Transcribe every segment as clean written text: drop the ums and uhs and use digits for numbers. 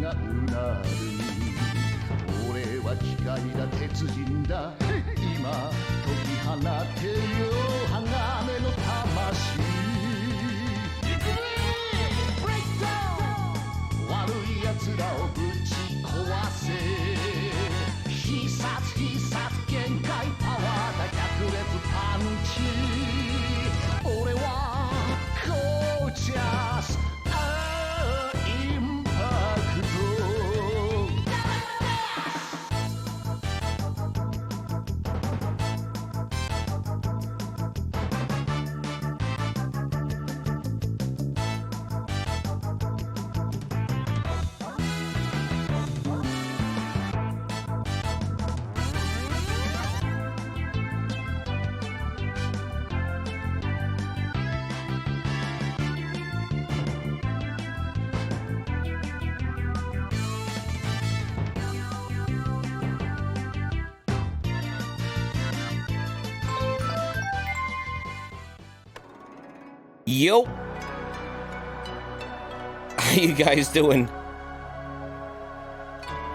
がうなる俺は機械だ鉄人だ今解き放てよ鋼の魂いくねブレイクダウン悪い奴らをぶち壊せ必殺限界パワーだ百裂パンチ俺はゴージャスインパクトYo, how you guys doing?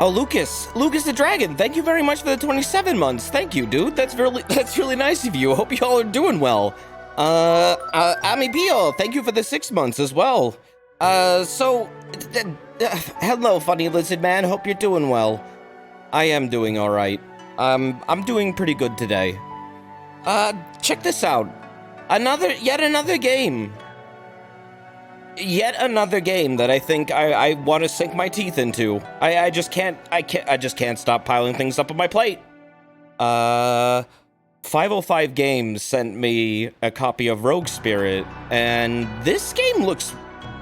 Oh, Lucas the Dragon, thank you very much for the 27 months. Thank you, dude. That's really nice of you. Hope you all are doing well. Ami Pio, thank you for the 6 months as well. Hello, funny lizard man. Hope you're doing well. I am doing all right. I'm doing pretty good today. Check this out. Yet another game that I think I want to sink my teeth into. I just can't stop piling things up on my plate. 505 Games sent me a copy of Rogue Spirit, and this game looks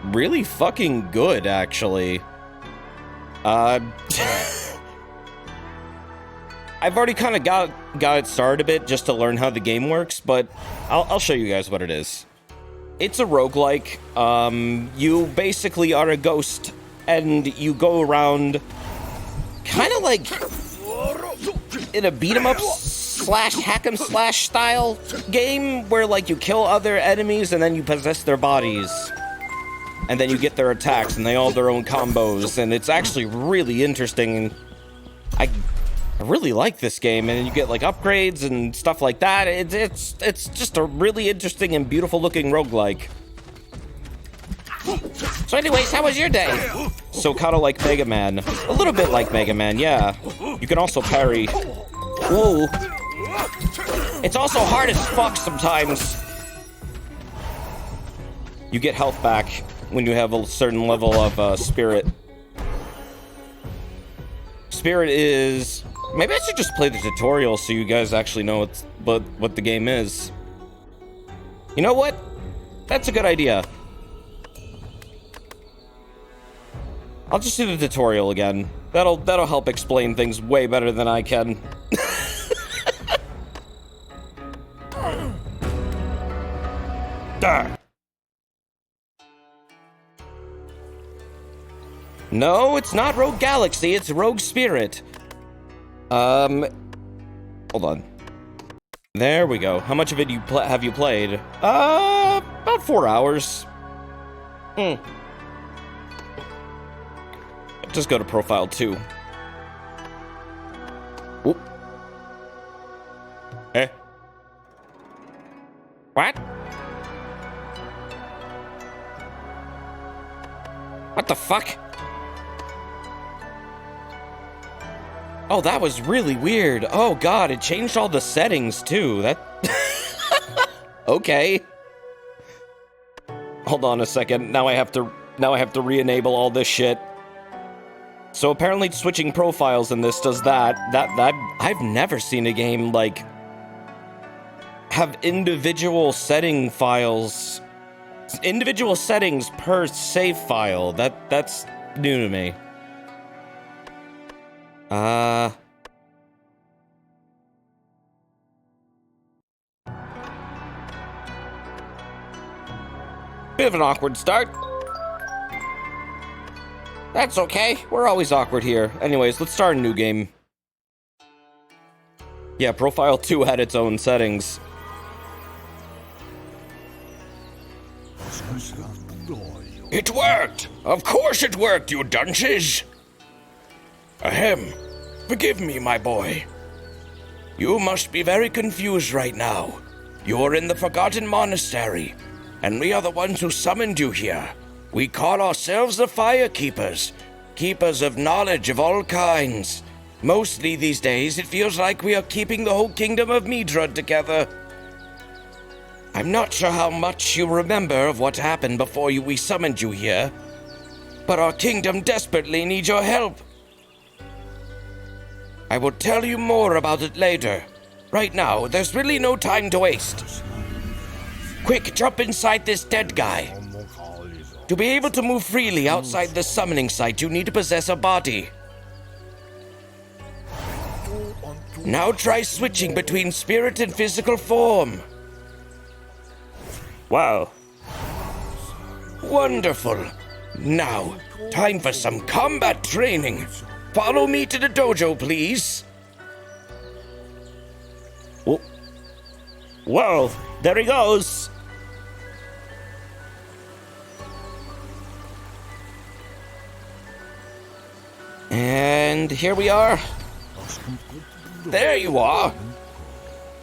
really fucking good, actually. I've already kind of got it started a bit just to learn how the game works, but I'll show you guys what it is. It's a roguelike. You basically are a ghost, and you go around kind of like in a beat-em-up slash hack-em-slash style game where like you kill other enemies and then you possess their bodies. And then you get their attacks, and they all have their own combos, and it's actually really interesting. I really like this game, and you get like upgrades and stuff like that. It's just a really interesting and beautiful looking roguelike. So anyways, how was your day? So kind of like Mega Man. A little bit like Mega Man, yeah. You can also parry. Whoa. It's also hard as fuck sometimes. You get health back when you have a certain level of spirit. Spirit is... Maybe I should just play the tutorial so you guys actually know what the game is. You know what? That's a good idea. I'll just do the tutorial again. That'll help explain things way better than I can. No, it's not Rogue Galaxy, it's Rogue Spirit. Hold on. There we go. How much of it have you played? About 4 hours. Just go to profile 2. Oop. Eh? What? What the fuck? Oh, that was really weird. Oh god, it changed all the settings too. That okay. Hold on a second. Now I have to re-enable all this shit. So apparently switching profiles in this does that. That I've never seen a game like have individual setting files. Individual settings per save file. That's new to me. Bit of an awkward start. That's okay. We're always awkward here. Anyways, let's start a new game. Yeah, Profile 2 had its own settings. It worked! Of course it worked, you dunces! Ahem. Forgive me, my boy. You must be very confused right now. You're in the Forgotten Monastery, and we are the ones who summoned you here. We call ourselves the Fire Keepers, keepers of knowledge of all kinds. Mostly these days, it feels like we are keeping the whole kingdom of Midra together. I'm not sure how much you remember of what happened before we summoned you here, but our kingdom desperately needs your help. I will tell you more about it later. Right now, there's really no time to waste. Quick, jump inside this dead guy. To be able to move freely outside the summoning site, you need to possess a body. Now try switching between spirit and physical form. Wow. Wonderful. Now, time for some combat training. Follow me to the dojo, please. Whoa, there he goes. And here we are. There you are.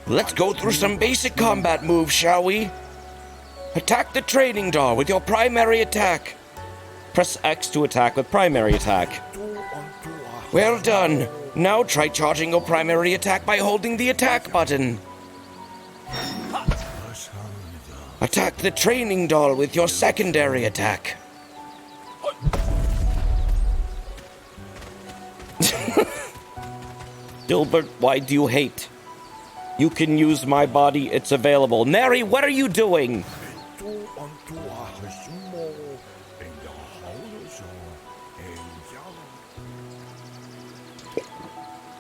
Let's go through some basic combat moves, shall we? Attack the training doll with your primary attack. Press X to attack with primary attack. Well done. Now try charging your primary attack by holding the attack button. Attack the training doll with your secondary attack. Gilbert, why do you hate? You can use my body, it's available. Neri, what are you doing?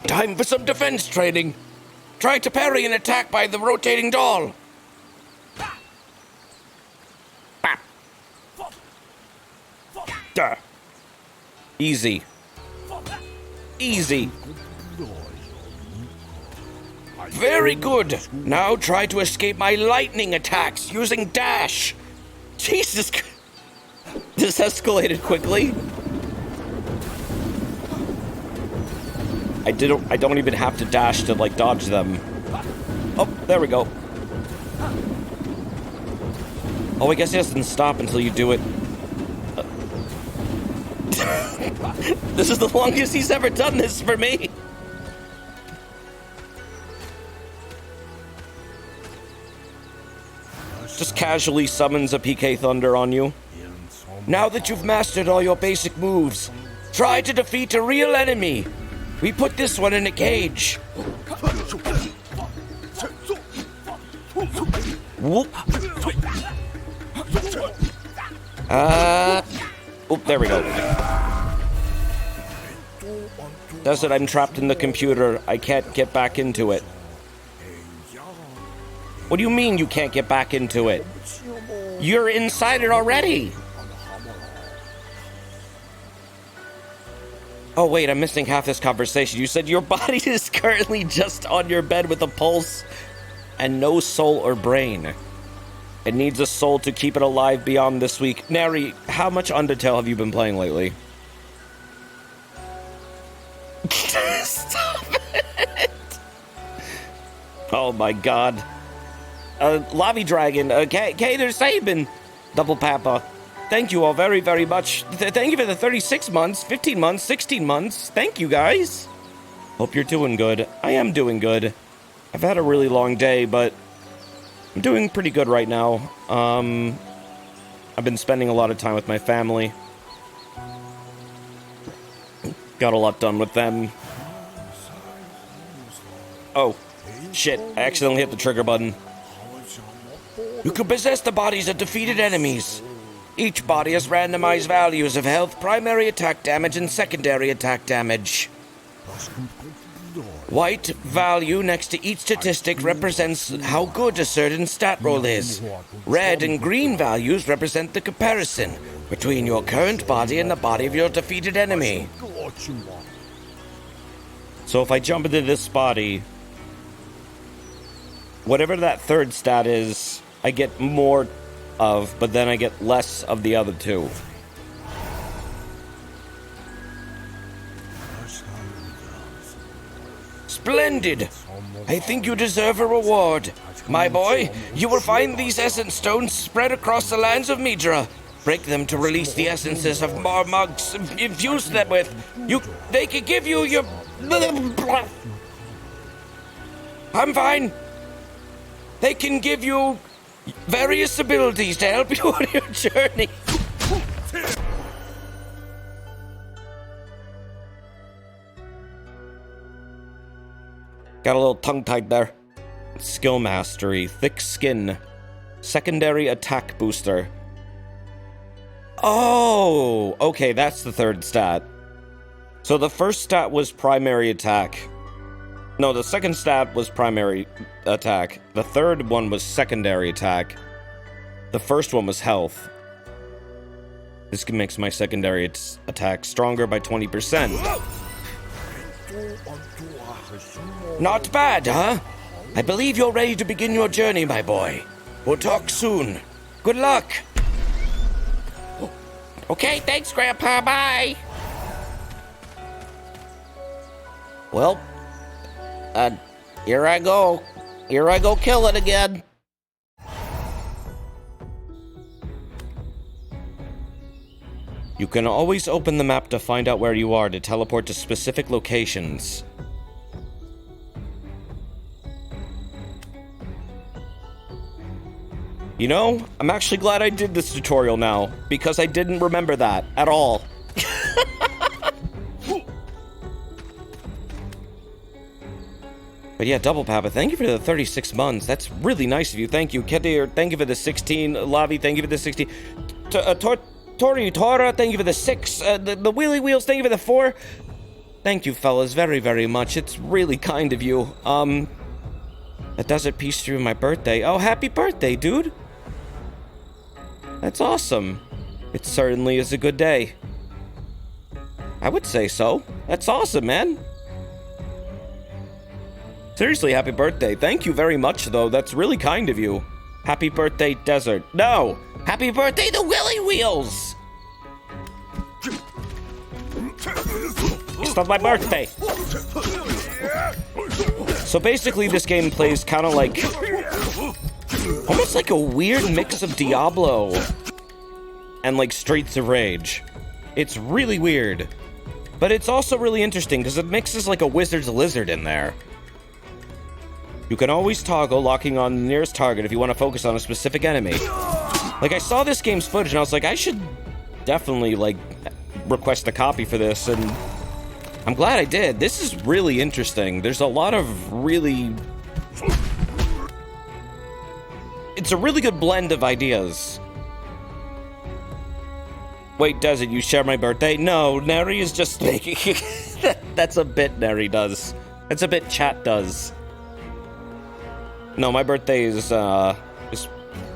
Time for some defense training. Try to parry an attack by the rotating doll. Easy. Easy. Very good. Now try to escape my lightning attacks using dash. Jesus. This escalated quickly. I don't even have to dash to, like, dodge them. Oh, there we go. Oh, I guess it doesn't stop until you do it. This is the longest he's ever done this for me. Just casually summons a PK Thunder on you. Now that you've mastered all your basic moves, try to defeat a real enemy. We put this one in a cage. Whoop. Oh, there we go. Does it? I'm trapped in the computer. I can't get back into it. What do you mean you can't get back into it? You're inside it already. Oh, wait, I'm missing half this conversation. You said your body is currently just on your bed with a pulse and no soul or brain. It needs a soul to keep it alive beyond this week. Neri, how much Undertale have you been playing lately? Stop it! Oh my god. Lobby Dragon, Kater Sabin, Double Papa. Thank you all very, very much. Thank you for the 36 months, 15 months, 16 months. Thank you, guys. Hope you're doing good. I am doing good. I've had a really long day, but I'm doing pretty good right now. I've been spending a lot of time with my family. Got a lot done with them. Oh, shit. I accidentally hit the trigger button. You can possess the bodies of defeated enemies. Each body has randomized values of health, primary attack damage, and secondary attack damage. White value next to each statistic represents how good a certain stat roll is. Red and green values represent the comparison between your current body and the body of your defeated enemy. So if I jump into this body, whatever that third stat is, I get more of, but then I get less of the other two. splendid. I think you deserve a reward. My boy, you will find these essence stones spread across the lands of Midra. Break them to release the essences of Marmugs. Infuse them with. They can give you your... I'm fine. They can give you various abilities to help you on your journey. Got a little tongue-tied there. Skill Mastery, Thick Skin, Secondary Attack Booster. Oh, okay, that's the third stat. So the first stat was primary attack. No, the second stat was primary attack. The third one was secondary attack. The first one was health. This makes my secondary attack stronger by 20%. Not bad, huh? I believe you're ready to begin your journey, my boy. We'll talk soon. Good luck. Okay, thanks, Grandpa. Bye. Well, here I go. Here I go killing again. You can always open the map to find out where you are to teleport to specific locations. You know, I'm actually glad I did this tutorial now, because I didn't remember that at all. But yeah, Double Papa, thank you for the 36 months. That's really nice of you. Thank you. Kedir, thank you for the 16. Lavi, thank you for the 16. Tori Tora, thank you for the 6. The Wheelie Wheels, thank you for the 4. Thank you, fellas, very, very much. It's really kind of you. A desert peace through my birthday. Oh, happy birthday, dude. That's awesome. It certainly is a good day. I would say so. That's awesome, man. Seriously, happy birthday. Thank you very much, though. That's really kind of you. Happy birthday, Desert. No! Happy birthday, the Willy Wheels! It's not my birthday. So basically, this game plays kind of like... almost like a weird mix of Diablo and like Streets of Rage. It's really weird. But it's also really interesting because it mixes like a wizard's lizard in there. You can always toggle locking on the nearest target if you want to focus on a specific enemy. Like, I saw this game's footage and I was like, I should definitely like request a copy for this, and I'm glad I did. This is really interesting. There's a lot of really... it's a really good blend of ideas. Wait, does it? You share my birthday? No, Neri is just making... That's a bit Neri does. That's a bit chat does. No, my birthday is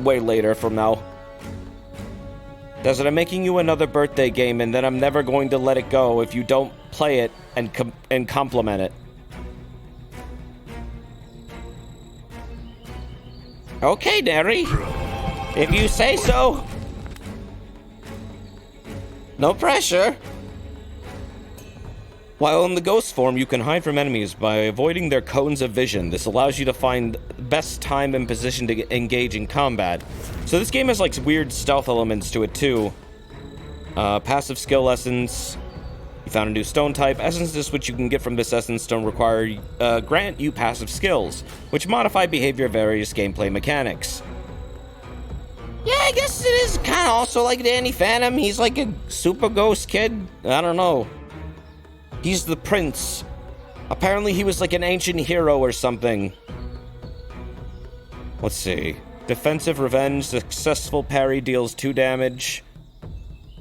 way later from now. Desert, I'm making you another birthday game, and then I'm never going to let it go if you don't play it and compliment it. Okay, Neri. If you say so. No pressure. While in the ghost form, you can hide from enemies by avoiding their cones of vision. This allows you to find best time and position to engage in combat. So this game has like weird stealth elements to it too. Passive skill lessons. You found a new stone type. Essences which you can get from this essence stone grant you passive skills, which modify behavior of various gameplay mechanics. Yeah, I guess it is kind of also like Danny Phantom. He's like a super ghost kid. I don't know. He's the prince. Apparently he was like an ancient hero or something. Let's see. Defensive Revenge. Successful parry deals 2 damage.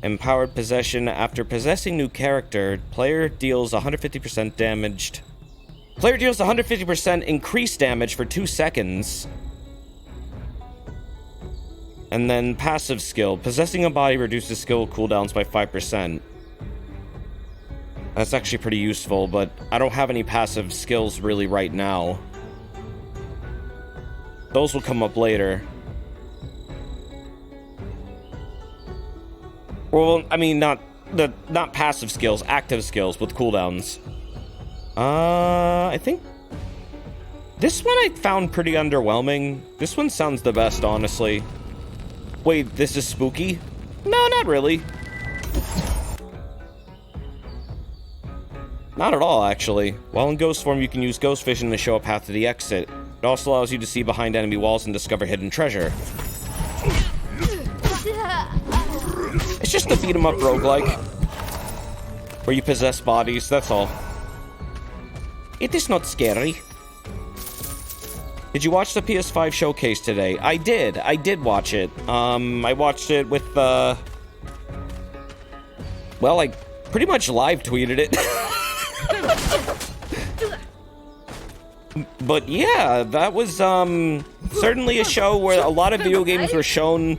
Empowered Possession. After possessing new character, player deals 150% damaged. Player deals 150% increased damage for 2 seconds. And then passive skill. Possessing a body reduces skill cooldowns by 5%. That's actually pretty useful, but I don't have any passive skills really right now. Those will come up later. Well, I mean, not passive skills, active skills with cooldowns. I think This one I found pretty underwhelming. This one sounds the best, honestly. Wait, this is spooky? No, not really. Not at all, actually. While in ghost form, you can use ghost vision to show a path to the exit. It also allows you to see behind enemy walls and discover hidden treasure. It's just a beat-em-up roguelike, where you possess bodies, that's all. It is not scary. Did you watch the PS5 showcase today? I did watch it. I watched it with, well, I pretty much live tweeted it. But yeah, that was, certainly a show where a lot of video games were shown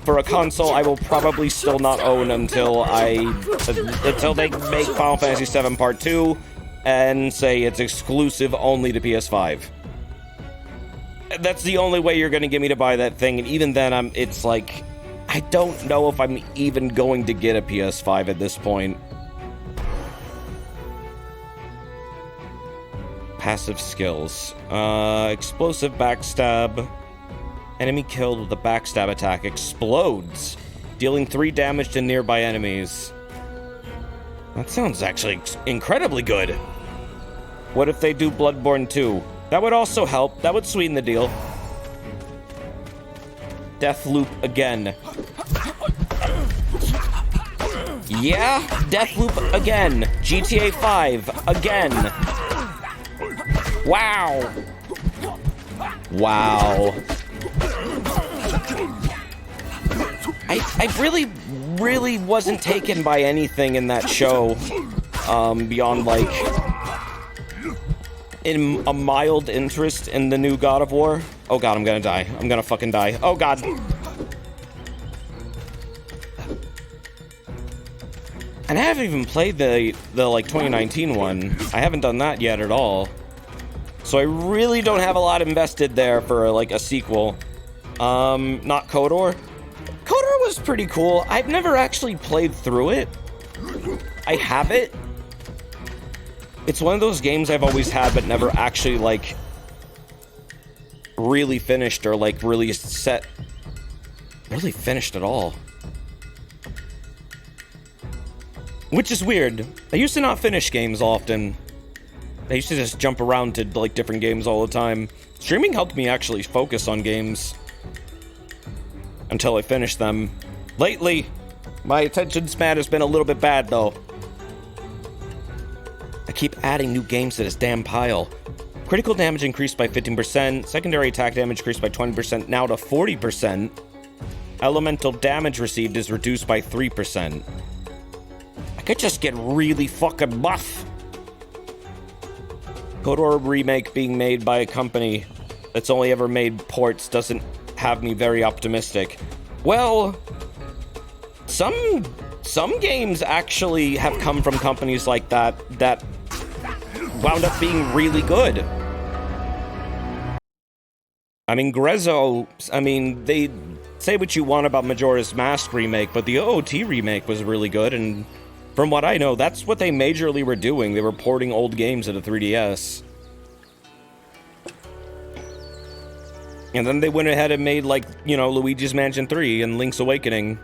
for a console I will probably still not own until they make Final Fantasy VII Part 2 and say it's exclusive only to PS5. That's the only way you're gonna get me to buy that thing, and even then, it's like, I don't know if I'm even going to get a PS5 at this point. Passive skills. Explosive backstab. Enemy killed with a backstab attack explodes, dealing 3 damage to nearby enemies. That sounds actually incredibly good. What if they do Bloodborne 2? That would also help. That would sweeten the deal. Deathloop again. Yeah, Deathloop again. GTA 5 again. Wow. Wow. I really wasn't taken by anything in that show, beyond, like, in a mild interest in the new God of War. Oh god, I'm gonna die. I'm gonna fucking die. Oh god. And I haven't even played the like 2019 one. I haven't done that yet at all. So I really don't have a lot invested there for like a sequel. Not KOTOR. KOTOR was pretty cool. I've never actually played through it. I have it. It's one of those games I've always had but never actually like really finished or like really finished at all. Which is weird. I used to not finish games often. I used to just jump around to like different games all the time. Streaming helped me actually focus on games until I finished them. Lately, my attention span has been a little bit bad though. I keep adding new games to this damn pile. Critical damage increased by 15%, secondary attack damage increased by 20%, now to 40%. Elemental damage received is reduced by 3%. I could just get really fucking buff. KOTOR remake being made by a company that's only ever made ports doesn't have me very optimistic. Well, some games actually have come from companies like that wound up being really good. I mean, Grezzo, they say what you want about Majora's Mask remake, but the OOT remake was really good, and from what I know, that's what they majorly were doing. They were porting old games to the 3DS. And then they went ahead and made, like, you know, Luigi's Mansion 3 and Link's Awakening.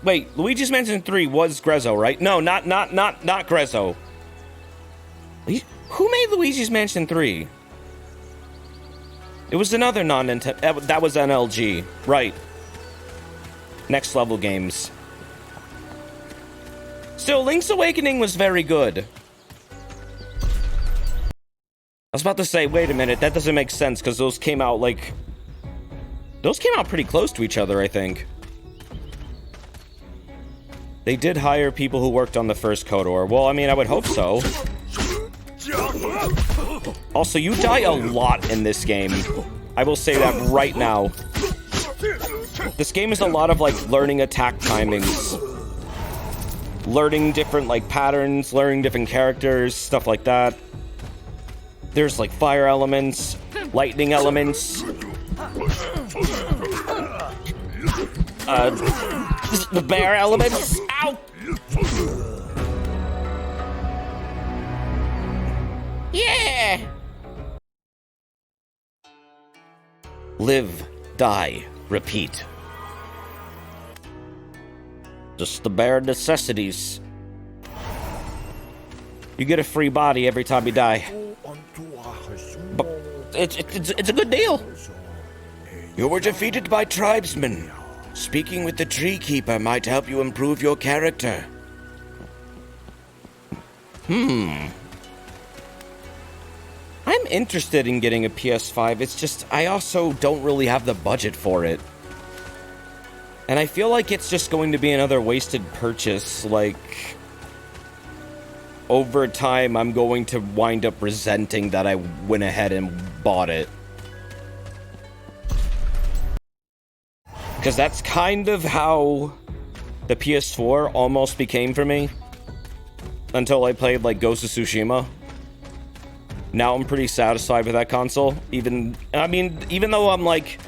Wait, Luigi's Mansion 3 was Grezzo, right? No, not Grezzo. Who made Luigi's Mansion 3? It was another non-Nintendo. That was NLG, right? Next Level Games. Still, Link's Awakening was very good. I was about to say, wait a minute, that doesn't make sense, because those came out, like... Those came out pretty close to each other, I think. They did hire people who worked on the first KOTOR. Well, I mean, I would hope so. Also, you die a lot in this game. I will say that right now. This game is a lot of, like, learning attack timings. Learning different, like, patterns, learning different characters, stuff like that. There's, like, fire elements, lightning elements. The bear elements. Ow! Live, die, repeat. Just the bare necessities. You get a free body every time you die. But it's a good deal. You were defeated by tribesmen. Speaking with the Tree Keeper might help you improve your character. I'm interested in getting a PS5. It's just, I also don't really have the budget for it. And I feel like it's just going to be another wasted purchase. Like, over time, I'm going to wind up resenting that I went ahead and bought it. Because that's kind of how the PS4 almost became for me. Until I played, like, Ghost of Tsushima. Now I'm pretty satisfied with that console. Even though I'm like...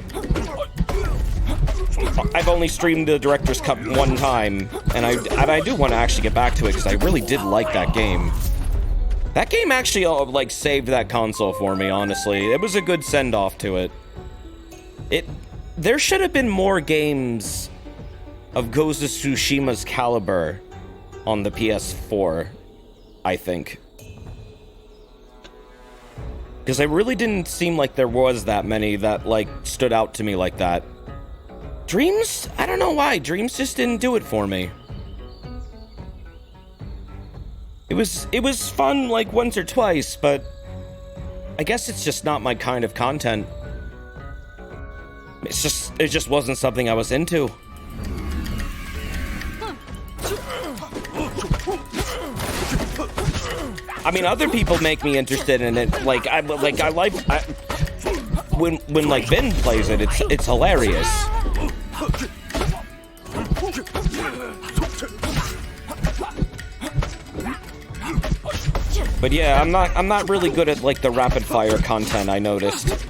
I've only streamed the Director's Cut one time. And I do want to actually get back to it, because I really did like that game. That game actually, like, saved that console for me, honestly. It was a good send-off to it. There should have been more games of Ghost of Tsushima's caliber on the PS4, I think. Because it really didn't seem like there was that many that, like, stood out to me like that. Dreams? I don't know why. Dreams just didn't do it for me. It was fun, like, once or twice, but I guess it's just not my kind of content. It just wasn't something I was into. I mean, other people make me interested in it. Like when like Ben plays it, it's hilarious. But yeah, I'm not really good at like the rapid fire content, I noticed.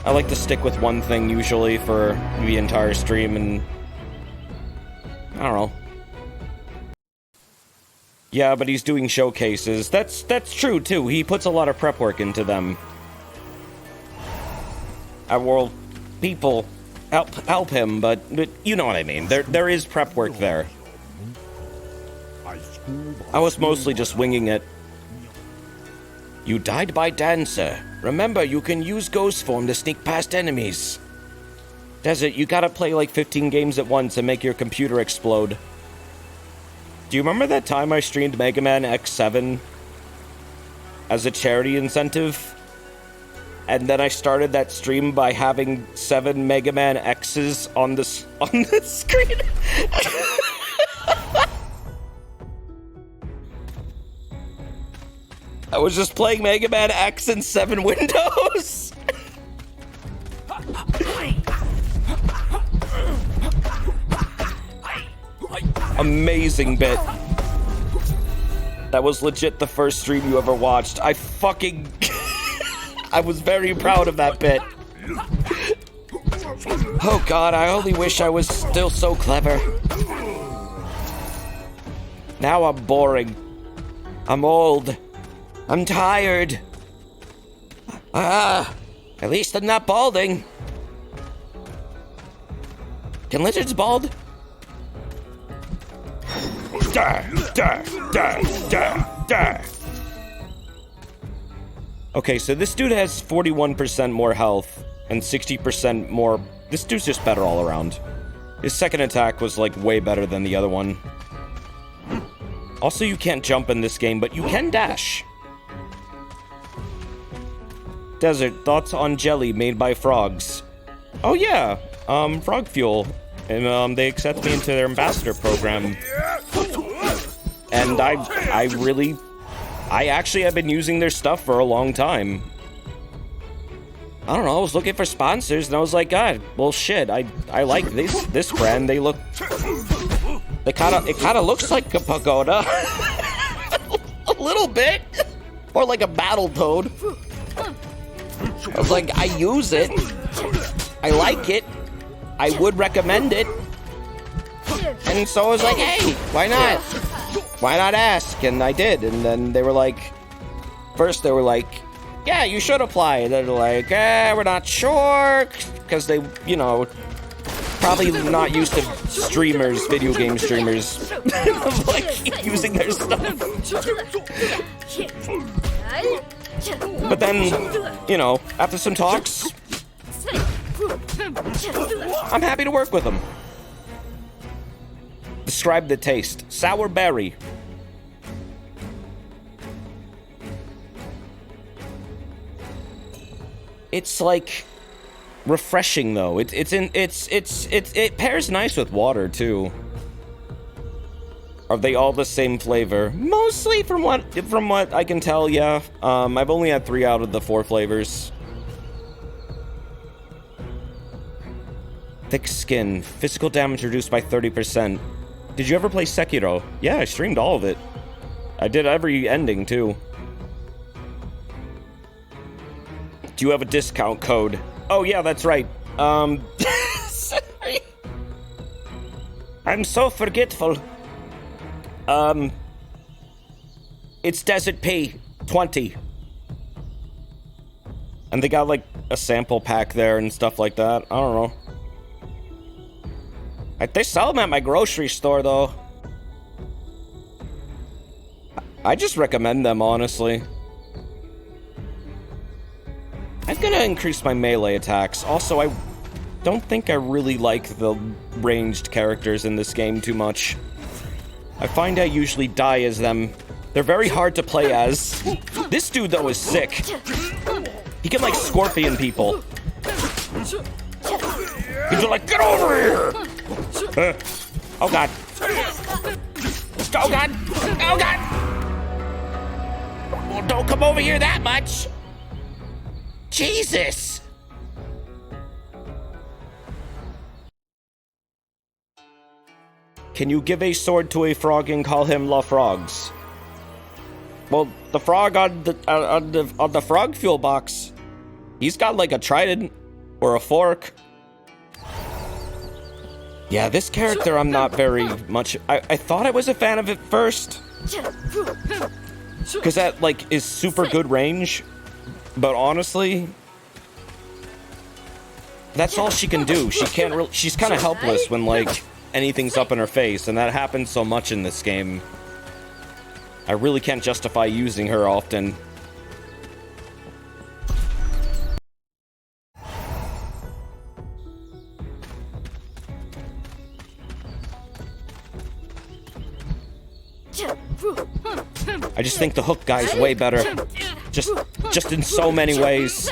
I like to stick with one thing usually for the entire stream, and I don't know. Yeah, but he's doing showcases. That's true too. He puts a lot of prep work into them. Well, people help him, but you know what I mean. There is prep work there. I was mostly just winging it. You died by Dancer. Remember, you can use ghost form to sneak past enemies. Desert, you gotta play like 15 games at once and make your computer explode. Do you remember that time I streamed Mega Man X7 as a charity incentive? And then I started that stream by having 7 Mega Man X's on the screen. I was just playing Mega Man X in 7 windows. Amazing bit. That was legit the first stream you ever watched. I fucking... I was very proud of that bit. Oh god, I only wish I was still so clever. Now I'm boring. I'm old. I'm tired. At least I'm not balding. Can lizards bald? Okay, so this dude has 41% more health and 60% more... This dude's just better all around. His second attack was, like, way better than the other one. Also, you can't jump in this game, but you can dash. Desert, thoughts on jelly made by frogs? Oh yeah, frog fuel. And they accept me into their ambassador program. And I actually have been using their stuff for a long time. I don't know, I was looking for sponsors and I was like, God, well shit, I like this brand. They look, it kinda looks like a Pogona. A little bit. Or like a Battletoad. I was like, I use it. I like it. I would recommend it. And so I was like, hey, why not? Why not ask? And I did. And then they were like, first they were like, yeah, you should apply. They're like, we're not sure, because they, you know, probably not used to streamers, video game streamers, like, using their stuff. But then, you know, after some talks, I'm happy to work with them. Describe the taste. Sour berry. It's like refreshing though. It pairs nice with water too. Are they all the same flavor? Mostly from what I can tell, yeah. I've only had 3 out of the 4 flavors. Thick skin. Physical damage reduced by 30%. Did you ever play Sekiro? Yeah, I streamed all of it. I did every ending too. Do you have a discount code? Oh yeah, that's right. Sorry. I'm so forgetful. It's Desert P 20. And they got like a sample pack there and stuff like that. I don't know. They sell them at my grocery store though. I just recommend them, honestly. I'm gonna increase my melee attacks. Also, I don't think I really like the ranged characters in this game too much. I find I usually die as them. They're very hard to play as. This dude, though, is sick. He can, like, scorpion people. He's like, get over here! Oh, God. Oh, God! Oh, God! Well, don't come over here that much! Jesus! Can you give a sword to a frog and call him La Frogs? Well, the frog on the frog fuel box, he's got like a trident or a fork. Yeah, this character I'm not very much. I thought I was a fan of it first, because that like is super good range. But honestly, that's all she can do. She can't really. She's kind of helpless when like anything's up in her face, and that happens so much in this game. I really can't justify using her often. I just think the hook guy's way better. Just in so many ways.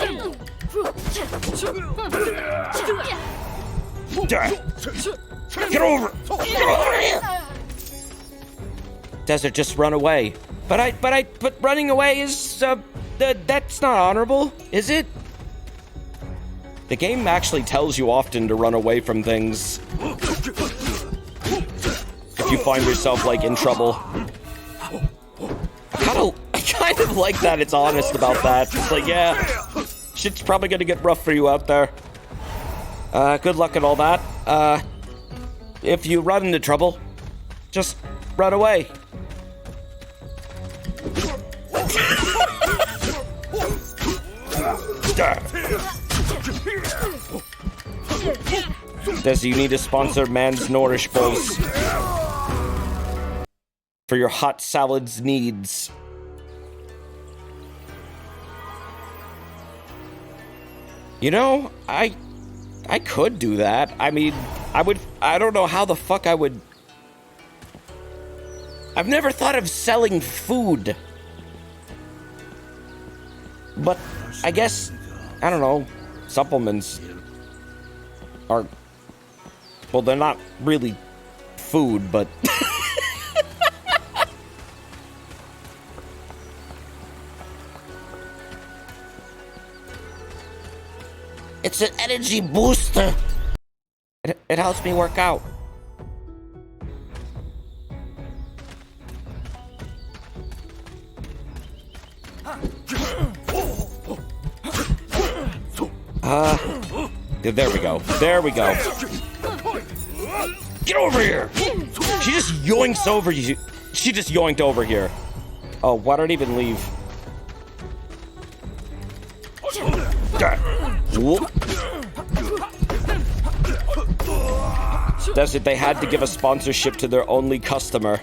Get over here! Desert, just run away. But running away is, that's not honorable, is it? The game actually tells you often to run away from things. If you find yourself, like, in trouble. I kind of like that it's honest about that. It's like, yeah, shit's probably gonna get rough for you out there. Good luck and all that. If you run into trouble, just run away. Does you need to sponsor Man's Nourish Bowls for your hot salads needs? You know, I could do that. I mean, I don't know how the fuck I would. I've never thought of selling food. But I guess, I don't know, supplements are, well, they're not really food, but it's an energy booster. It helps me work out. There we go. There we go. Get over here! She just yoinks over you. She just yoinked over here. Oh, why don't I even leave? Whoop. That's it, they had to give a sponsorship to their only customer.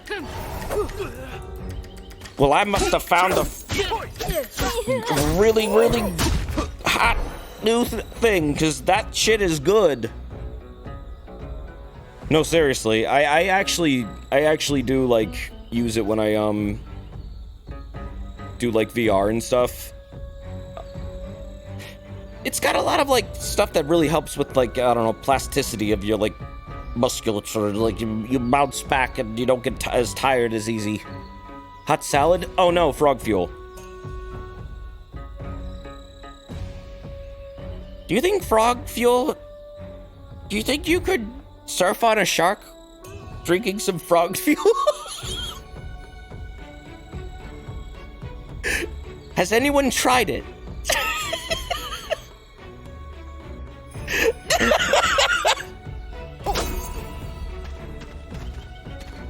Well, I must have found a really, really hot new thing, because that shit is good. No, seriously, I actually do, like, use it when I, do, like, VR and stuff. It's got a lot of, like, stuff that really helps with, like, I don't know, plasticity of your, like, musculature. Like, you bounce back and you don't get as tired as easy. Hot salad? Oh no, frog fuel. Do you think frog fuel... Do you think you could surf on a shark drinking some frog fuel? Has anyone tried it?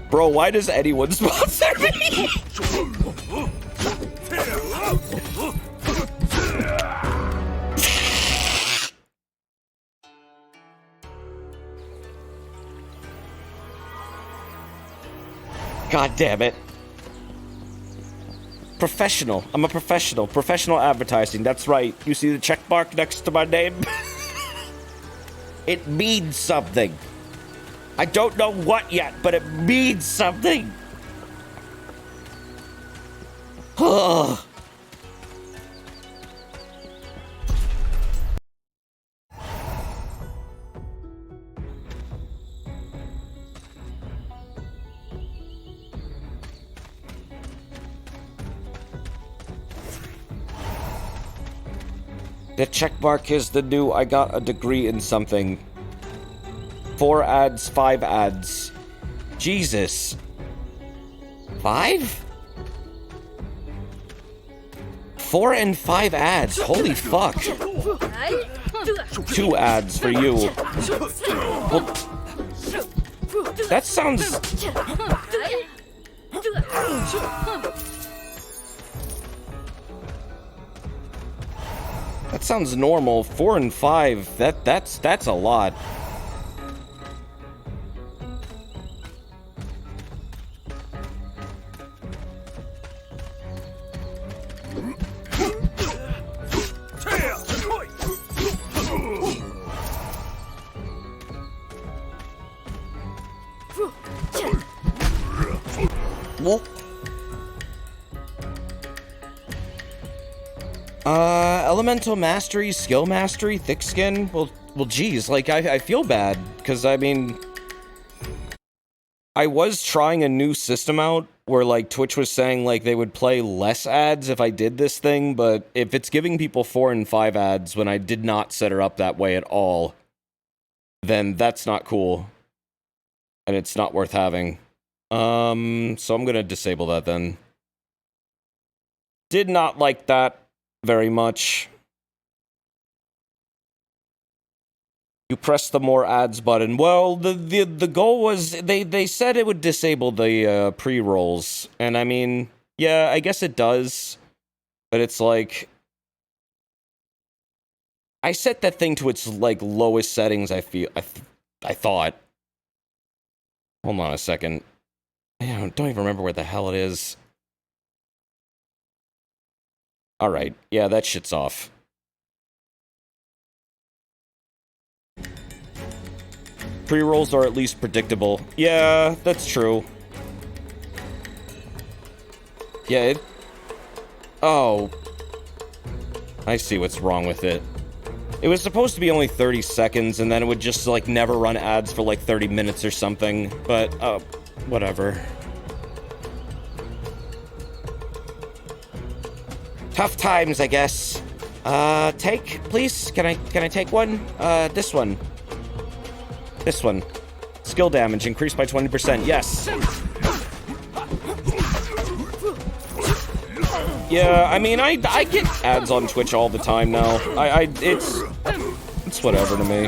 Bro, why does anyone sponsor me? God damn it. Professional. I'm a professional. Professional advertising. That's right. You see the check mark next to my name? It means something. I don't know what yet, but it means something. Ugh. The checkmark is the new I got a degree in something. 4 ads, 5 ads. Jesus. 5? 4 and 5 ads. Holy fuck. 2 ads for you. Well, that sounds... That sounds normal. 4 and 5. That's a lot. Whoop. Elemental mastery, skill mastery, thick skin. Well, geez, like, I feel bad, because, I mean, I was trying a new system out where, like, Twitch was saying, like, they would play less ads if I did this thing, but if it's giving people 4 and 5 ads when I did not set her up that way at all, then that's not cool. And it's not worth having. So I'm gonna disable that then. Did not like that very much. You press the more ads button. Well, the goal was they said it would disable the pre-rolls, and I mean, yeah, I guess it does, but it's like I set that thing to its like lowest settings. I thought. Hold on a second. I don't even remember where the hell it is. Alright, yeah, that shit's off. Pre-rolls are at least predictable. Yeah, that's true. Yeah, Oh. I see what's wrong with it. It was supposed to be only 30 seconds, and then it would just, like, never run ads for, like, 30 minutes or something. But, whatever. Tough times, I guess. Take, please? Can I take one? This one. This one. Skill damage increased by 20%. Yes. Yeah, I mean, I get ads on Twitch all the time now. It's whatever to me.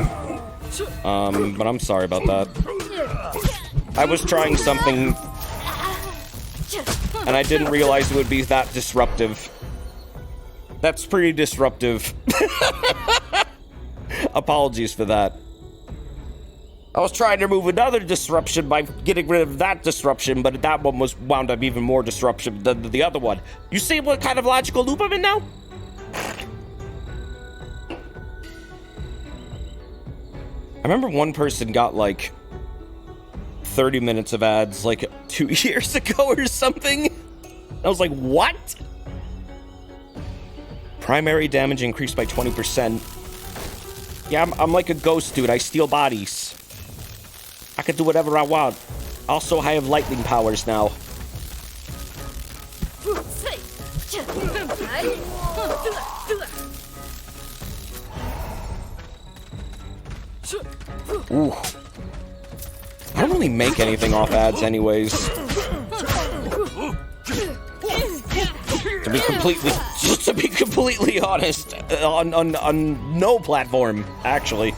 But I'm sorry about that. I was trying something, and I didn't realize it would be that disruptive. That's pretty disruptive. Apologies for that. I was trying to remove another disruption by getting rid of that disruption, but that one was wound up even more disruption than the other one. You see what kind of logical loop I'm in now? I remember one person got like 30 minutes of ads like 2 years ago or something. I was like, what? Primary damage increased by 20%. Yeah, I'm like a ghost, dude. I steal bodies. I can do whatever I want. Also, I have lightning powers now. Ooh. I don't really make anything off ads anyways. To be completely honest, on no platform, actually.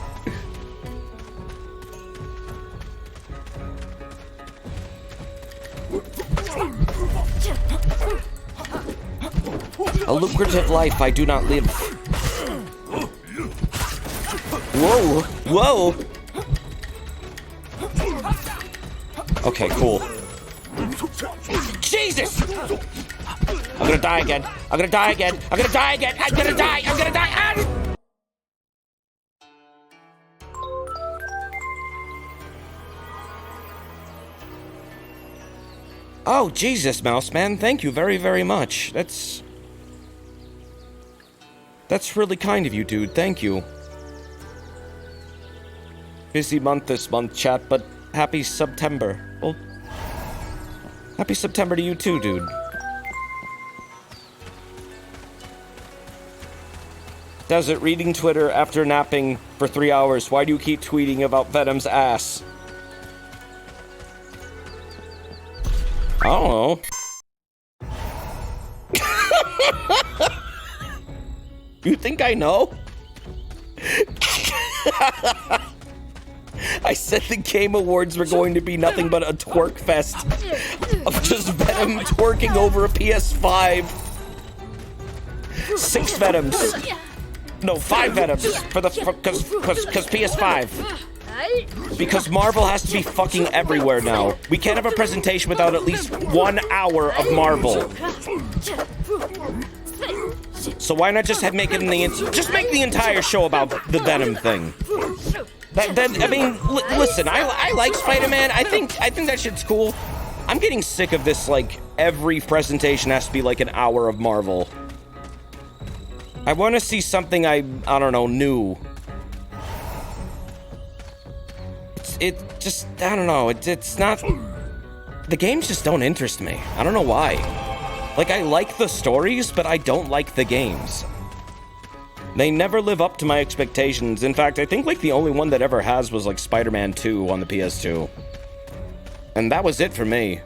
A lucrative life I do not live. Whoa, whoa. Okay, cool. Jesus! I'm gonna die again. I'm gonna die again. I'm gonna die again. I'm gonna die. I'm gonna die. Ah! Oh, Jesus, Mouse Man. Thank you very, very much. That's really kind of you, dude. Thank you. Busy month this month, chat, but happy September. Well, happy September to you too, dude. Desert, reading Twitter after napping for 3 hours. Why do you keep tweeting about Venom's ass? I don't know. You think I know? I said the Game Awards were going to be nothing but a twerk fest of just Venom twerking over a PS5. 6 Venoms. No, 5 Venoms because PS5. Because Marvel has to be fucking everywhere now. We can't have a presentation without at least 1 hour of Marvel. So why not just make the entire show about the Venom thing? I mean, listen, I like Spider-Man. I think that shit's cool. I'm getting sick of this, like, every presentation has to be like an hour of Marvel. I want to see something I don't know, new. I don't know, it's not... The games just don't interest me. I don't know why. Like, I like the stories, but I don't like the games. They never live up to my expectations. In fact, I think, like, the only one that ever has was, like, Spider-Man 2 on the PS2. And that was it for me.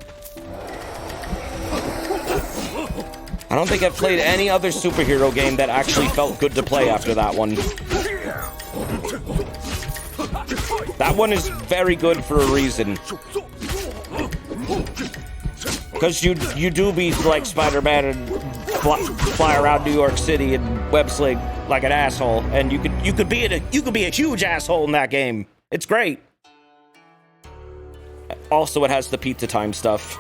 I don't think I've played any other superhero game that actually felt good to play after that one. That one is very good for a reason. Because you do be like Spider-Man and fly around New York City and web sling like an asshole, and you could be a huge asshole in that game. It's great. Also, it has the pizza time stuff.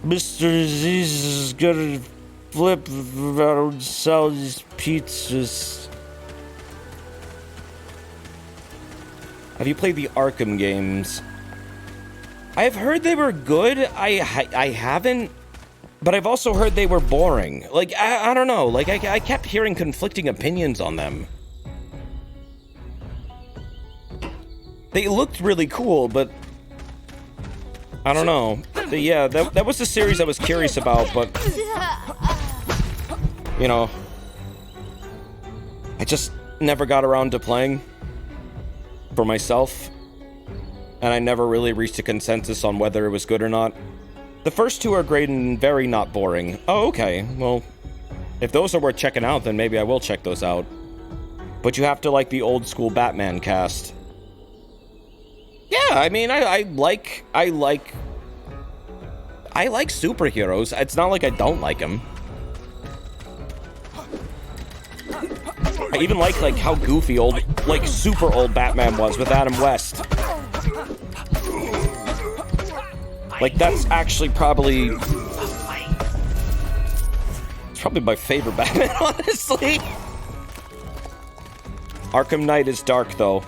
Mr. Aziz is gonna flip around and sell these pizzas. Have you played the Arkham games? I've heard they were good. I haven't, but I've also heard they were boring. Like, I don't know. Like, I kept hearing conflicting opinions on them. They looked really cool, but I don't know. Yeah, that was the series I was curious about, but you know, I just never got around to playing for myself, and I never really reached a consensus on whether it was good or not. The first two are great and very not boring. Oh, okay. Well, if those are worth checking out, then maybe I will check those out. But you have to like the old school Batman cast. Yeah, I mean, I I like superheroes. It's not like I don't like them. I even like how goofy old, like super old Batman was with Adam West. Like that's actually probably my favorite Batman, honestly. Arkham Knight is dark though.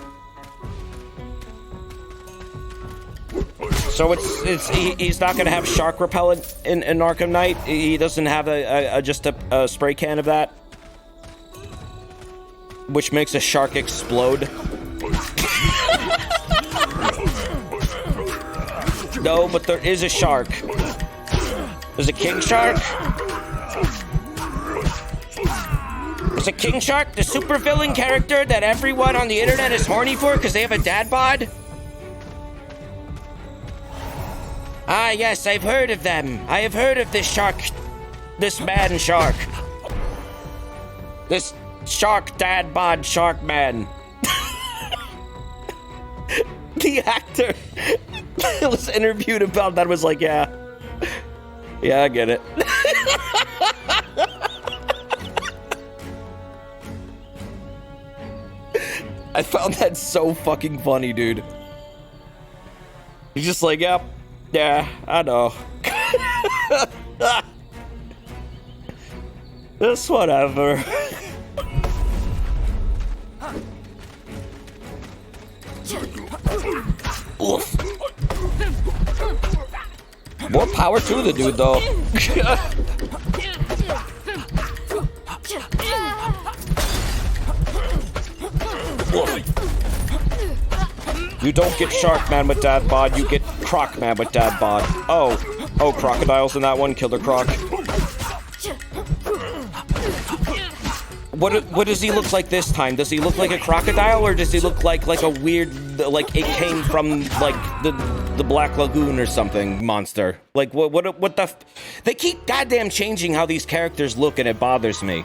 So he's not gonna have shark repellent in Arkham Knight. He doesn't have just a spray can of that, which makes a shark explode. No, but there is a shark. There's a king shark. There's a king shark, the supervillain character that everyone on the internet is horny for because they have a dad bod. Ah, yes, I've heard of them. I have heard of this shark. This man shark. This shark dad bod shark man. The actor was interviewed about that was like, yeah, I get it. I found that so fucking funny, dude. He's just like, yep, yeah, I know. Just whatever. Oof. More power to the dude, though. You don't get Shark Man with Dad Bod, you get Croc Man with Dad Bod. Oh, crocodiles in that one, Killer Croc. What does he look like this time? Does he look like a crocodile, or does he look like a weird, like it came from like the Black Lagoon or something monster? Like what the? They keep goddamn changing how these characters look, and it bothers me.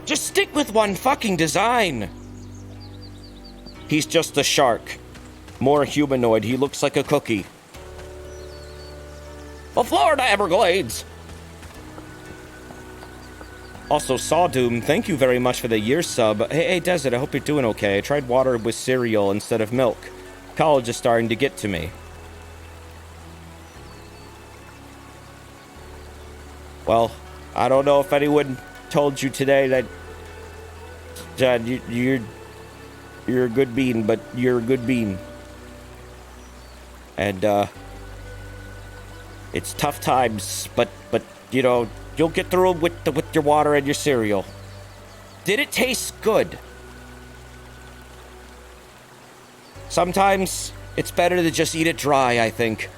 Just stick with one fucking design. He's just a shark, more humanoid. He looks like a cookie. The Florida Everglades. Also, Sawdoom, thank you very much for the year sub. Hey, Desert, I hope you're doing okay. I tried water with cereal instead of milk. College is starting to get to me. Well, I don't know if anyone told you today that John, you're a good bean, but you're a good bean. And, it's tough times, but you know, you'll get through with your water and your cereal. Did it taste good? Sometimes it's better to just eat it dry, I think.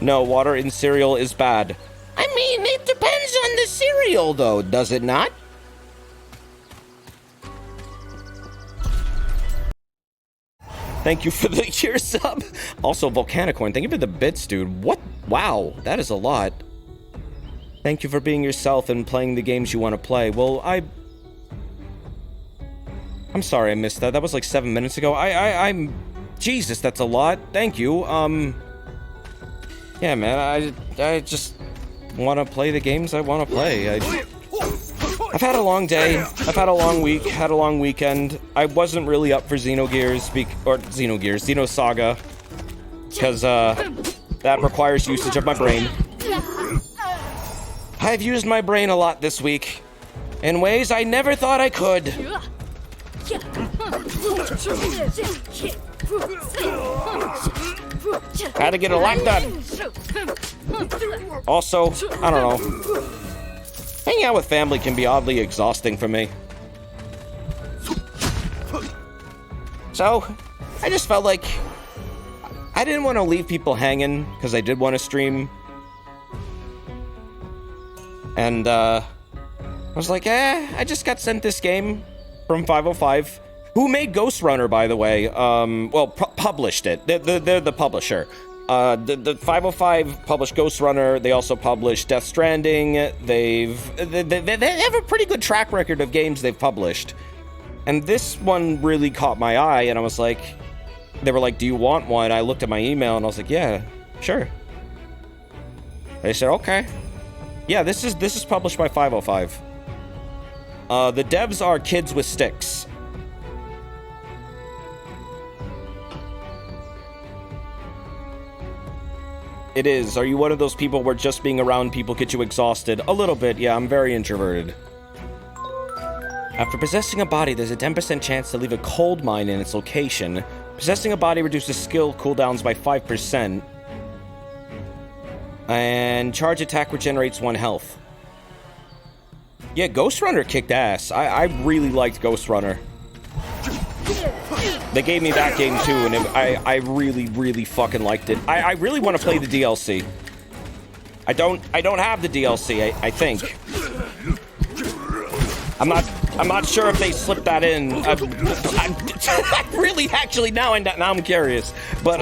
No, water in cereal is bad. I mean, it depends on the cereal, though, does it not? Thank you for the year sub. Also, Volcanicorn, thank you for the bits, dude. What? Wow, that is a lot. Thank you for being yourself and playing the games you want to play. Well, I'm sorry I missed that. That was like 7 minutes ago. I'm... Jesus, that's a lot. Thank you. Yeah, man, I just want to play the games I want to play. I've had a long day. I've had a long week. Had a long weekend. I wasn't really up for Xenosaga. Because, that requires usage of my brain. I've used my brain a lot this week. In ways I never thought I could. Had to get a lot done. Also, I don't know. Hanging out with family can be oddly exhausting for me. So, I just felt like I didn't want to leave people hanging because I did want to stream. And, I was like, I just got sent this game from 505, who made Ghost Runner, by the way. Published it. They're the publisher. The 505 published Ghost Runner. They also published Death Stranding. They have a pretty good track record of games they've published. And this one really caught my eye, and I was like, they were like, do you want one? I looked at my email, and I was like, yeah, sure. They said, okay. Yeah, this is published by 505. The devs are Kids with Sticks. It is. Are you one of those people where just being around people get you exhausted? A little bit, yeah, I'm very introverted. After possessing a body, there's a 10% chance to leave a cold mine in its location. Possessing a body reduces skill cooldowns by 5%. And charge attack regenerates 1 health. Yeah, Ghost Runner kicked ass. I really liked Ghost Runner. They gave me that game too, and I really, really fucking liked it. I really want to play the DLC. I don't have the DLC, I think. I'm not sure if they slipped that in. I really, actually, now I'm curious. But,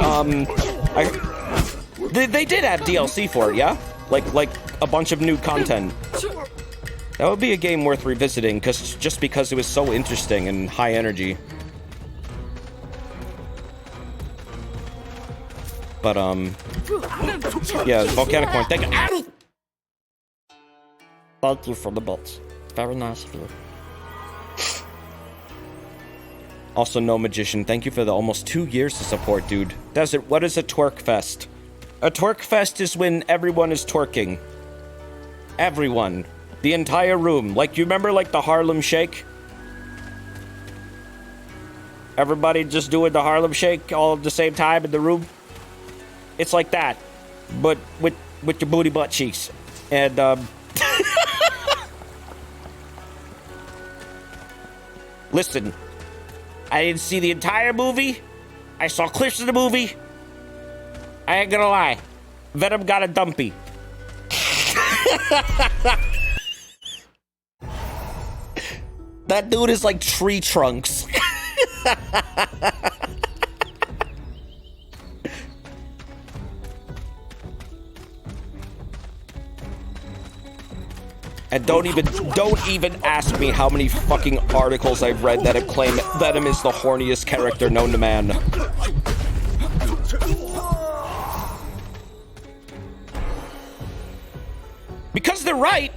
they did add DLC for it, yeah? Like a bunch of new content. That would be a game worth revisiting, just because it was so interesting and high energy. But, yeah, volcanic corn. Thank you. Thank you for the bits. Very nice of you. Also, No Magician, thank you for the almost 2 years of support, dude. Desert, what is a twerk fest? A twerk fest is when everyone is twerking. Everyone. The entire room. Like, you remember, like, the Harlem Shake? Everybody just doing the Harlem Shake all at the same time in the room? It's like that, but with your booty butt cheeks. And, listen, I didn't see the entire movie. I saw clips of the movie. I ain't gonna lie. Venom got a dumpy. That dude is like tree trunks. And don't even ask me how many fucking articles I've read that have claimed Venom is the horniest character known to man. Because they're right.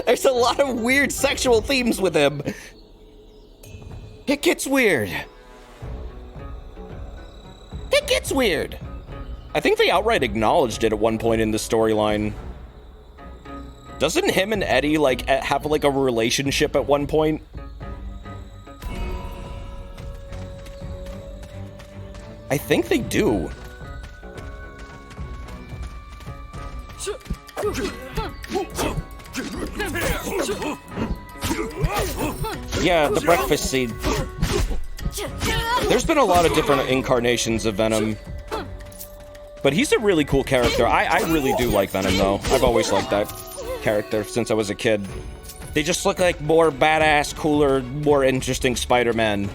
There's a lot of weird sexual themes with him. It gets weird. It gets weird. I think they outright acknowledged it at one point in the storyline. Doesn't him and Eddie, like, have, like, a relationship at one point? I think they do. Yeah, the breakfast scene. There's been a lot of different incarnations of Venom. But he's a really cool character. I really do like Venom, though. I've always liked that character since I was a kid. They just look like more badass, cooler, more interesting Spider-Man.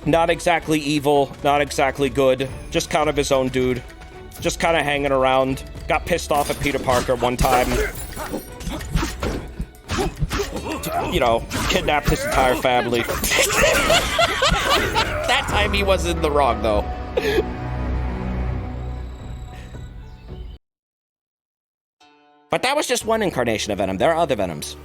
Not exactly evil, not exactly good. Just kind of his own dude. Just kind of hanging around. Got pissed off at Peter Parker one time. You know, kidnapped his entire family. That time he was in the wrong, though. But that was just one incarnation of Venom. There are other Venoms.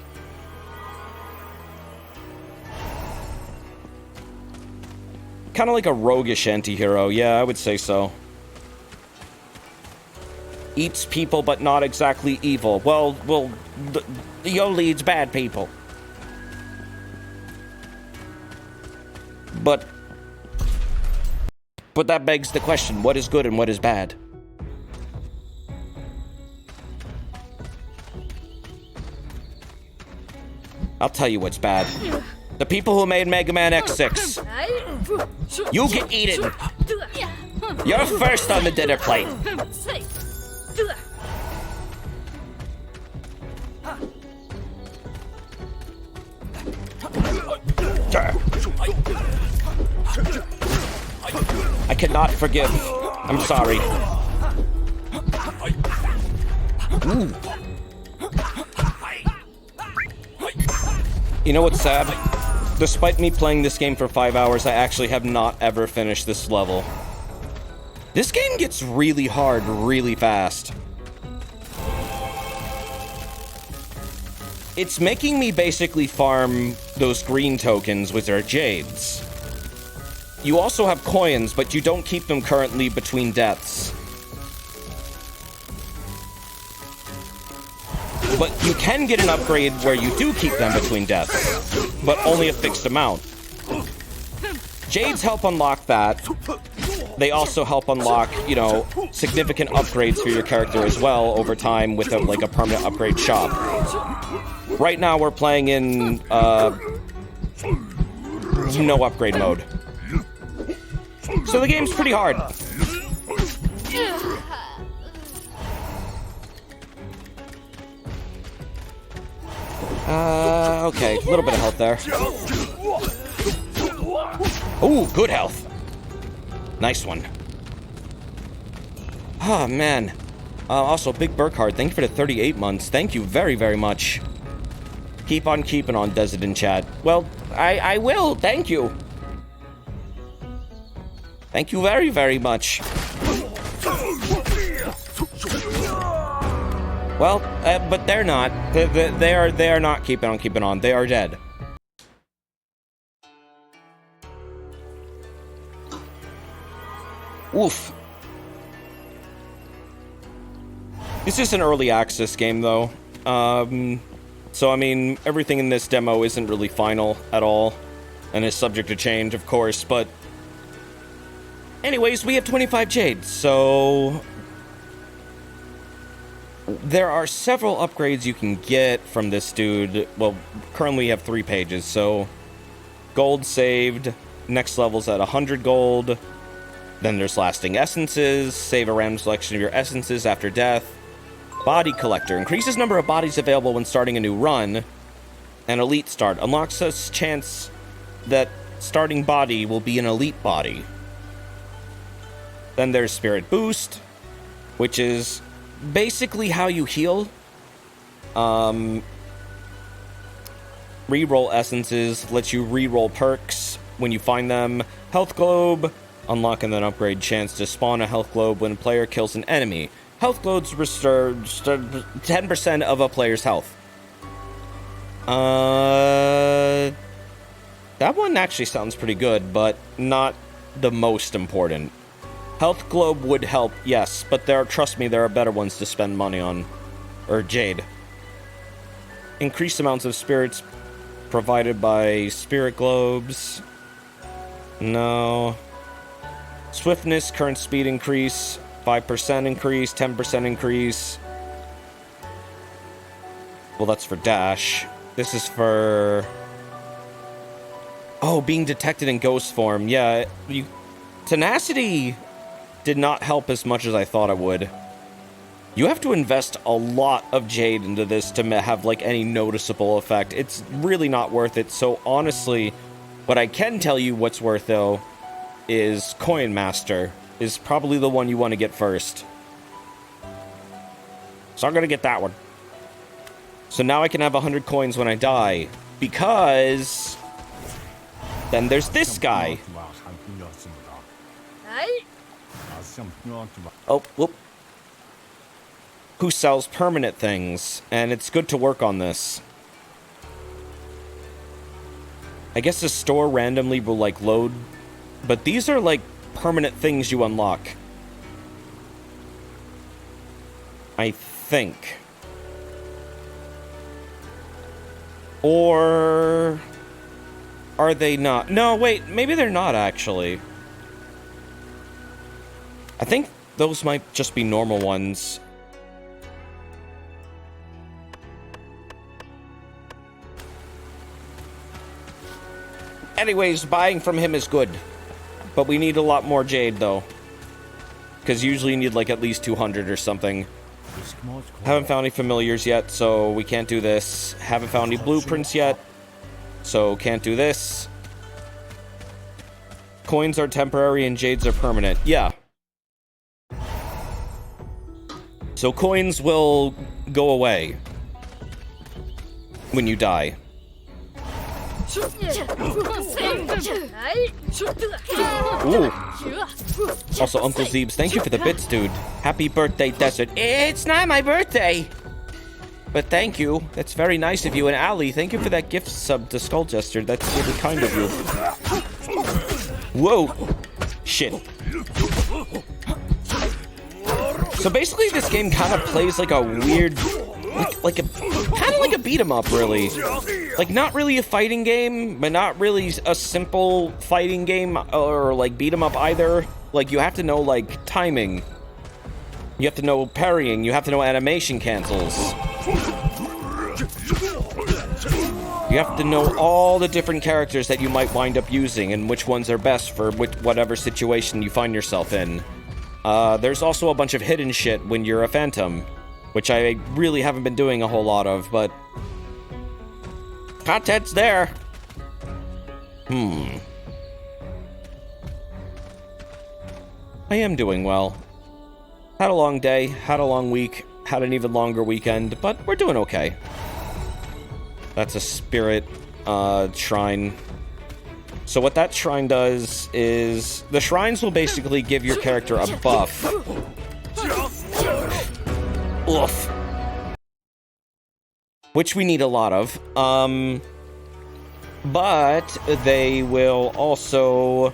Kind of like a roguish anti-hero. Yeah, I would say so. Eats people, but not exactly evil. Well, he only eats bad people. But that begs the question, what is good and what is bad? I'll tell you what's bad. The people who made Mega Man X6. You get eaten. You're first on the dinner plate. I cannot forgive. I'm sorry. Ooh. You know what's sad? Despite me playing this game for 5 hours, I actually have not ever finished this level. This game gets really hard really fast. It's making me basically farm those green tokens, which are jades. You also have coins, but you don't keep them currently between deaths. But you can get an upgrade where you do keep them between deaths, but only a fixed amount. Jades help unlock that. They also help unlock, you know, significant upgrades for your character as well over time with a, like a permanent upgrade shop. Right now we're playing in no upgrade mode. So the game's pretty hard. Okay, a little bit of health there. Ooh, good health. Nice one. Oh, man. Also, Big Burkhard, thank you for the 38 months. Thank you very, very much. Keep on keeping on, Desert in chat. Well, I will, thank you. Thank you very, very much. Well, but they're not. They are not keeping on. They are dead. Oof. This is an early access game, though. So, I mean, everything in this demo isn't really final at all, and is subject to change, of course, but... Anyways, we have 25 jades, so... There are several upgrades you can get from this dude. Well, currently we have 3 pages, so... Gold saved, next level's at 100 gold. Then there's lasting essences, save a random selection of your essences after death. Body collector, increases number of bodies available when starting a new run. And elite start, unlocks a chance that starting body will be an elite body. Then there's spirit boost, which is basically how you heal. Reroll essences, lets you reroll perks when you find them. Health globe, unlock and then upgrade chance to spawn a health globe when a player kills an enemy. Health globes restore 10% of a player's health. That one actually sounds pretty good, but not the most important. Health globe would help, yes, but trust me, there are better ones to spend money on. Or jade. Increased amounts of spirits provided by spirit globes. No. Swiftness, current speed increase, 5% increase, 10% increase. Well, that's for dash. This is for... Oh, being detected in ghost form. Yeah, tenacity did not help as much as I thought it would. You have to invest a lot of jade into this to have, like, any noticeable effect. It's really not worth it, so honestly, what I can tell you what's worth, though, is Coin Master is probably the one you want to get first. So I'm gonna get that one. So now I can have 100 coins when I die, because then there's this guy. Oh, whoop. Who sells permanent things, and it's good to work on this. I guess the store randomly will, like, load, but these are, like, permanent things you unlock. I think. Or... are they not? No, wait, maybe they're not, actually. I think those might just be normal ones. Anyways, buying from him is good. But we need a lot more jade, though. Because usually you need, like, at least 200 or something. Haven't found any familiars yet, so we can't do this. Haven't found any blueprints yet, so can't do this. Coins are temporary and jades are permanent. Yeah. So coins will go away when you die. Ooh. Also, Uncle Zeebs, thank you for the bits, dude. Happy birthday, Desert. It's not my birthday! But thank you. That's very nice of you. And Ali, thank you for that gift sub to Skull Jester. That's really kind of you. Whoa. Shit. So basically this game kind of plays like a weird... Like a... Kind of like a beat 'em up, really. Like, not really a fighting game, but not really a simple fighting game or, like, beat 'em up either. Like, you have to know, like, timing. You have to know parrying. You have to know animation cancels. You have to know all the different characters that you might wind up using and which ones are best for whatever situation you find yourself in. There's also a bunch of hidden shit when you're a phantom, which I really haven't been doing a whole lot of, but... content's there. I am doing well. Had a long day, had a long week, had an even longer weekend, but we're doing okay. That's a spirit shrine. So what that shrine does is... the shrines will basically give your character a buff. Oof. Which we need a lot of. But they will also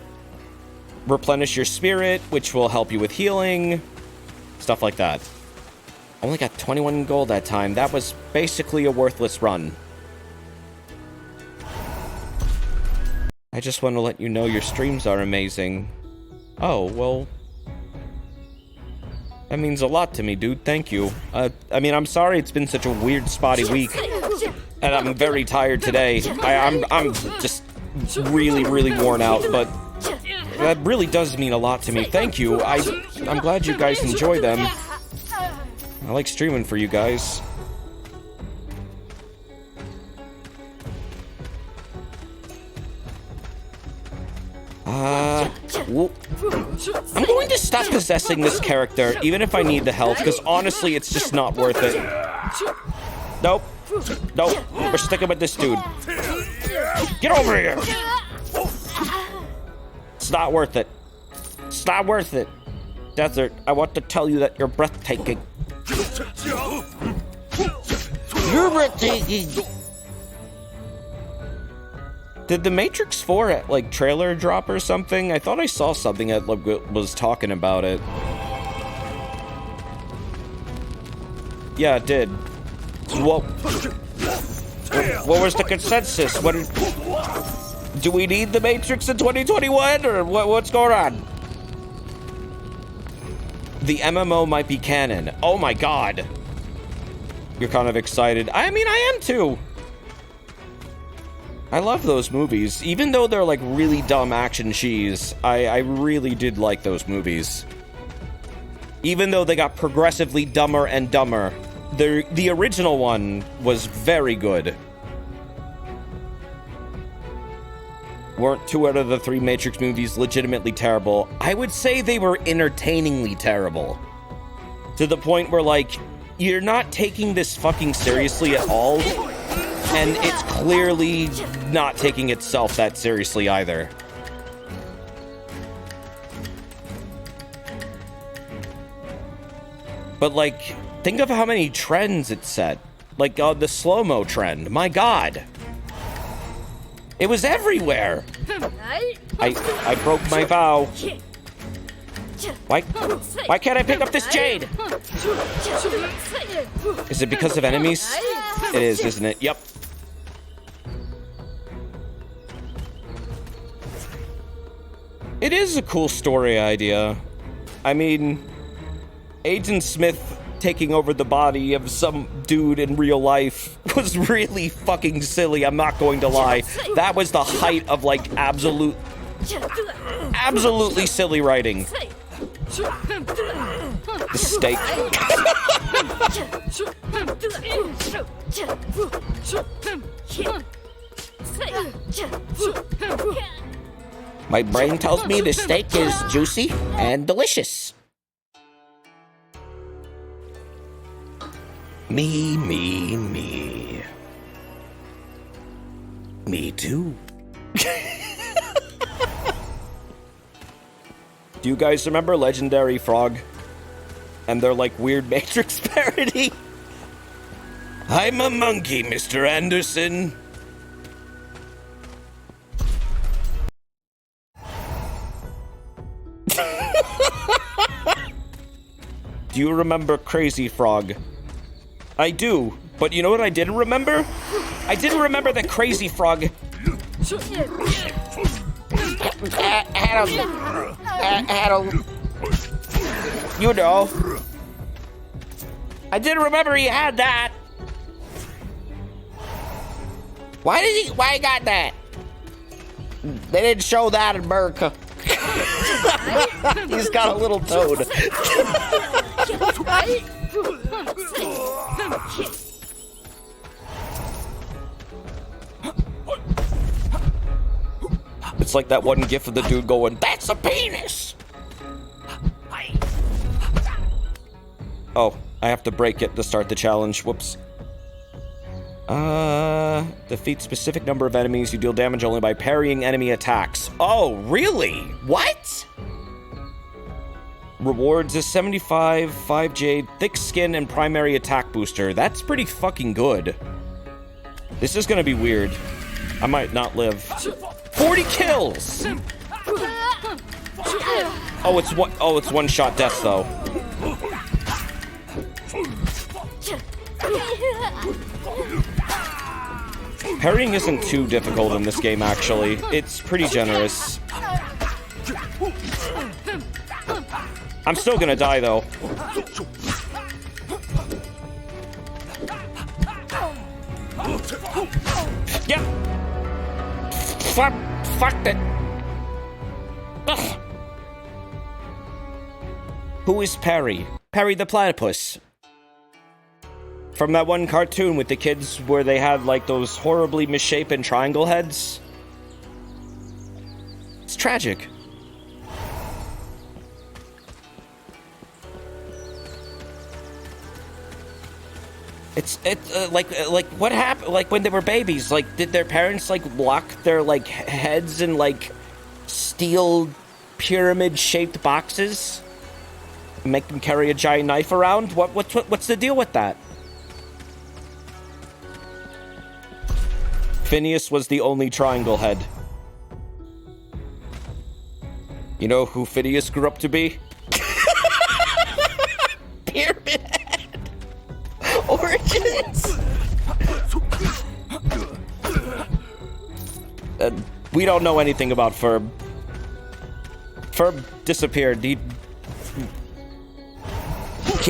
replenish your spirit, which will help you with healing. Stuff like that. Only got 21 gold that time. That was basically a worthless run. I just want to let you know your streams are amazing. Oh, well... that means a lot to me, dude. Thank you. I mean, I'm sorry it's been such a weird, spotty week. And I'm very tired today. I'm just really, really worn out, but... that really does mean a lot to me. Thank you. I'm glad you guys enjoy them. I like streaming for you guys. I'm going to stop possessing this character, even if I need the health, because honestly, it's just not worth it. Nope. Nope. We're sticking with this dude. Get over here! It's not worth it. It's not worth it. Desert, I want to tell you that you're breathtaking. You're breathtaking! Did the Matrix 4 like trailer drop or something? I thought I saw something that was talking about it. Yeah, it did. What was the consensus? Do we need the Matrix in 2021 or what's going on? The MMO might be canon. Oh my god. You're kind of excited. I mean, I am too. I love those movies. Even though they're like really dumb action cheese, I really did like those movies. Even though they got progressively dumber and dumber, the original one was very good. Weren't 2 out of the 3 Matrix movies legitimately terrible? I would say they were entertainingly terrible. To the point where, like, you're not taking this fucking seriously at all, and it's clearly not taking itself that seriously either. But, like, think of how many trends it set. Like, the slow-mo trend. My god. It was everywhere. I broke my vow. Why can't I pick up this jade? Is it because of enemies? It is, isn't it? Yep. It is a cool story idea. I mean, Agent Smith taking over the body of some dude in real life was really fucking silly, I'm not going to lie. That was the height of, like, absolutely silly writing. The steak. My brain tells me the steak is juicy and delicious. Me. Me too. Do you guys remember Legendary Frog? And their, like, weird Matrix parody? I'm a monkey, Mr. Anderson. Do you remember Crazy Frog? I do, but you know what I didn't remember? I didn't remember that Crazy Frog had a you know. I didn't remember he had that. Why he got that? They didn't show that in America. He's got a little toad. It's like that one gif of the dude going, "That's a penis!" Oh, I have to break it to start the challenge. Whoops. Defeat specific number of enemies. You deal damage only by parrying enemy attacks. Oh, really? What? Rewards is 75, 5 jade, thick skin, and primary attack booster. That's pretty fucking good. This is gonna be weird. I might not live. 40 kills! Oh, it's one-shot death, though. Parrying isn't too difficult in this game, actually. It's pretty generous. I'm still gonna die, though. Yep. Fuck it. Ugh. Who is Perry? Perry the Platypus. From that one cartoon with the kids where they had, like, those horribly misshapen triangle heads. It's tragic. Like what happened? Like when they were babies, like did their parents like lock their like heads in like steel pyramid-shaped boxes, and make them carry a giant knife around? What's the deal with that? Phineas was the only triangle head. You know who Phineas grew up to be? Pyramid Head. Origins. We don't know anything about Ferb. Ferb disappeared. He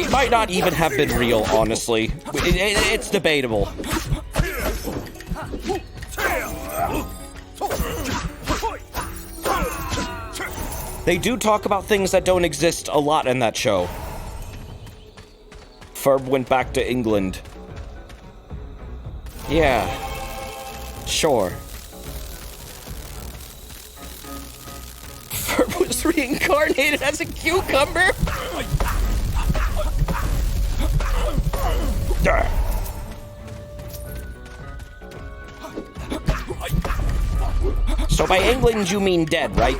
might not even have been real, honestly. It's debatable. They do talk about things that don't exist a lot in that show. Ferb went back to England. Yeah. Sure. Ferb was reincarnated as a cucumber? So by England you mean dead, right?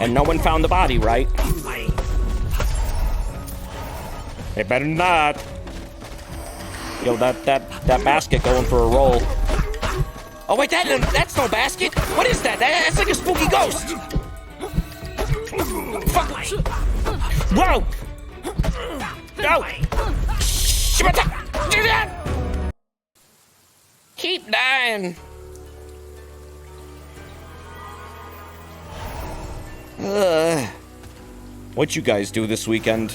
And no one found the body, right? They better not. Yo, that basket going for a roll. Oh wait, that's no basket. What is that? That's like a spooky ghost. Fuck. Whoa. No. Keep dying. What you guys do this weekend?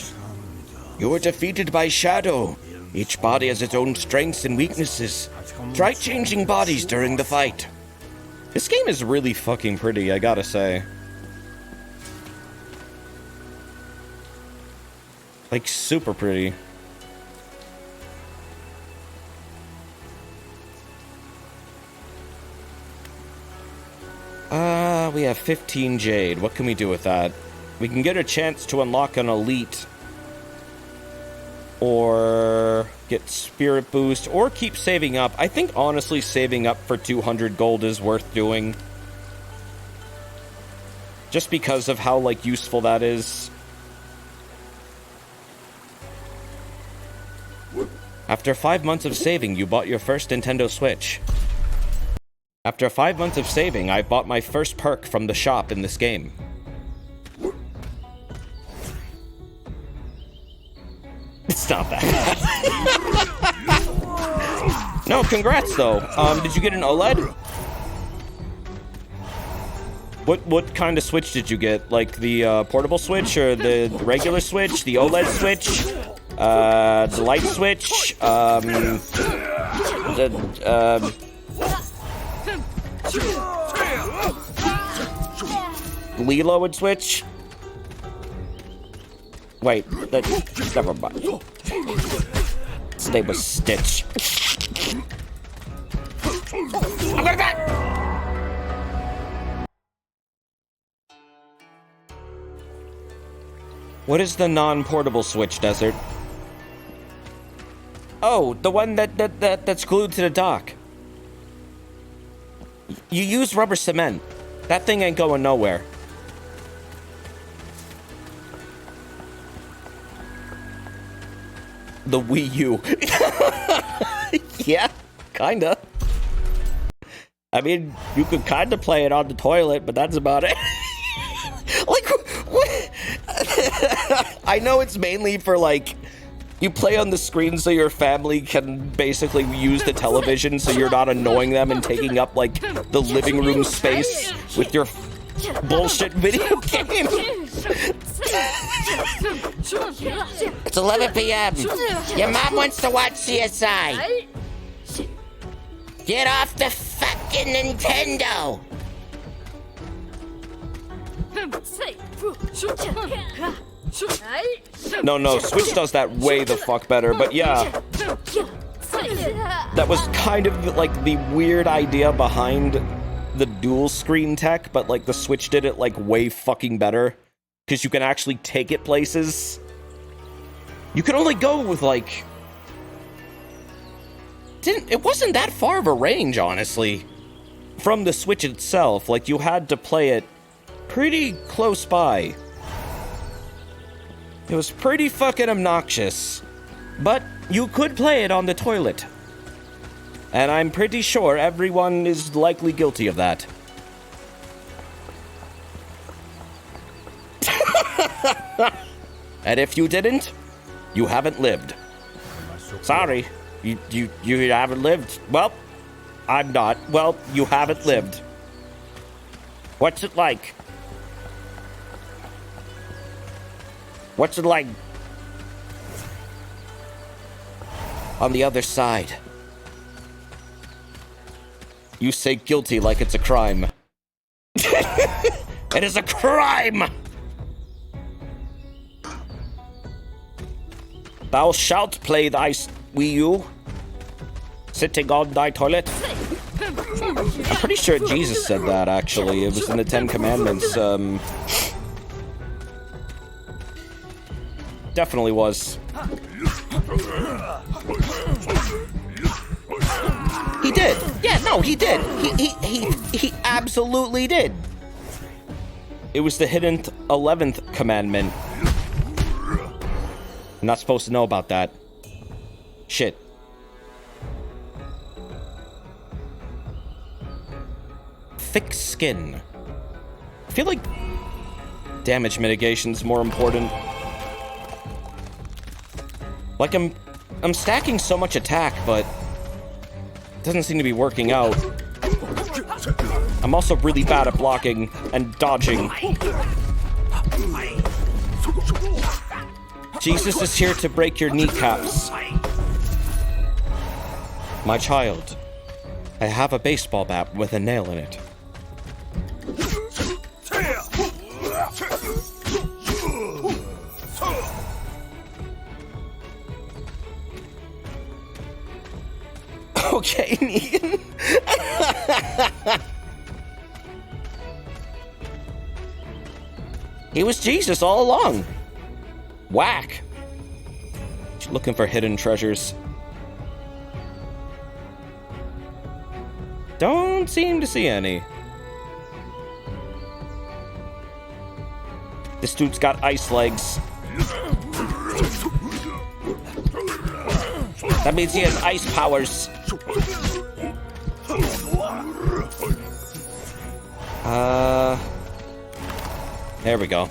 You were defeated by Shadow. Each body has its own strengths and weaknesses. Try changing bodies during the fight. This game is really fucking pretty, I gotta say. Like, super pretty. We have 15 jade. What can we do with that? We can get a chance to unlock an elite. or get spirit boost, or keep saving up. I think honestly saving up for 200 gold is worth doing. Just because of how, like, useful that is. After 5 months of saving, you bought your first Nintendo Switch. After 5 months of saving, I bought my first perk from the shop in this game. It's not that bad. No, congrats though. Did you get an OLED? What kind of Switch did you get? Like the portable Switch or the regular Switch? The OLED Switch? The light Switch? Lilo and Switch? Wait, never mind. His name was Stitch. I'm gonna die! What is the non-portable Switch, Desert? Oh, the one that's glued to the dock. You use rubber cement. That thing ain't going nowhere. The Wii U. Yeah, kinda. I mean, you could kinda play it on the toilet, but that's about it. Like, what? I know it's mainly for, like, you play on the screen so your family can basically use the television so you're not annoying them and taking up, like, the living room space with your bullshit video game. It's 11 p.m. Your mom wants to watch CSI. Get off the fucking Nintendo. No, Switch does that way the fuck better, but yeah. That was kind of like the weird idea behind the dual screen tech, but like the Switch did it like way fucking better. Because you can actually take it places. You can only go with like... It wasn't that far of a range, honestly. From the Switch itself, like you had to play it pretty close by. It was pretty fucking obnoxious. But you could play it on the toilet. And I'm pretty sure everyone is likely guilty of that. And if you didn't, you haven't lived. Sorry, you haven't lived. Well, I'm not. Well, you haven't lived. What's it like? What's it like on the other side? You say guilty like it's a crime. It is a crime! Thou shalt play thy Wii U, sitting on thy toilet. I'm pretty sure Jesus said that, actually. It was in the Ten Commandments. Definitely was. He did. Yeah, no, he did. He absolutely did. It was the hidden 11th commandment. I'm not supposed to know about that. Shit. Thick skin. I feel like damage mitigation's more important. Like, I'm stacking so much attack, but it doesn't seem to be working out. I'm also really bad at blocking and dodging. Jesus is here to break your kneecaps. My child, I have a baseball bat with a nail in it. Okay, Negan. He was Jesus all along. Whack. Looking for hidden treasures. Don't seem to see any. This dude's got ice legs. That means he has ice powers. There we go.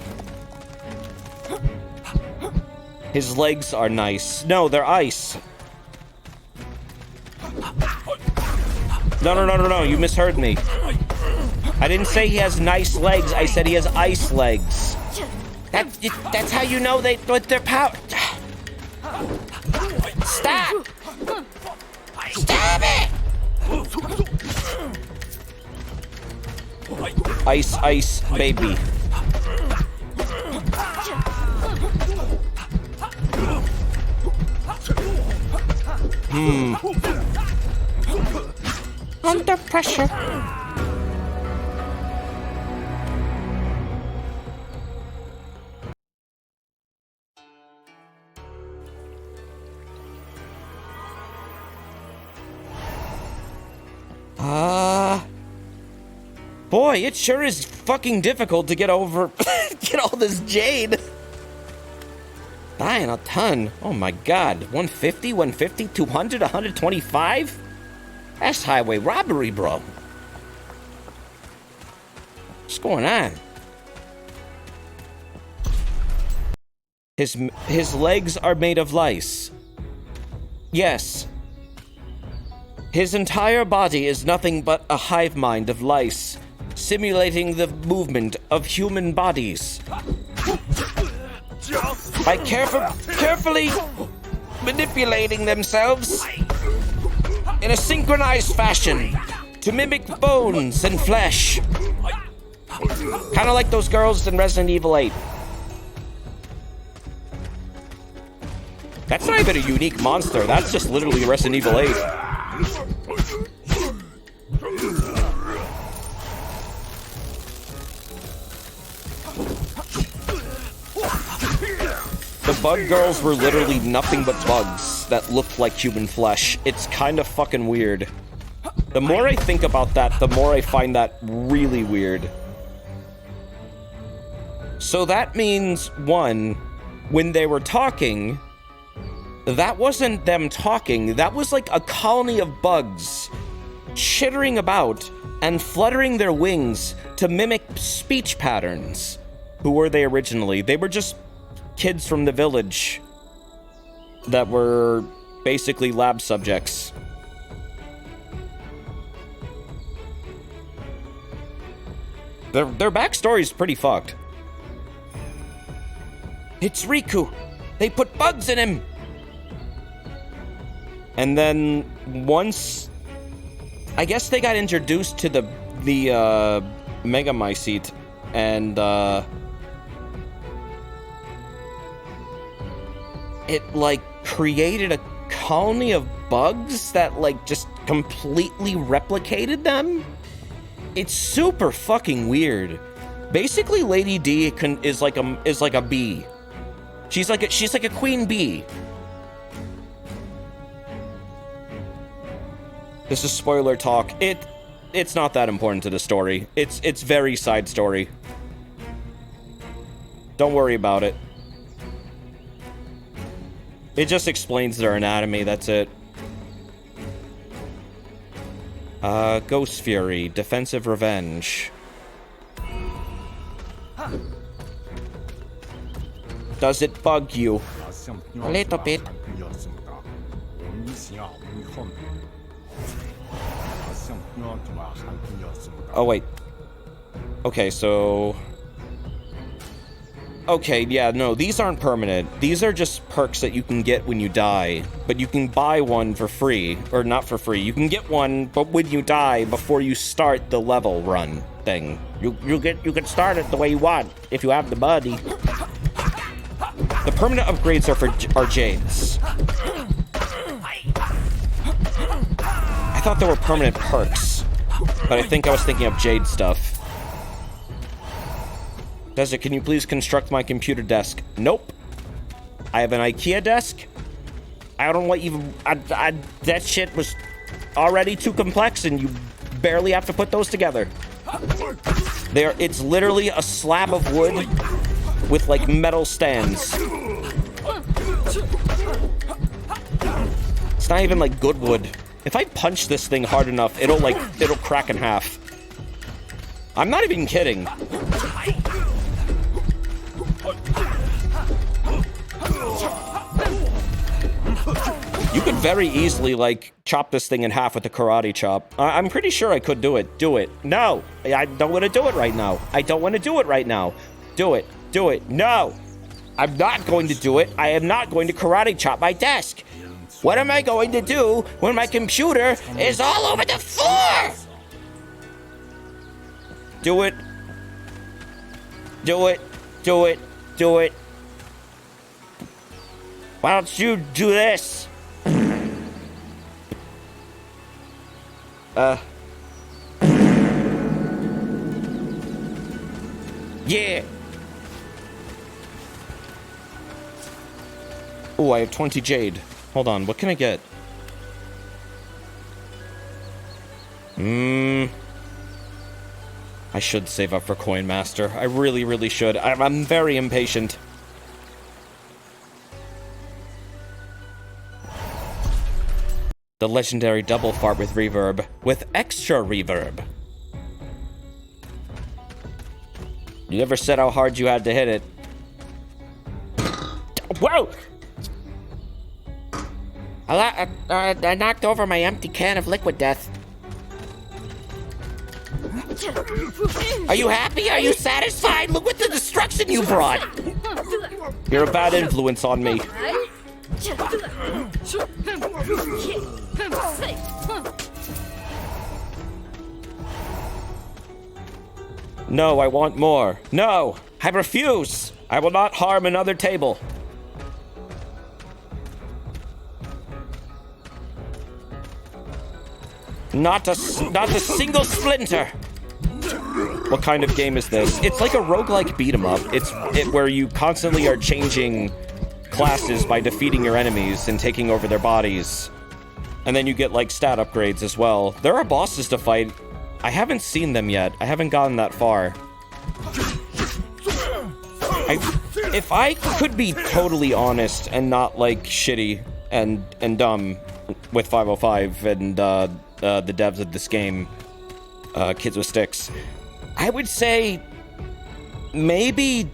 His legs are nice. No, they're ice. No, you misheard me. I didn't say he has nice legs. I said he has ice legs. That's how you know they're power. Stop! Stop it! Ice, baby. Under pressure. Boy, it sure is fucking difficult to get over, get all this jade. Dying a ton. Oh my god. 150, 150, 200, 125? That's highway robbery, bro. What's going on? His legs are made of lice. Yes. His entire body is nothing but a hive mind of lice, simulating the movement of human bodies. By carefully manipulating themselves in a synchronized fashion to mimic bones and flesh. Kind of like those girls in Resident Evil 8. That's not even a unique monster. That's just literally Resident Evil 8. The bug girls were literally nothing but bugs that looked like human flesh. It's kind of fucking weird. The more I think about that, the more I find that really weird. So that means, one, when they were talking, that wasn't them talking. That was like a colony of bugs chittering about and fluttering their wings to mimic speech patterns. Who were they originally? They were just kids from the village that were basically lab subjects. Their backstory's pretty fucked. It's Riku. They put bugs in him. And then once, I guess they got introduced to the Megamycete, and it like created a colony of bugs that like just completely replicated them. It's super fucking weird. Basically, Lady D is like a bee. She's like a queen bee. This is spoiler talk. It's not that important to the story. It's very side story. Don't worry about it. It just explains their anatomy, that's it. Ghost Fury, Defensive Revenge. Does it bug you? A little bit. Oh, wait. Okay, so... Okay, yeah, no, these aren't permanent. These are just perks that you can get when you die. But you can buy one for free. Or not for free. You can get one, but when you die, before you start the level run thing. You can start it the way you want, if you have the money. The permanent upgrades are Jades. I thought there were permanent perks. But I think I was thinking of Jade stuff. Can you please construct my computer desk? Nope. I have an IKEA desk. I don't know what even... that shit was already too complex, and you barely have to put those together. It's literally a slab of wood with, like, metal stands. It's not even, like, good wood. If I punch this thing hard enough, it'll crack in half. I'm not even kidding. You could very easily, like, chop this thing in half with a karate chop. I'm pretty sure I could do it. Do it. No! I don't want to do it right now. I don't want to do it right now. Do it. Do it. No! I'm not going to do it. I am not going to karate chop my desk. What am I going to do when my computer is all over the floor? Do it. Do it. Do it. Do it. Why don't you do this? Yeah. Oh, I have 20 jade. Hold on, what can I get? I should save up for Coin Master. I really, really should. I'm very impatient. The legendary double fart with reverb. With extra reverb. You never said how hard you had to hit it. Whoa! I knocked over my empty can of liquid death. Are you happy? Are you satisfied? Look what the destruction you brought! You're a bad influence on me. No, I want more. No! I refuse! I will not harm another table. Not a single splinter! What kind of game is this? It's like a roguelike beat-em-up. It's where you constantly are changing classes by defeating your enemies and taking over their bodies. And then you get, like, stat upgrades as well. There are bosses to fight. I haven't seen them yet. I haven't gotten that far. If I could be totally honest and not, like, shitty and dumb with 505 and, the devs of this game, Kids with Sticks, I would say maybe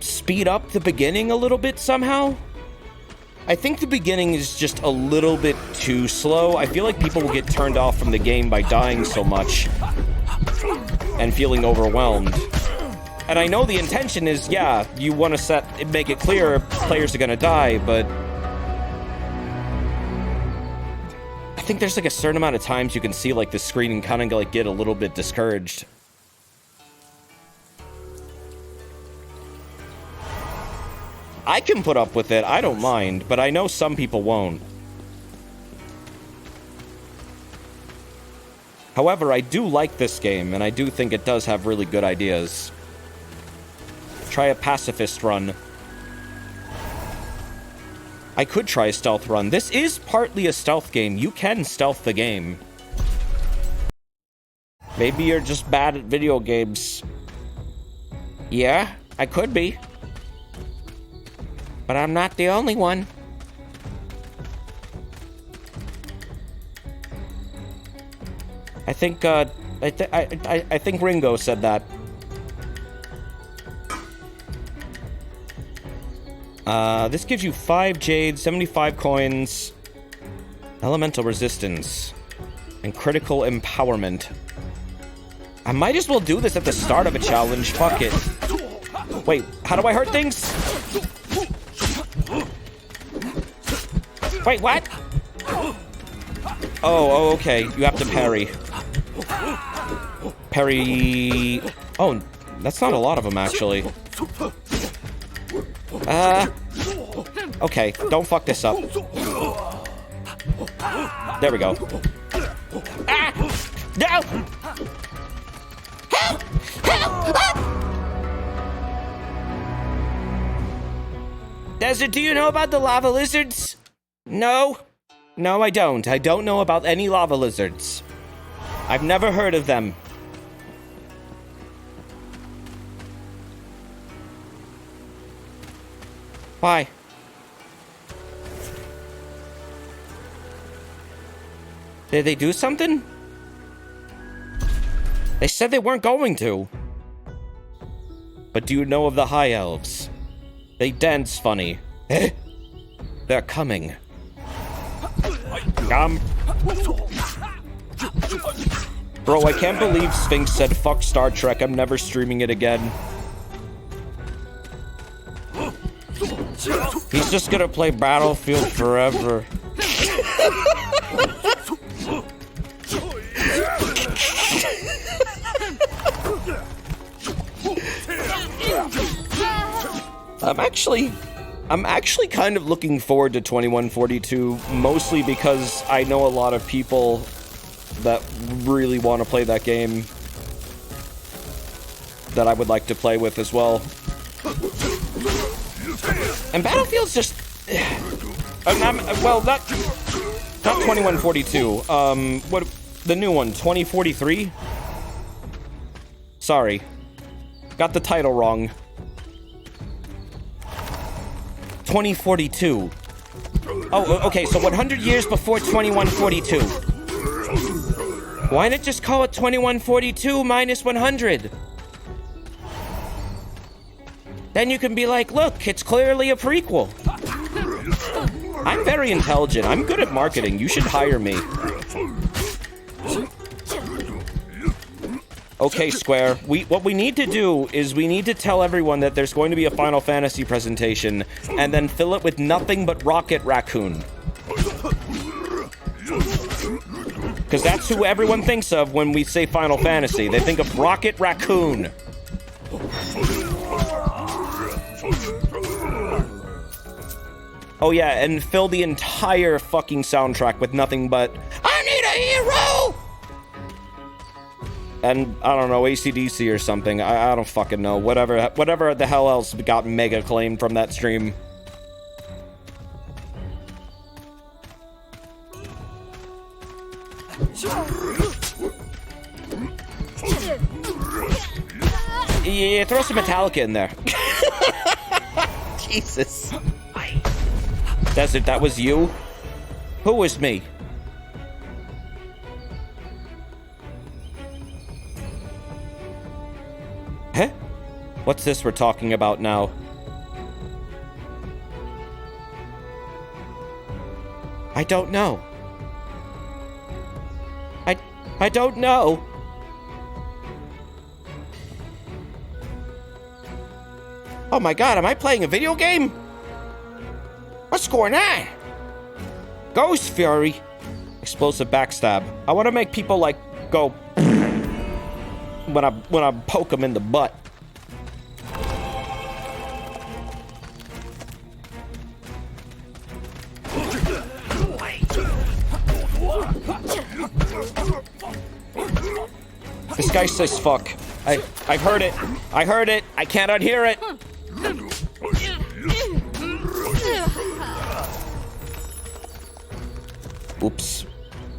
speed up the beginning a little bit somehow. I think the beginning is just a little bit too slow. I feel like people will get turned off from the game by dying so much and feeling overwhelmed. And I know the intention is, yeah, you want to make it clear players are gonna die, but I think there's like a certain amount of times you can see like the screen and kind of like get a little bit discouraged. I can put up with it, I don't mind, but I know some people won't. However, I do like this game, and I do think it does have really good ideas. Try a pacifist run. I could try a stealth run. This is partly a stealth game. You can stealth the game. Maybe you're just bad at video games. Yeah, I could be. But I'm not the only one. I think, I think Ringo said that. This gives you 5 jade, 75 coins, elemental resistance, and critical empowerment. I might as well do this at the start of a challenge. Fuck it. Wait, how do I hurt things? Wait, what? Oh, okay. You have to parry. Parry... Oh, that's not a lot of them, actually. Okay, don't fuck this up. There we go. Ah! No! Help! Help! Ah! Desert, do you know about the lava lizards? No. No, I don't. I don't know about any lava lizards. I've never heard of them. Why? Did they do something? They said they weren't going to. But do you know of the High Elves? They dance funny. Eh? They're coming. Bro, I can't believe Sphinx said fuck Star Trek, I'm never streaming it again. He's just gonna play Battlefield forever. I'm actually kind of looking forward to 2142, mostly because I know a lot of people that really want to play that game that I would like to play with as well. And Battlefield's just... well, not 2142. What... The new one, 2043? Sorry. Got the title wrong. 2042. Oh, okay, so 100 years before 2142. Why not just call it 2142 minus 100? Then you can be like, look, it's clearly a prequel. I'm very intelligent. I'm good at marketing. You should hire me. Okay, Square. What we need to do is we need to tell everyone that there's going to be a Final Fantasy presentation, and then fill it with nothing but Rocket Raccoon. Because that's who everyone thinks of when we say Final Fantasy. They think of Rocket Raccoon. Oh yeah, and fill the entire fucking soundtrack with nothing but I need a hero! And, I don't know, AC/DC or something. I don't fucking know. Whatever the hell else got mega acclaimed from that stream. Yeah, throw some Metallica in there. Jesus. Desert, that was you? Who was me? Huh? What's this we're talking about now? I don't know. I don't know. Oh my god, am I playing a video game? What's going on? Ghost Fury. Explosive backstab. I want to make people like go when I poke them in the butt. This guy says fuck. I've heard it. I heard it. I can't unhear it. Oops.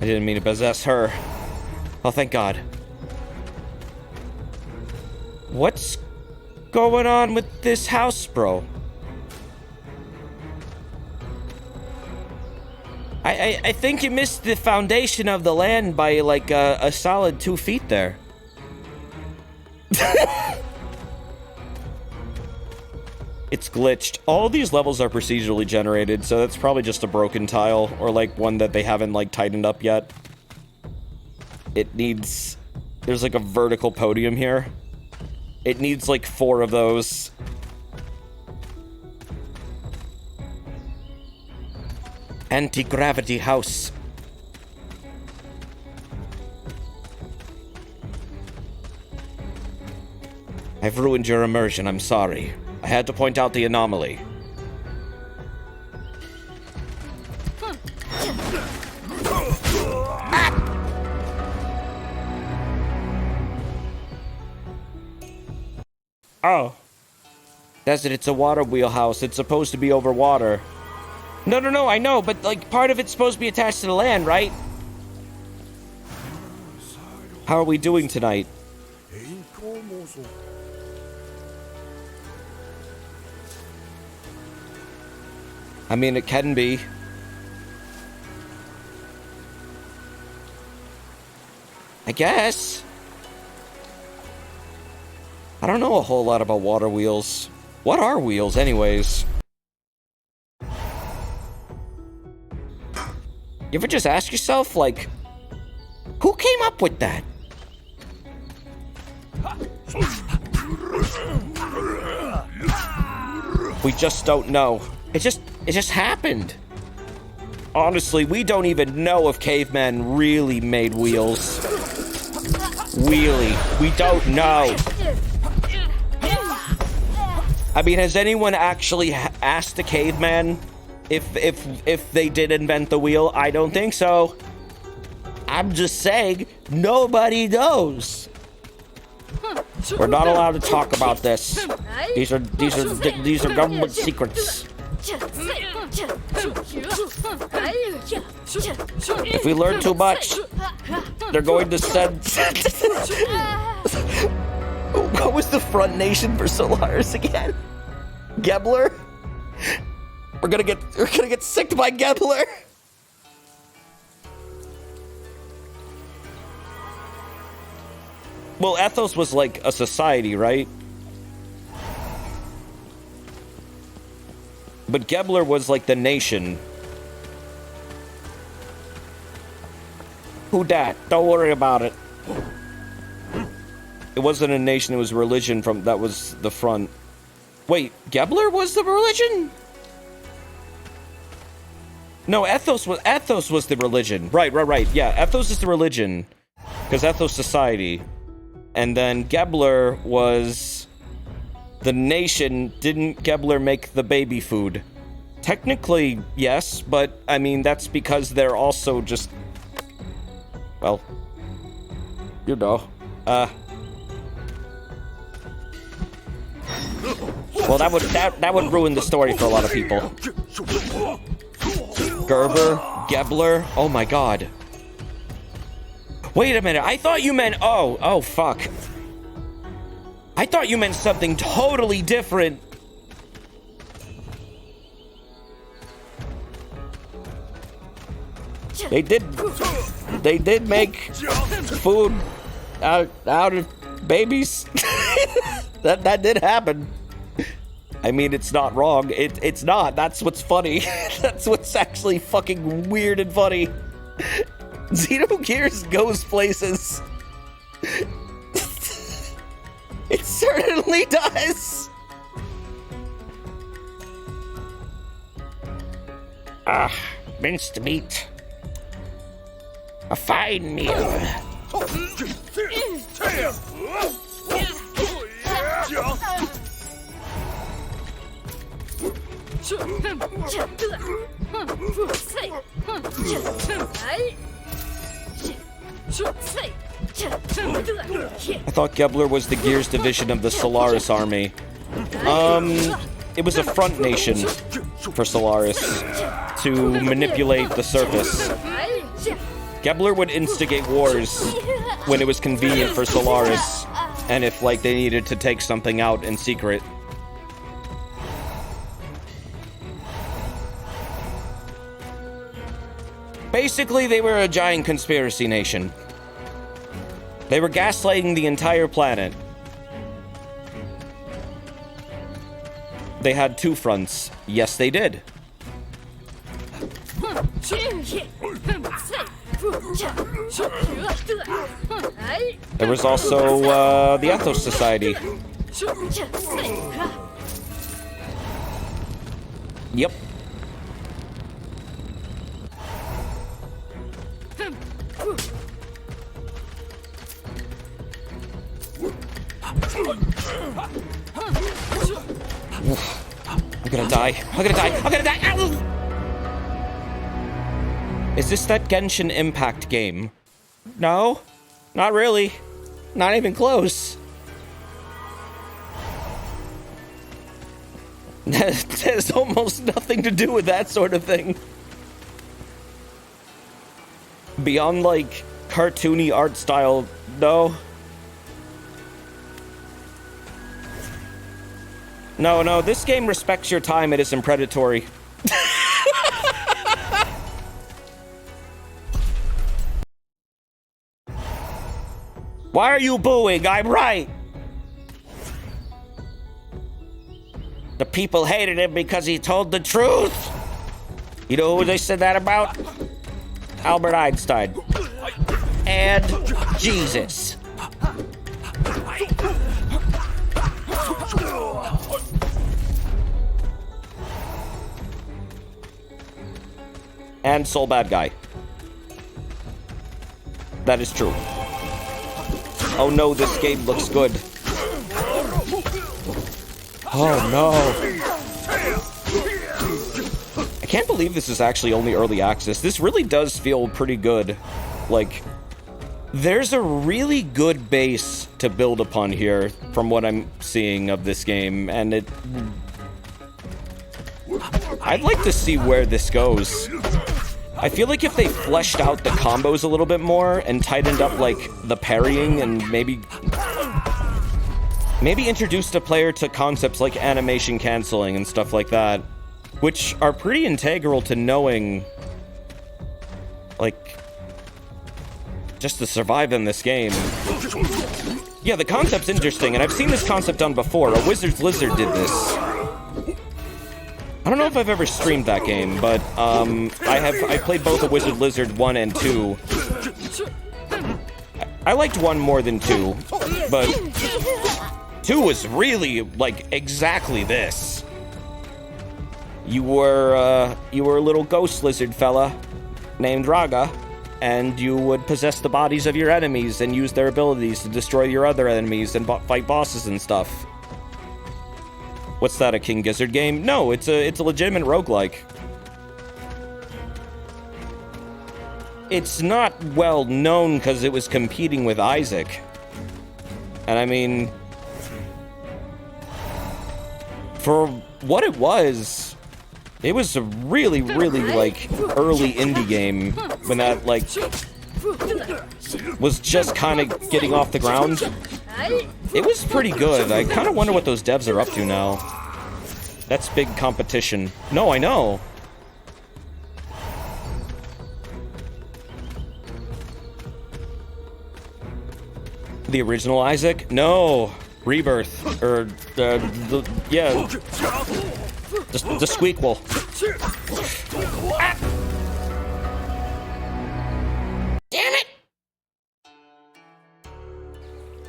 I didn't mean to possess her. Oh, thank God. What's going on with this house, bro? I think you missed the foundation of the land by, like, a solid 2 feet there. It's glitched. All these levels are procedurally generated, so that's probably just a broken tile, or, like, one that they haven't, like, tightened up yet. It needs... There's, like, a vertical podium here. It needs, like, 4 of those. Anti-gravity house. I've ruined your immersion, I'm sorry. I had to point out the anomaly. Oh. That's it, it's a water wheelhouse. It's supposed to be over water. No, I know, but, like, part of it's supposed to be attached to the land, right? How are we doing tonight? I mean, it can be. I guess. I don't know a whole lot about water wheels. What are wheels, anyways? You ever just ask yourself, like, who came up with that? We just don't know. It just happened. Honestly, we don't even know if cavemen really made wheels. Really, we don't know. I mean, has anyone actually asked a caveman if they did invent the wheel? I don't think so. I'm just saying, nobody knows. We're not allowed to talk about this. These are government secrets. If we learn too much, they're going to send. What was the front nation for Solaris again? Gebler? We're gonna get sicked by Gebler. Well, Ethos was like a society, right? But Gebler was like the nation. Who dat? Don't worry about it. It wasn't a nation, it was a religion that was the front. Wait, Gebler was the religion? No, Ethos was the religion. Right. Yeah, Ethos is the religion. Because Ethos society. And then Gebler was the nation. Didn't Gebler make the baby food? Technically, yes, but I mean, that's because they're also just, well, you know, well, that would ruin the story for a lot of people. Gerber, Gebler, oh my god. Wait a minute, I thought you meant, oh fuck. I thought you meant something totally different. They did make food out of babies. that did happen. I mean, it's not wrong. It's not. That's what's funny. That's what's actually fucking weird and funny. Xenogears goes places. It certainly does. Minced meat. A fine meal. I thought Gebler was the Gears division of the Solaris army. It was a front nation for Solaris to manipulate the surface. Gebler would instigate wars when it was convenient for Solaris, and if, like, they needed to take something out in secret. Basically, they were a giant conspiracy nation. They were gaslighting the entire planet. They had two fronts. Yes, they did. There was also, the Ethos Society. Yep. I'm gonna die. Ow! Is this that Genshin Impact game? No, not really. Not even close. There's almost nothing to do with that sort of thing. Beyond, like, cartoony art style, no. No, this game respects your time. It isn't predatory. Why are you booing? I'm right. The people hated him because he told the truth. You know who they said that about? Albert Einstein. And Jesus. And Soul Bad Guy. That is true. Oh no, this game looks good. Oh no. I can't believe this is actually only early access. This really does feel pretty good. Like, there's a really good base to build upon here from what I'm seeing of this game, and I'd like to see where this goes. I feel like if they fleshed out the combos a little bit more and tightened up, like, the parrying and maybe introduced a player to concepts like animation canceling and stuff like that, which are pretty integral to knowing, like, just to survive in this game. Yeah, the concept's interesting, and I've seen this concept done before. A Wizard's Lizard did this. I don't know if I've ever streamed that game, but I played both A Wizard Lizard 1 and 2. I liked 1 more than 2, but 2 was really, like, exactly this. You were a little ghost lizard fella named Raga, and you would possess the bodies of your enemies and use their abilities to destroy your other enemies and fight bosses and stuff. What's that, a King Gizzard game? No, it's a legitimate roguelike. It's not well known because it was competing with Isaac. And I mean, for what it was a really, really, like, early indie game when that, like, was just kind of getting off the ground. It was pretty good. I kind of wonder what those devs are up to now. That's big competition. No, I know. The original Isaac? No. Rebirth. Or, yeah. The squeakquel. Ah. Damn it!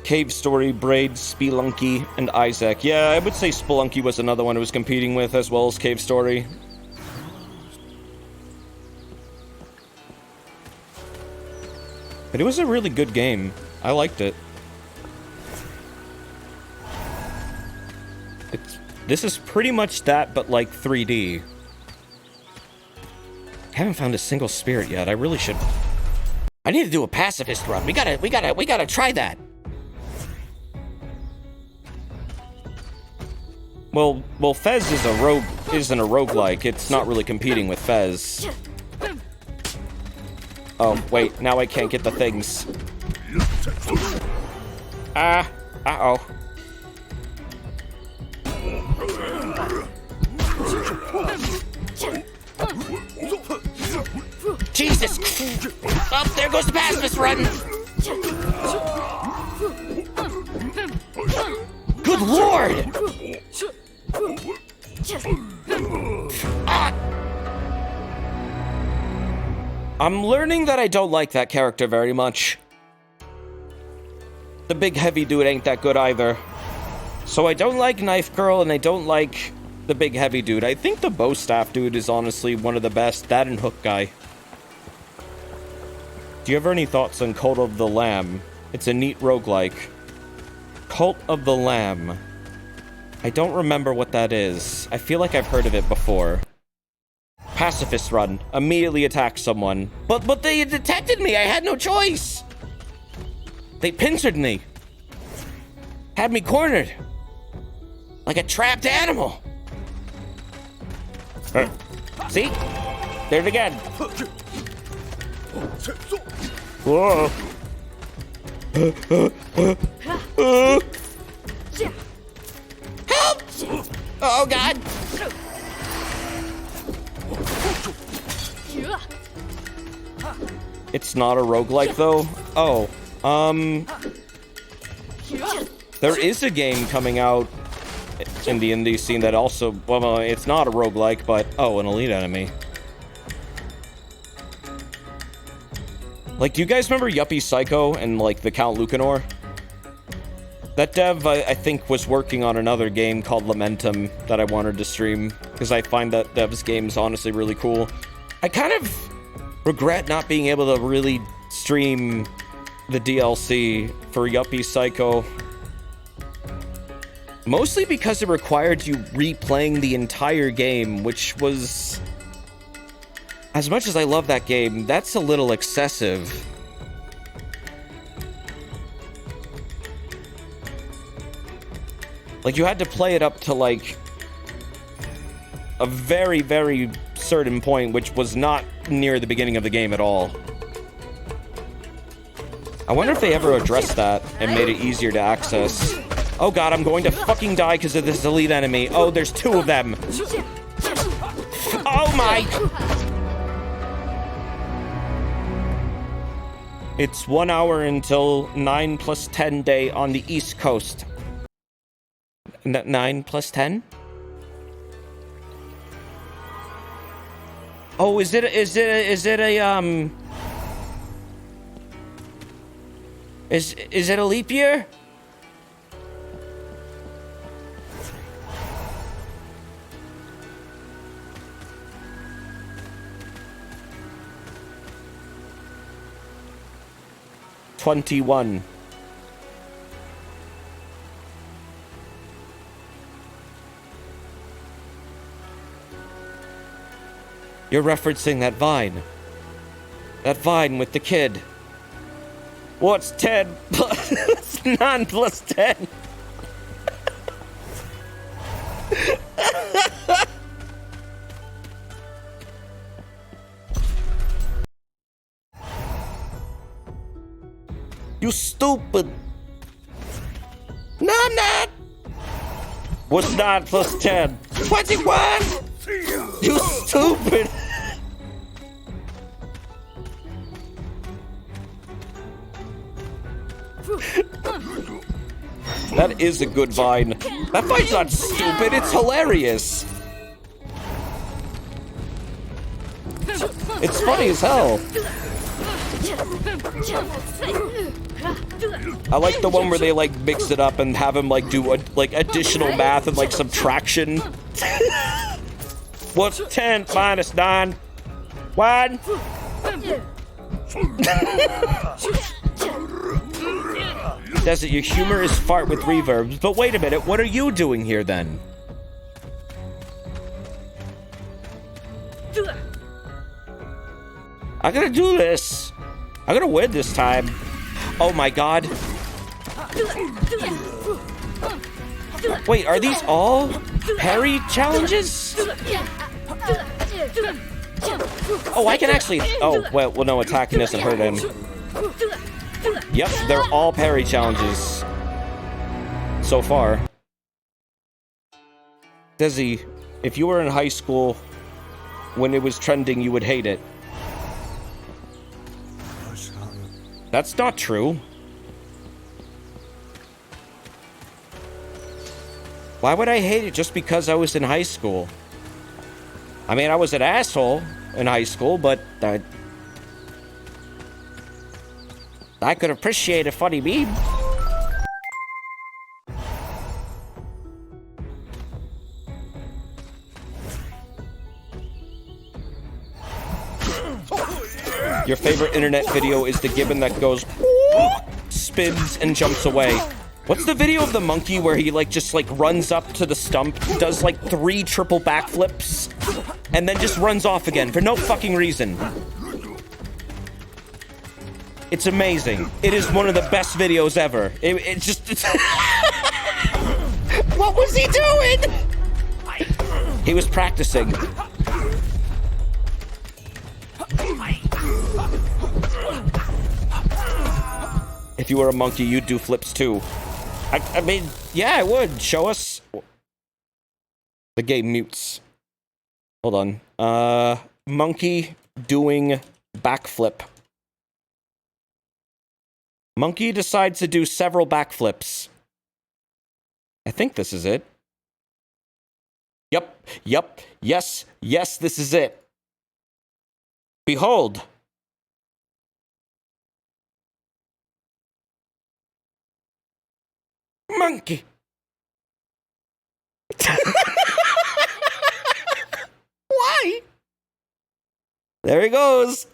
Cave Story, Braid, Spelunky, and Isaac. Yeah, I would say Spelunky was another one I was competing with, as well as Cave Story. But it was a really good game. I liked it. This is pretty much that, but like 3D. Haven't found a single spirit yet. I really should. I need to do a pacifist run. We gotta try that. Well, Fez is isn't a roguelike. It's not really competing with Fez. Oh, wait, now I can't get the things. Uh-oh. Jesus! Oh, there goes the pacifist run! Good lord! I'm learning that I don't like that character very much. The big heavy dude ain't that good either. So I don't like Knife Girl, and I don't like the big heavy dude. I think the bow staff dude is honestly one of the best. That and Hook Guy. Do you have any thoughts on Cult of the Lamb? It's a neat roguelike. Cult of the Lamb. I don't remember what that is. I feel like I've heard of it before. Pacifist run. Immediately attack someone. But they detected me. I had no choice. They pincered me. Had me cornered. Like a trapped animal. See? There it again. Whoa. Help! Oh, God. It's not a roguelike, though. Oh, there is a game coming out in the indie scene that also, well, it's not a roguelike, but, oh, an elite enemy. Like, do you guys remember Yuppie Psycho and, like, the Count Lucanor? That dev, I think, was working on another game called Lamentum that I wanted to stream, because I find that dev's games honestly really cool. I kind of regret not being able to really stream the DLC for Yuppie Psycho. Mostly because it required you replaying the entire game, which was... As much as I love that game, that's a little excessive. Like, you had to play it up to, like, a very, very certain point, which was not near the beginning of the game at all. I wonder if they ever addressed that and made it easier to access. Oh god, I'm going to fucking die because of this elite enemy. Oh, there's two of them. Oh my... It's 1 hour until 9+10 day on the East Coast. 9+10? Oh, is it a leap year? '21. You're referencing that vine. That vine with the kid. What's 10 plus... It's 9 plus 10. You stupid. No, I'm not. What's 9 plus 10? 21. You stupid. That is a good vine. That vine's not stupid, it's hilarious. It's funny as hell. I like the one where they like mix it up and have him like do like additional math and like subtraction. What's 10 minus 9? 1. Desert, your humor is fart with reverbs. But wait a minute, what are you doing here then? I gotta do this. I gotta win this time. Oh my god. Wait, are these all parry challenges? Oh, I can actually... Oh, well, no, attacking doesn't hurt him. Yep, they're all parry challenges. So far. Desi, if you were in high school, when it was trending, you would hate it. That's not true. Why would I hate it just because I was in high school? I mean, I was an asshole in high school, but I could appreciate a funny meme. Your favorite internet video is the gibbon that goes, spins, and jumps away. What's the video of the monkey where he, like, just, like, runs up to the stump, does, like, 3 triple backflips, and then just runs off again for no fucking reason? It's amazing. It is one of the best videos ever. It's just... What was he doing? He was practicing. If you were a monkey, you'd do flips too. I mean, yeah, I would. Show us. The game mutes. Hold on. Monkey doing backflip. Monkey decides to do several backflips. I think this is it. Yep, yes, this is it. Behold. Monkey. Why? There he goes.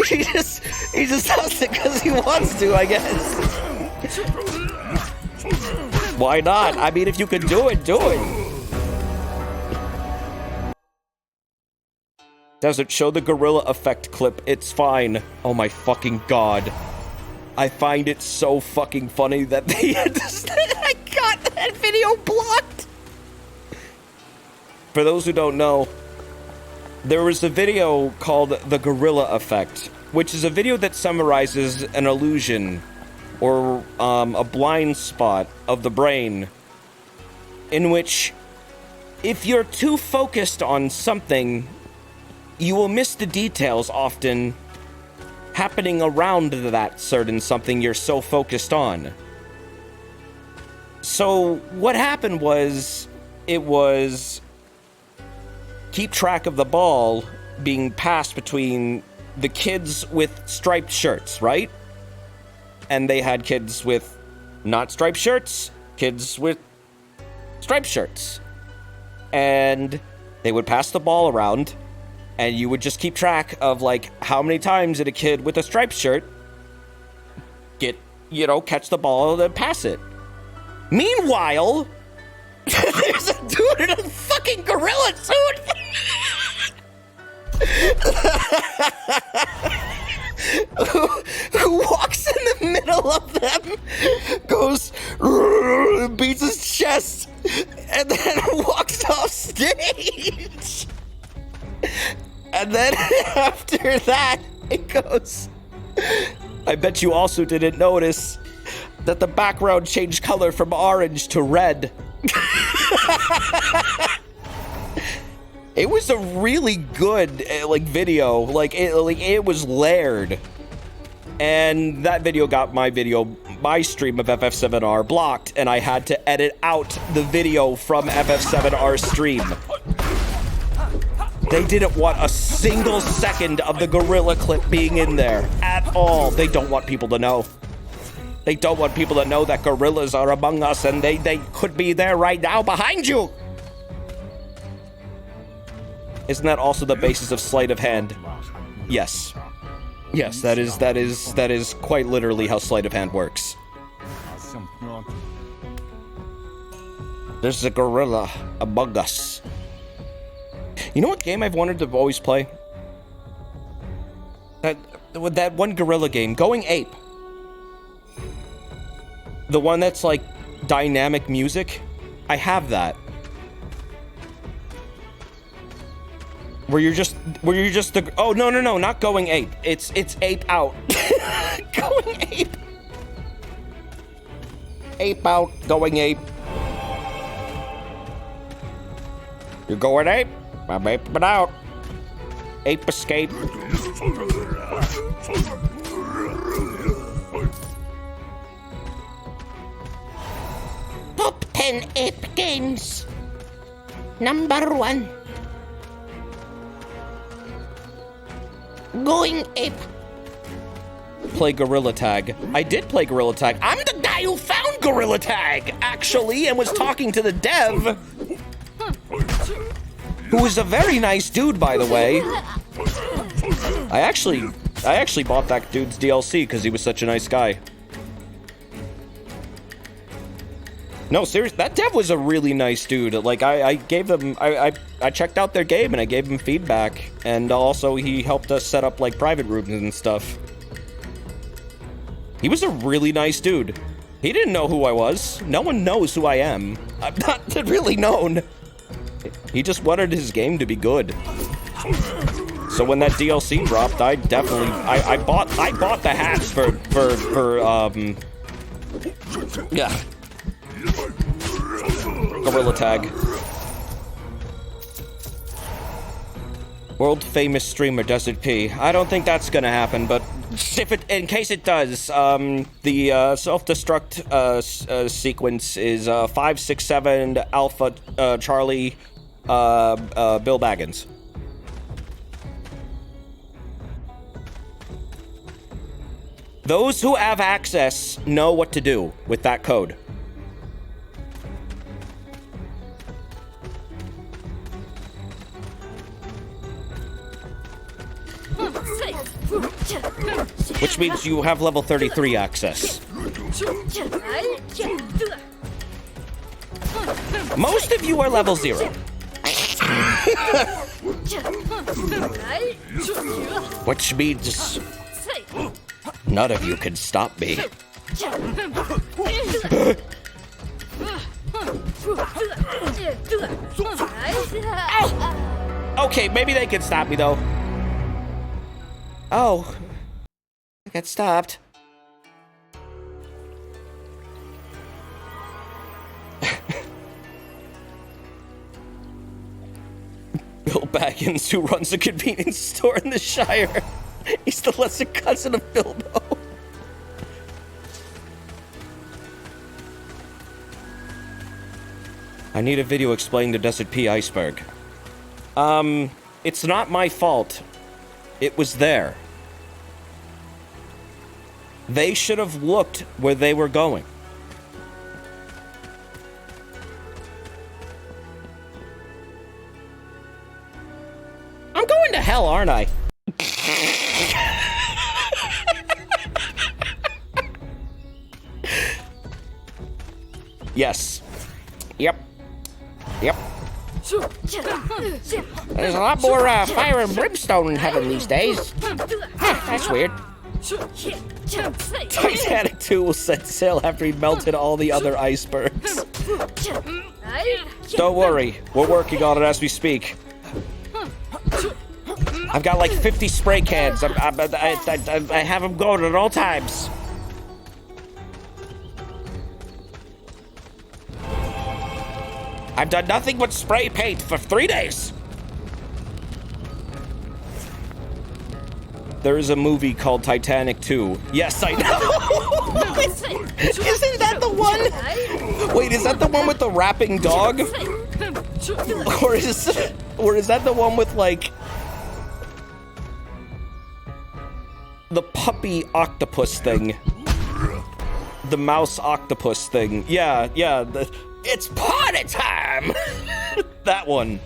he just does it because he wants to, I guess. Why not? I mean, if you can do it, do it. Desert, show the gorilla effect clip. It's fine. Oh my fucking god. I find it so fucking funny that they I got that video blocked. For those who don't know, there was a video called The Gorilla Effect, which is a video that summarizes an illusion or a blind spot of the brain in which if you're too focused on something, you will miss the details often happening around that certain something you're so focused on. So what happened was, it was keep track of the ball being passed between the kids with striped shirts, right? And they had kids with not striped shirts, kids with striped shirts. And they would pass the ball around, and you would just keep track of, like, how many times did a kid with a striped shirt catch the ball and pass it. Meanwhile, there's a dude in a fucking gorilla suit. who walks in the middle of them, goes, beats his chest, and then walks off stage. And then after that, it goes, I bet you also didn't notice that the background changed color from orange to red. It was a really good, video. It was layered. And that video got my stream of FF7R blocked, and I had to edit out the video from FF7R stream. They didn't want a single second of the gorilla clip being in there at all. They don't want people to know. They don't want people to know that gorillas are among us, and they could be there right now behind you. Isn't that also the basis of sleight of hand? Yes. Yes, that is quite literally how sleight of hand works. There's a gorilla among us. You know what game I've wanted to always play? That one gorilla game, Going Ape. The one that's like dynamic music. I have that. Where you're just the no, not Going Ape. It's Ape Out. Going Ape. Ape Out, Going Ape. You're going ape? I'm aping out. Ape escape. Top 10 ape games. Number 1. Going Ape. Play Gorilla Tag. I did play Gorilla Tag. I'm the guy who found Gorilla Tag, actually, and was talking to the dev. Who was a very nice dude, by the way. I actually bought that dude's DLC because he was such a nice guy. No, seriously, that dev was a really nice dude. Like, I gave them, I checked out their game and I gave him feedback. And also, he helped us set up, like, private rooms and stuff. He was a really nice dude. He didn't know who I was. No one knows who I am. I'm not really known. He just wanted his game to be good. So when that DLC dropped, I definitely I bought the hats for yeah. Gorilla tag. World famous streamer Desert P. I don't think that's gonna happen, but in case it does, the self-destruct sequence is 567 Alpha Charlie Bill Baggins. Those who have access know what to do with that code. Which means you have level 33 access. Most of you are level 0. Which means none of you can stop me. Okay, maybe they can stop me though. Oh, I got stopped. Bill Baggins, who runs a convenience store in the Shire. He's the lesser cousin of Bilbo. I need a video explaining the Desert P iceberg. It's not my fault. It was there. They should have looked where they were going. I'm going to hell, aren't I? Yes. Yep. Yep. There's a lot more fire and brimstone in heaven these days. That's weird. Titanic 2 will set sail after he melted all the other icebergs. Don't worry, we're working on it as we speak. I've got like 50 spray cans. I have them going at all times. I've done nothing but spray paint for 3 days. There is a movie called Titanic 2. Yes, I know. Isn't that the one? Wait, is that the one with the rapping dog? Or is that the one with like the puppy octopus thing? The mouse octopus thing. Yeah. It's party time. That one.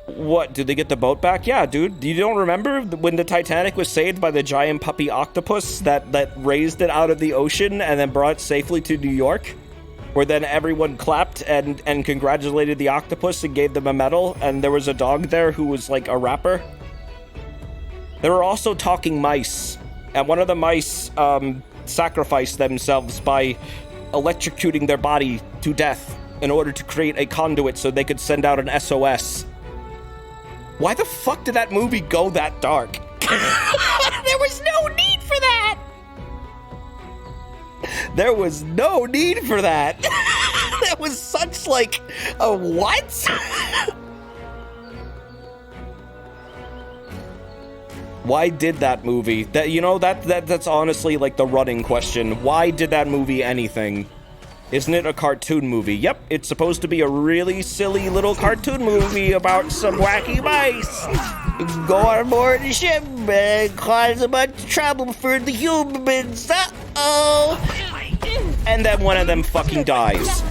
What, did they get the boat back? Yeah, dude, you don't remember when the Titanic was saved by the giant puppy octopus that raised it out of the ocean and then brought it safely to New York? Where then everyone clapped and congratulated the octopus and gave them a medal, and there was a dog there who was like a rapper? There were also talking mice, and one of the mice sacrificed themselves by electrocuting their body to death in order to create a conduit so they could send out an SOS. Why the fuck did that movie go that dark? There was no need for that! There was no need for that! That was such like a what? Why did that movie? That's honestly like the running question. Why did that movie anything? Isn't it a cartoon movie? Yep, it's supposed to be a really silly little cartoon movie about some wacky mice. Go on board the ship and cause a bunch of trouble for the humans. Uh-oh! And then one of them fucking dies.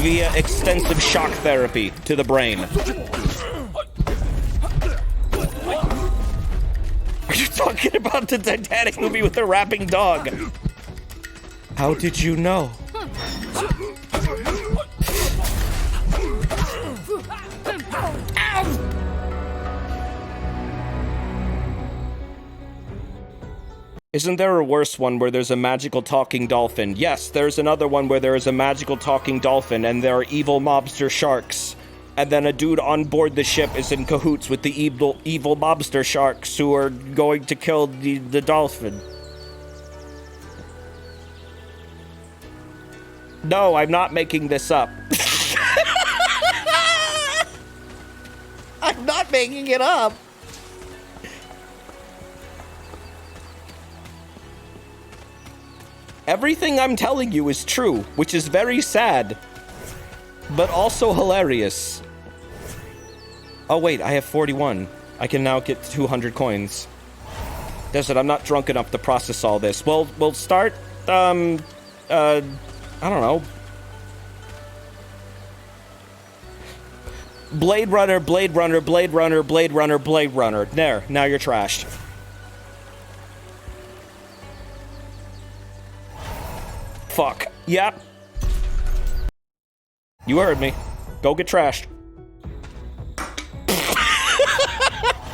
Via extensive shock therapy to the brain. Are you talking about the Titanic movie with the rapping dog? How did you know? Isn't there a worse one where there's a magical talking dolphin? Yes, there's another one where there is a magical talking dolphin and there are evil mobster sharks. And then a dude on board the ship is in cahoots with the evil mobster sharks who are going to kill the dolphin. No, I'm not making this up. I'm not making it up. Everything I'm telling you is true, which is very sad, but also hilarious. Oh wait, I have 41. I can now get 200 coins. Desert, I'm not drunk enough to process all this. We'll start, I don't know. Blade Runner, Blade Runner, Blade Runner, Blade Runner, Blade Runner. There, now you're trashed. Fuck. Yep. You heard me. Go get trashed.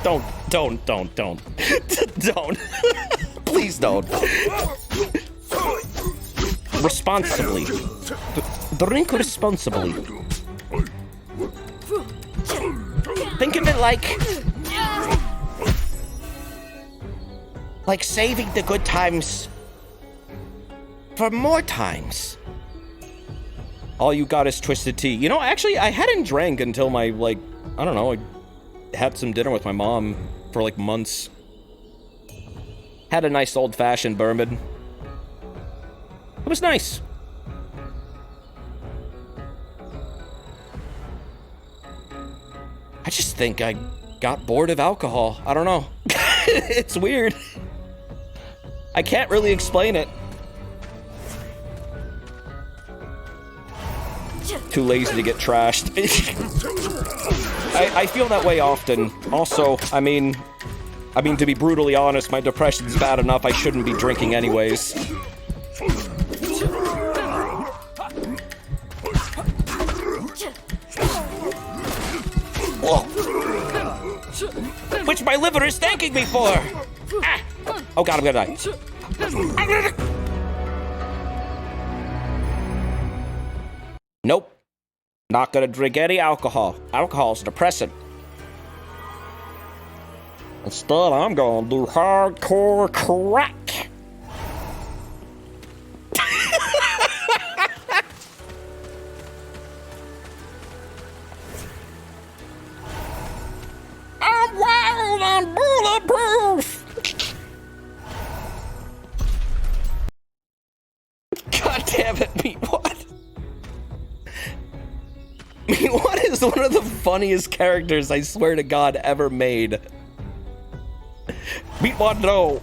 Don't. Don't. Please don't. Responsibly. Drink responsibly. Think of it like saving the good times for more times. All you got is twisted tea. You know, actually, I hadn't drank until my, I don't know, I had some dinner with my mom for, months. Had a nice old-fashioned bourbon. It was nice. I just think I got bored of alcohol. I don't know. It's weird. I can't really explain it. Too lazy to get trashed. I feel that way often. Also, I mean, to be brutally honest, my depression's bad enough. I shouldn't be drinking anyways. Whoa. Which my liver is thanking me for! Ah. Oh god, I'm gonna die. Nope. Not gonna drink any alcohol. Alcohol's depressant. Instead, I'm gonna do hardcore crack. I'm wild and bulletproof! God damn it, me, what? What is one of the funniest characters, I swear to God, ever made? Meatwad, no.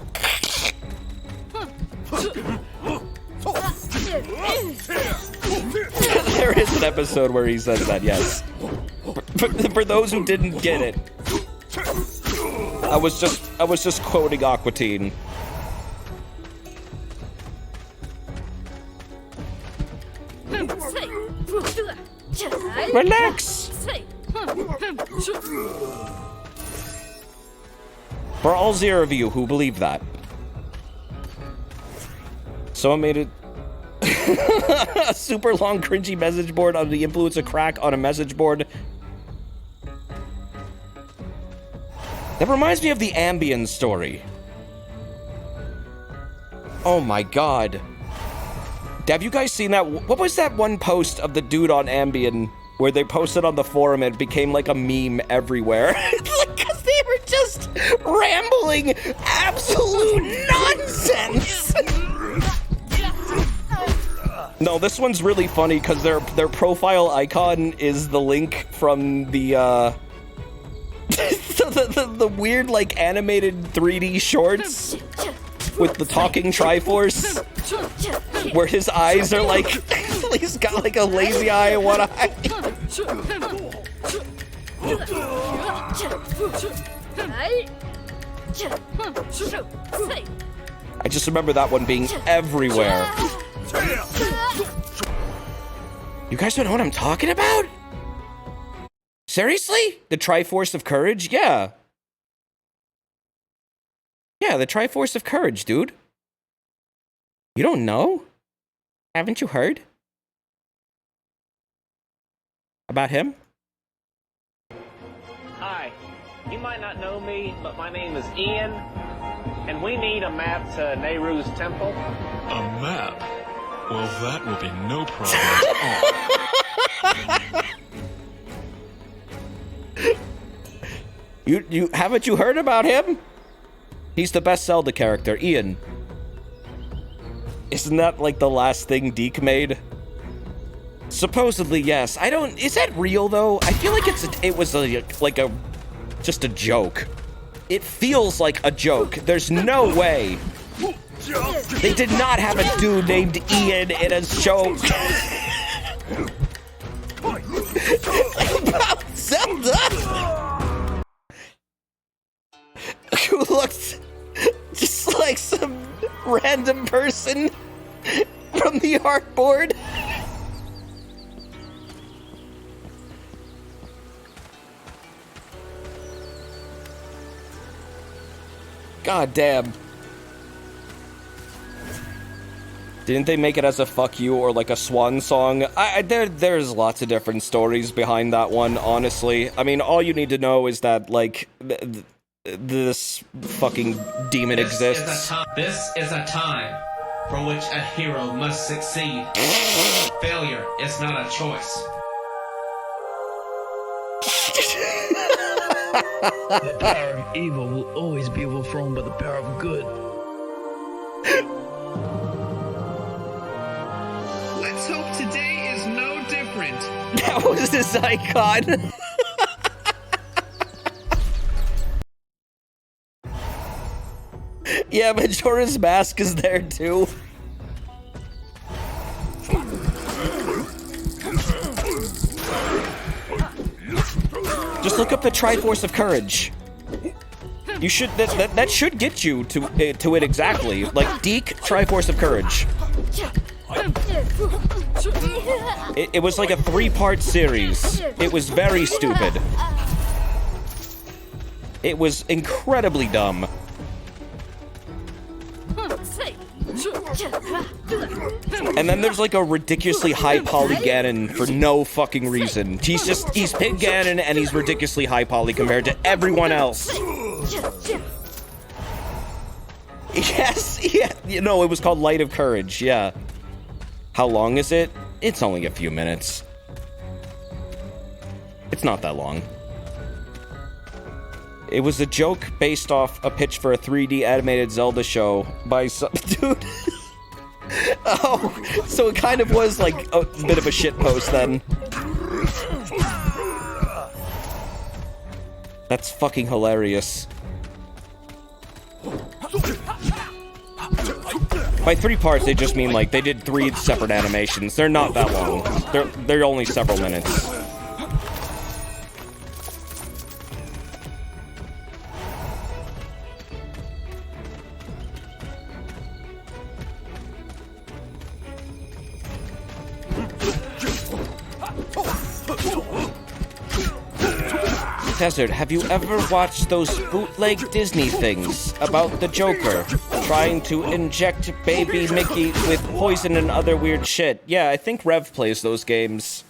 There is an episode where he says that, yes. For those who didn't get it, I was just quoting Aqua Teen. Relax! For all 0 of you who believe that. Someone made it a super long cringy message board on the influence of crack on a message board. That reminds me of the Ambien story. Oh my god. Have you guys seen that? What was that one post of the dude on Ambien where they posted on the forum and it became like a meme everywhere? Because they were just rambling absolute nonsense. No, this one's really funny because their profile icon is the link from the the weird animated 3D shorts with the talking Triforce, where his eyes are he's got a lazy eye in one eye. I just remember that one being everywhere. You guys don't know what I'm talking about? Seriously? The Triforce of Courage? Yeah. Yeah, the Triforce of Courage, dude. You don't know? Haven't you heard? About him? Hi, you might not know me, but my name is Ian, and we need a map to Nehru's temple. A map? Well, that will be no problem at all. You haven't you heard about him? He's the best Zelda character, Ian. Isn't that like the last thing Deke made? Supposedly, yes. I don't. Is that real though? I feel like it was just a joke. It feels like a joke. There's no way. They did not have a dude named Ian in a show about Zelda who looks just like some random person from the artboard. God damn. Didn't they make it as a fuck you or like a swan song? There's lots of different stories behind that one, honestly. I mean, all you need to know is that, like, this fucking demon exists. This is a time for which a hero must succeed. Failure is not a choice. The power of evil will always be overthrown by the power of good. Let's hope today is no different. That was his icon. Yeah, Majora's Mask is there too. Just look up the Triforce of Courage. You should that should get you to it exactly. Like Deke Triforce of Courage. It was like a 3-part series. It was very stupid. It was incredibly dumb. And then there's like a ridiculously high poly Ganon for no fucking reason. He's Pig Ganon and he's ridiculously high poly compared to everyone else. Yes, yeah, you know, it was called Light of Courage, yeah. How long is it? It's only a few minutes. It's not that long. It was a joke based off a pitch for a 3D animated Zelda show by some dude. Oh, so it kind of was like a bit of a shitpost then. That's fucking hilarious. By 3 parts, they just mean like they did 3 separate animations. They're not that long. They're only several minutes. Desert, have you ever watched those bootleg Disney things about the Joker trying to inject baby Mickey with poison and other weird shit? Yeah, I think Rev plays those games.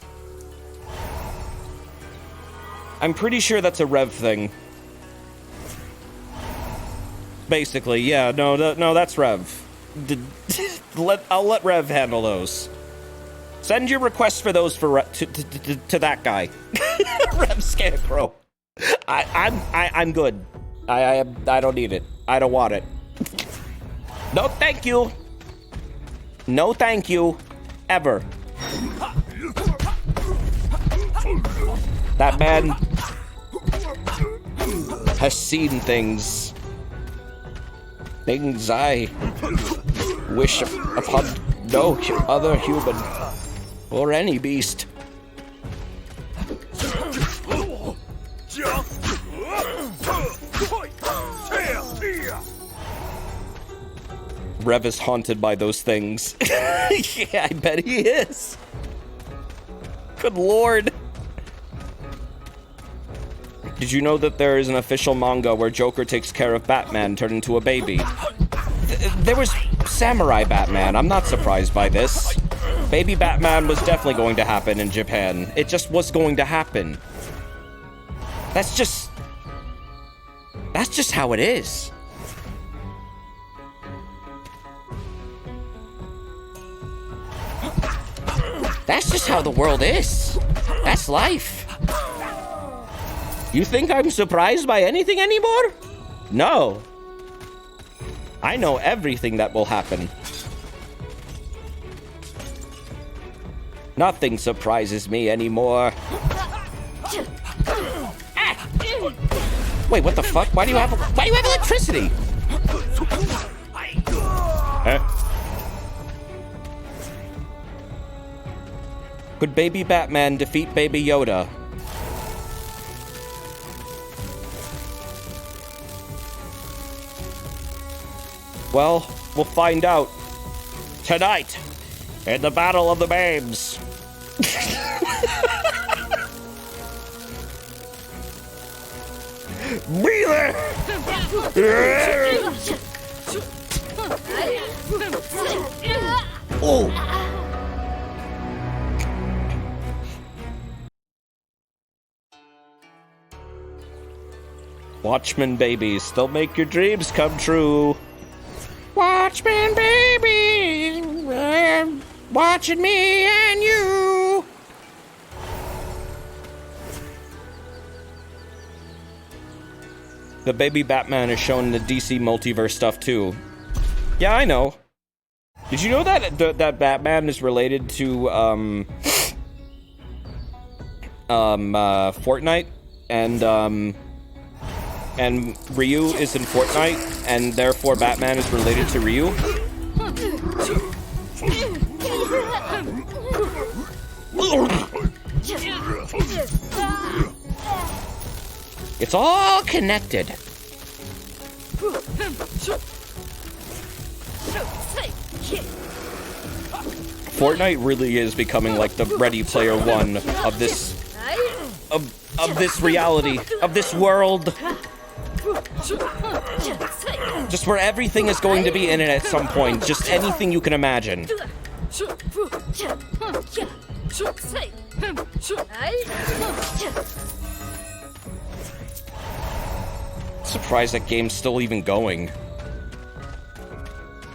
I'm pretty sure that's a Rev thing. Basically, yeah, no, that's Rev. I'll let Rev handle those. Send your requests for those to that guy. Rev Scarecrow. I'm good. I don't need it. I don't want it. No, thank you. No, thank you. Ever. That man has seen things. Things I wish upon no other human or any beast. Rev is haunted by those things. Yeah, I bet he is. Good lord. Did you know that there is an official manga where Joker takes care of Batman turned into a baby? there was Samurai Batman. I'm not surprised by this. Baby Batman was definitely going to happen in Japan. It just was going to happen. That's just how it is. That's just how the world is. That's life. You think I'm surprised by anything anymore? No. I know everything that will happen. Nothing surprises me anymore. Ah! Wait, what the fuck? Why do you have electricity? Could Baby Batman defeat Baby Yoda? Well, we'll find out tonight in the Battle of the Babes. Be there! Oh! Watchmen babies, they'll make your dreams come true. Watchmen babies, watching me and you. The Baby Batman is shown in the DC multiverse stuff too. Yeah, I know. Did you know that that Batman is related to Fortnite and Ryu is in Fortnite, and therefore Batman is related to Ryu? It's all connected. Fortnite really is becoming like the Ready Player One of this of this reality, of this world. Just where everything is going to be in it at some point. Just anything you can imagine. Surprised that game's still even going.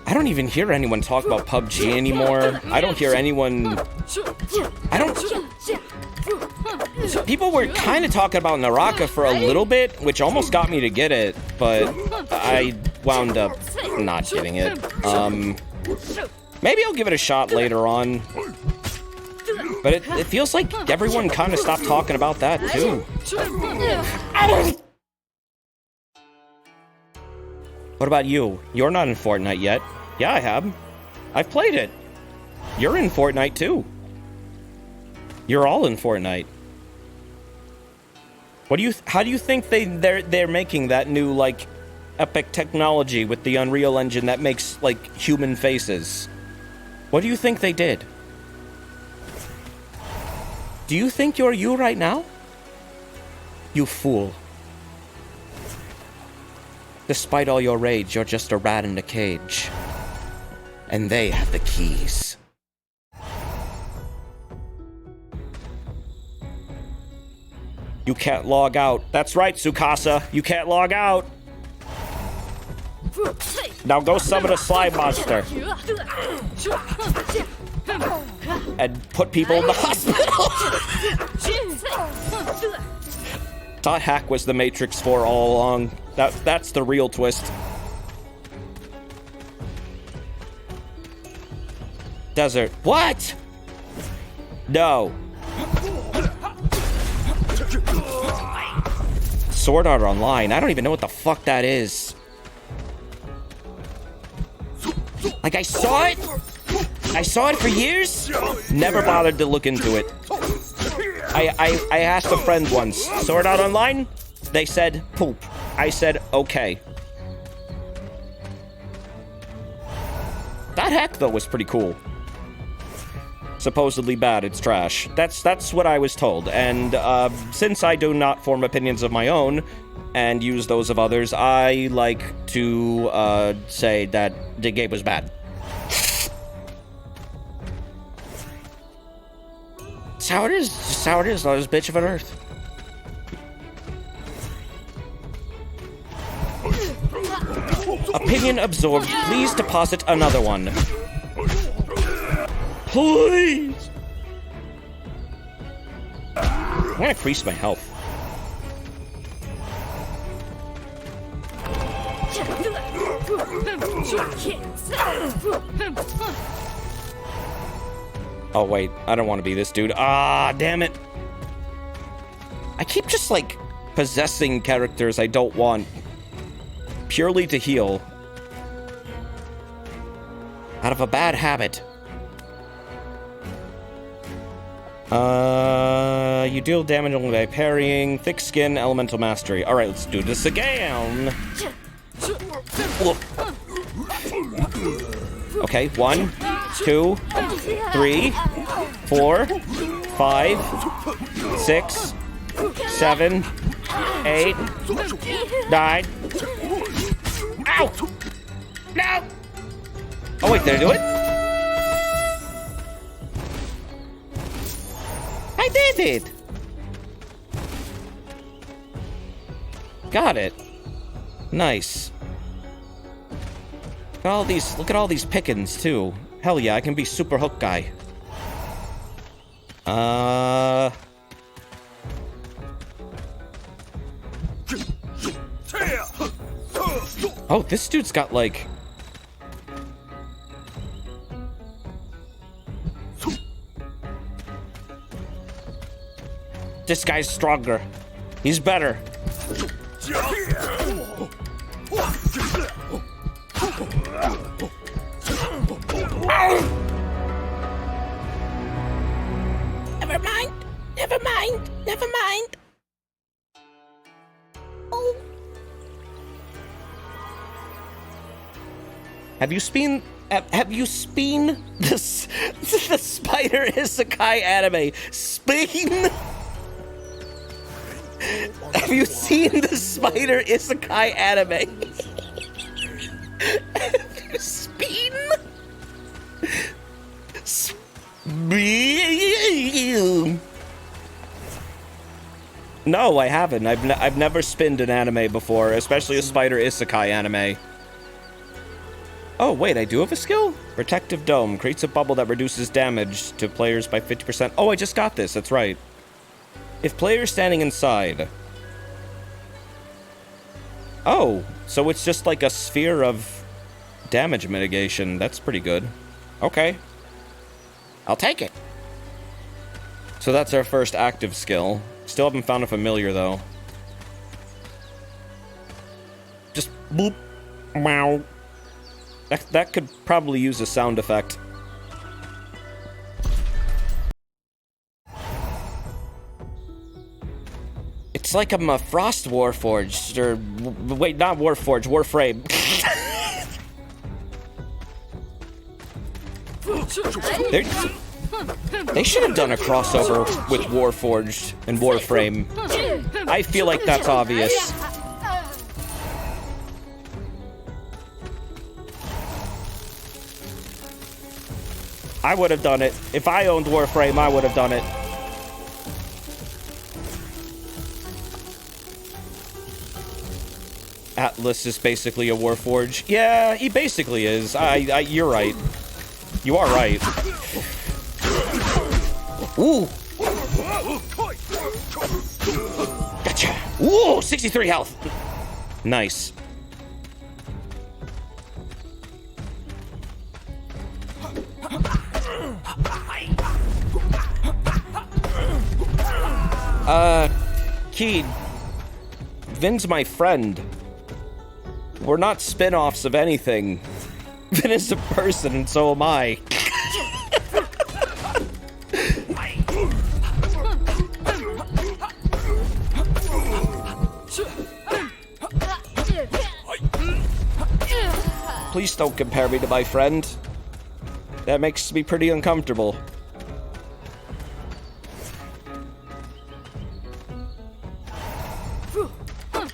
I don't even hear anyone talk about PUBG anymore. I don't hear anyone... People were kind of talking about Naraka for a little bit, which almost got me to get it, but I wound up not getting it. Maybe I'll give it a shot later on. But it feels like everyone kind of stopped talking about that, too. What about you? You're not in Fortnite yet. Yeah, I have. I've played it. You're in Fortnite, too. You're all in Fortnite. How do you think they're making that new, like, epic technology with the Unreal Engine that makes, like, human faces? What do you think they did? Do you think you're you right now? You fool. Despite all your rage, you're just a rat in a cage. And they have the keys. You can't log out. That's right, Tsukasa. You can't log out. Now go summon a slime monster. And put people in the hospital. Thought Hack was the Matrix 4 all along. That's the real twist. Desert. What? No. Sword Art Online. I don't even know what the fuck that is. Like, I saw it. I saw it for years. Never bothered to look into it. I asked a friend once, Sword Art Online? They said, poop. I said, okay. That hack, though, was pretty cool. Supposedly bad, it's trash. That's what I was told. And since I do not form opinions of my own, and use those of others. I like to say that the game was bad. That's how it is. Just how it is. Not as bitch of an earth. Opinion absorbed. Please deposit another one. Please. I'm gonna increase my health. Oh wait, I don't want to be this dude. Ah, damn it. I keep just like possessing characters I don't want purely to heal. Out of a bad habit. You deal damage only by parrying. Thick skin, elemental mastery. Alright, let's do this again. Okay, 1, 2, 3, 4, 5, 6, 7, 8, 9. Ow! No! Oh wait, did I do it? I did it! Got it. Nice. Look at all these pickings, too. Hell yeah, I can be super hook guy. Oh, this dude's got, like... This guy's stronger. He's better. Never mind. Never mind. Never mind. Oh. Have you seen the Spider Isekai anime? Speen? Have you seen the Spider Isekai anime? Have you seen? No, I haven't. I've never spinned an anime before, especially a Spider Isekai anime. Oh, wait, I do have a skill? Protective Dome. Creates a bubble that reduces damage to players by 50%. Oh, I just got this. That's right. If players standing inside... Oh, so it's just like a sphere of damage mitigation. That's pretty good. Okay. I'll take it. So that's our first active skill. Still haven't found a familiar, though. Just boop. Meow. That could probably use a sound effect. It's like I'm a Frost Warforged, or... Wait, not Warforged, Warframe. They should have done a crossover with Warforged and Warframe. I feel like that's obvious. I would have done it. If I owned Warframe, I would have done it. Atlas is basically a Warforged. Yeah, he basically is. You're right. You are right. Ooh. Gotcha. Ooh, 63 health. Nice. Keed. Vin's my friend. We're not spin-offs of anything. Vin is a person, and so am I. Please don't compare me to my friend. That makes me pretty uncomfortable.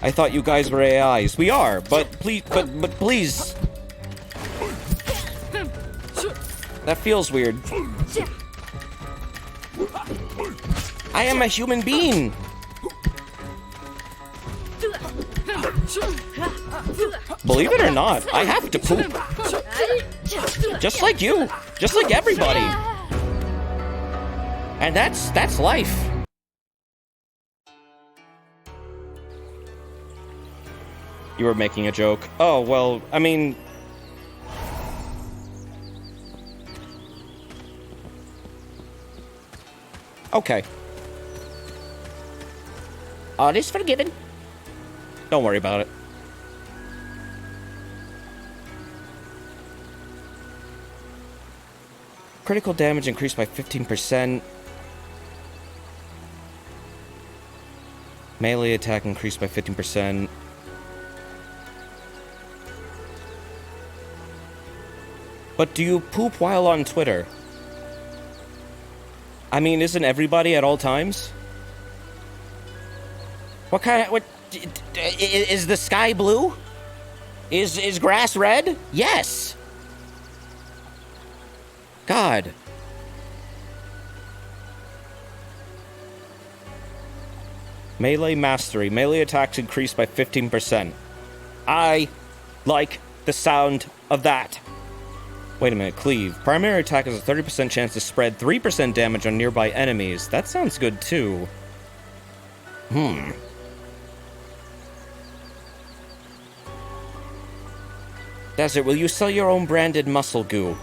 I thought you guys were AIs. We are, but please, but please. That feels weird. I am a human being. Believe it or not, I have to poop. Just like you. Just like everybody. And that's life. You were making a joke. Oh, well, I mean... Okay. All is forgiven. Don't worry about it. Critical damage increased by 15%. Melee attack increased by 15%. But do you poop while on Twitter? I mean, isn't everybody at all times? What kind of... What... Is the sky blue? Is grass red? Yes! God. Melee Mastery. Melee attacks increased by 15%. I like the sound of that. Wait a minute, Cleave. Primary attack has a 30% chance to spread 3% damage on nearby enemies. That sounds good, too. Desert, will you sell your own branded muscle goo?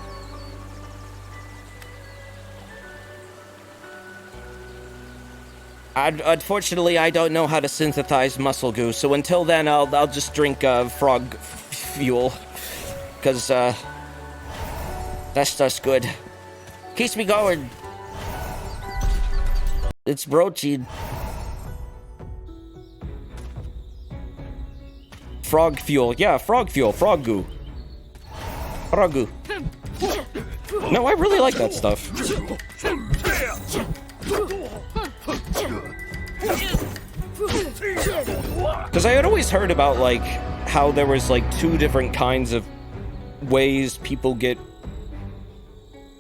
Unfortunately, I don't know how to synthesize muscle goo, so until then, I'll just drink frog fuel. Because, that's just good. Keeps me going. It's protein. Frog fuel. Yeah, frog fuel. Frog goo. Frog goo. No, I really like that stuff. Because I had always heard about, like, how there was, like, 2 different kinds of ways people get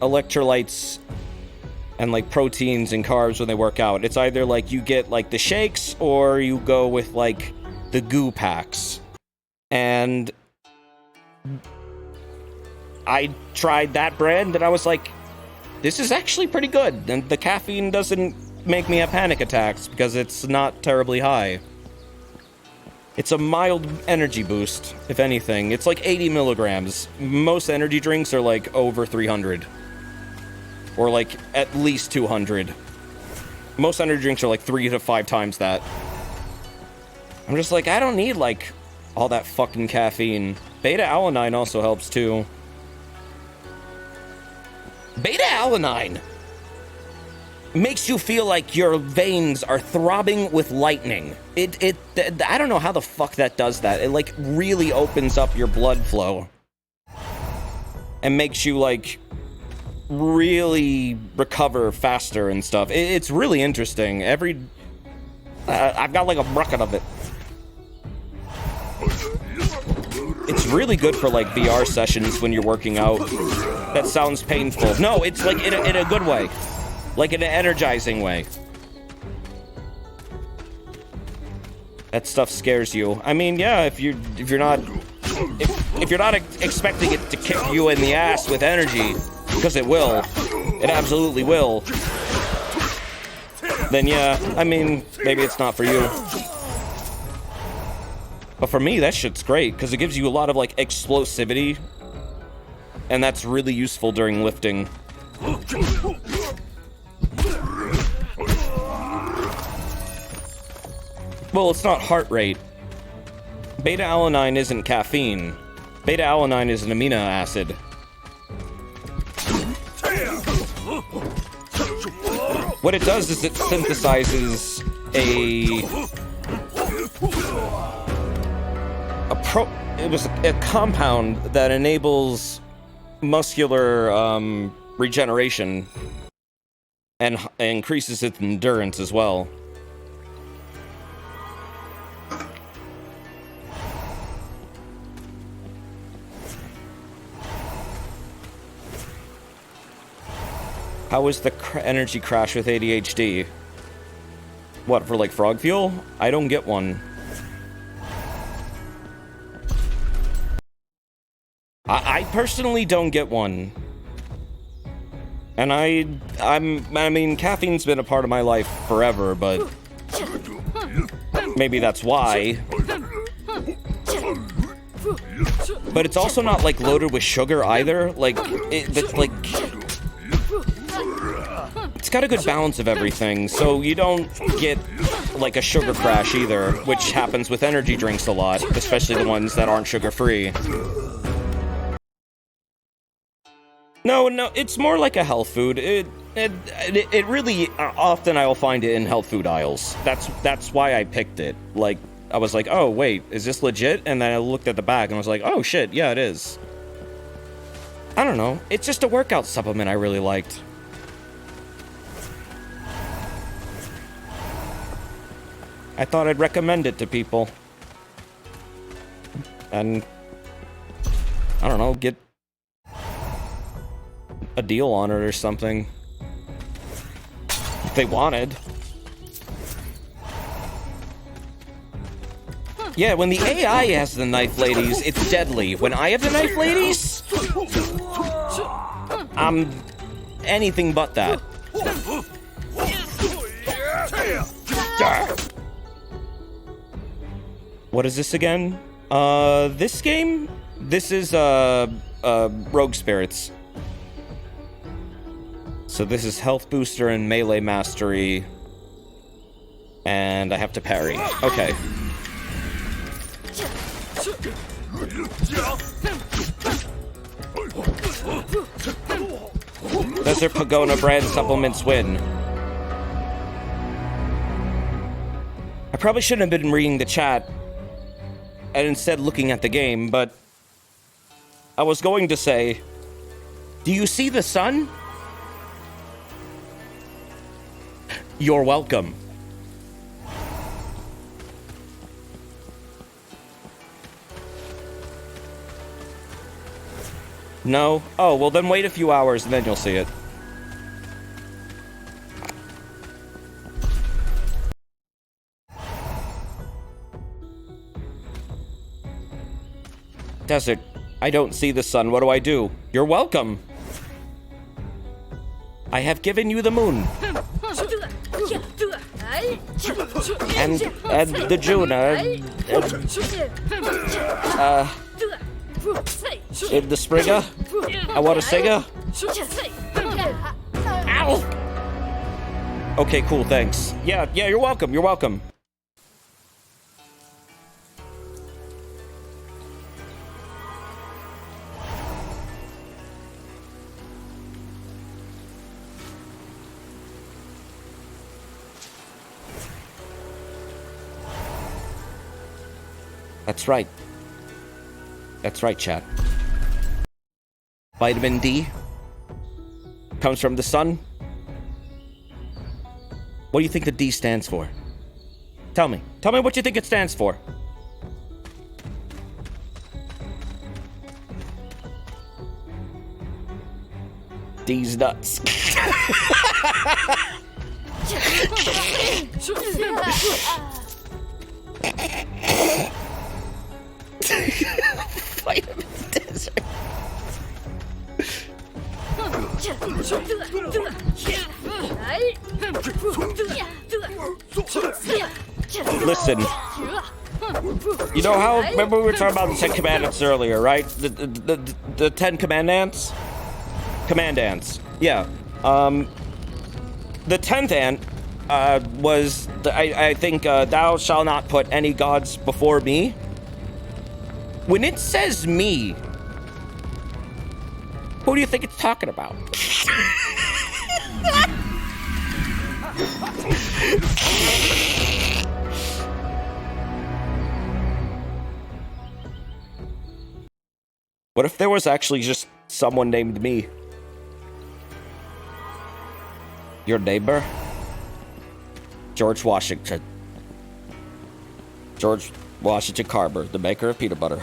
electrolytes and, like, proteins and carbs when they work out. It's either, like, you get, like, the shakes, or you go with, like, the goo packs. And I tried that brand, and I was like, this is actually pretty good. And the caffeine doesn't make me have panic attacks, because it's not terribly high. It's a mild energy boost, if anything. It's like 80 milligrams. Most energy drinks are like over 300. Or like at least 200. Most energy drinks are like 3 to 5 times that. I'm just like, I don't need like all that fucking caffeine. Beta-alanine also helps too. Beta-alanine makes you feel like your veins are throbbing with lightning. I don't know how the fuck that does that. It, like, really opens up your blood flow. And makes you, like, really recover faster and stuff. It's really interesting. I've got, like, a bucket of it. It's really good for, like, VR sessions when you're working out. That sounds painful. No, it's, like, in a good way. Like in an energizing way. That stuff scares you. I mean, yeah, if you're not expecting it to kick you in the ass with energy, because it will, it absolutely will. Then yeah, I mean, maybe it's not for you. But for me, that shit's great because it gives you a lot of like explosivity, and that's really useful during lifting. Well, it's not heart rate. Beta-alanine isn't caffeine. Beta-alanine is an amino acid. What it does is it synthesizes a compound that enables muscular regeneration and increases its endurance as well. How is the energy crash with ADHD? What, for like frog fuel? I don't get one. I personally don't get one. And I mean, caffeine's been a part of my life forever, but maybe that's why. But it's also not, like, loaded with sugar either. Like, it's got a good balance of everything, so you don't get, like, a sugar crash either, which happens with energy drinks a lot, especially the ones that aren't sugar-free. No, it's more like a health food. It really, often I will find it in health food aisles. That's why I picked it. Like, I was like, oh, wait, is this legit? And then I looked at the bag and I was like, oh, shit, yeah, it is. I don't know. It's just a workout supplement I really liked. I thought I'd recommend it to people. And, I don't know, get a deal on it or something. If they wanted. Yeah, when the AI has the knife ladies, it's deadly. When I have the knife ladies, I'm anything but that. What is this again? This game? This is, Rogue Spirits. So this is Health Booster and Melee Mastery. And I have to parry. Okay. Does their Pogona brand supplements win? I probably shouldn't have been reading the chat and instead looking at the game, but I was going to say, do you see the sun? You're welcome. No? Oh, well then wait a few hours and then you'll see it. Desert, I don't see the sun. What do I do? You're welcome. I have given you the moon. And the June, the Springer. I want a singer. Ow! Okay, cool, thanks. Yeah, you're welcome, you're welcome. That's right. That's right, chat. Vitamin D comes from the sun. What do you think the D stands for? Tell me. Tell me what you think it stands for. D's nuts. Vitamin desert. Listen. You know how, remember we were talking about the 10 commandments earlier, right? The 10 commandments? Commandants. Yeah. The 10th ant was, I think, thou shalt not put any gods before me. When it says me, who do you think it's talking about? What if there was actually just someone named me? Your neighbor? George Washington. George Washington Carver, the maker of peanut butter.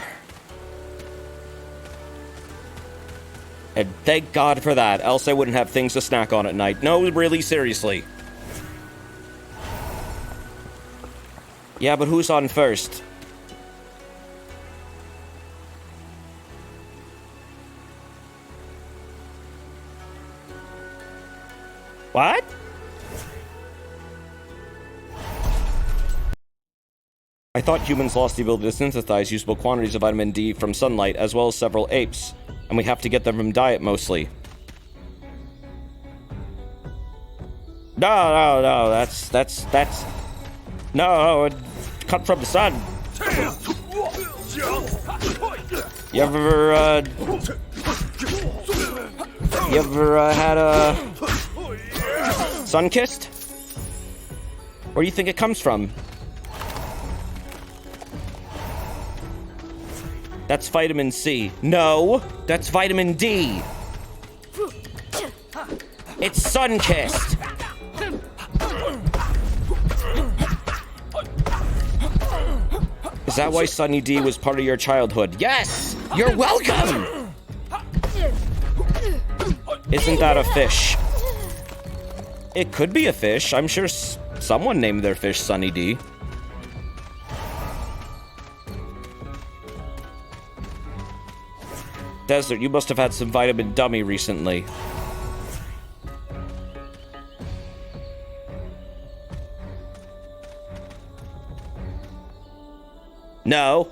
And thank God for that, else I wouldn't have things to snack on at night. No, really, seriously. Yeah, but who's on first? What? I thought humans lost the ability to synthesize usable quantities of vitamin D from sunlight, as well as several apes, and we have to get them from diet mostly. No, that's... No, it cut from the sun. You ever had a sun-kissed? Where do you think it comes from? That's vitamin C. No, that's vitamin D. It's sun-kissed. Is that why Sunny D was part of your childhood? Yes! You're welcome! Isn't that a fish? It could be a fish. I'm sure someone named their fish Sunny D. Desert, you must have had some vitamin dummy recently. No.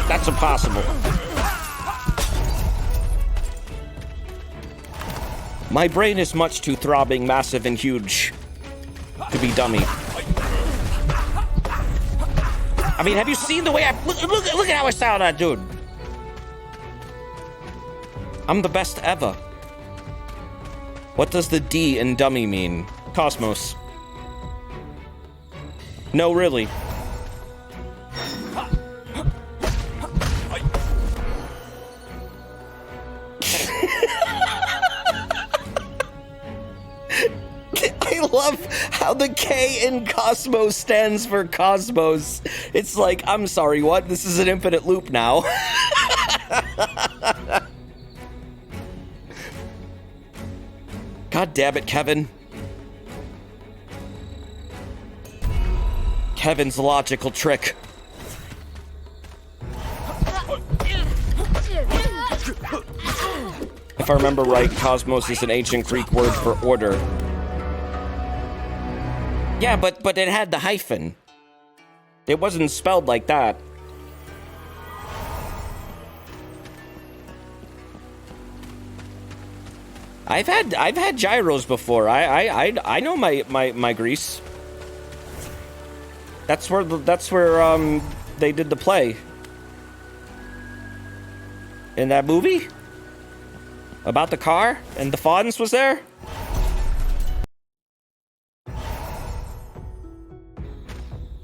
That's impossible. My brain is much too throbbing, massive, and huge to be dummy. I mean, have you seen the way I... Look at how I sound that dude. I'm the best ever. What does the D in dummy mean? Cosmos. No, really. I love how the K in Cosmos stands for Cosmos. It's like, I'm sorry, what? This is an infinite loop now. God damn it, Kevin. Kevin's logical trick. If I remember right, cosmos is an ancient Greek word for order. Yeah, but it had the hyphen. It wasn't spelled like that. I've had gyros before. I know my Greece. That's where they did the play. In that movie? About the car? And the Fonz was there?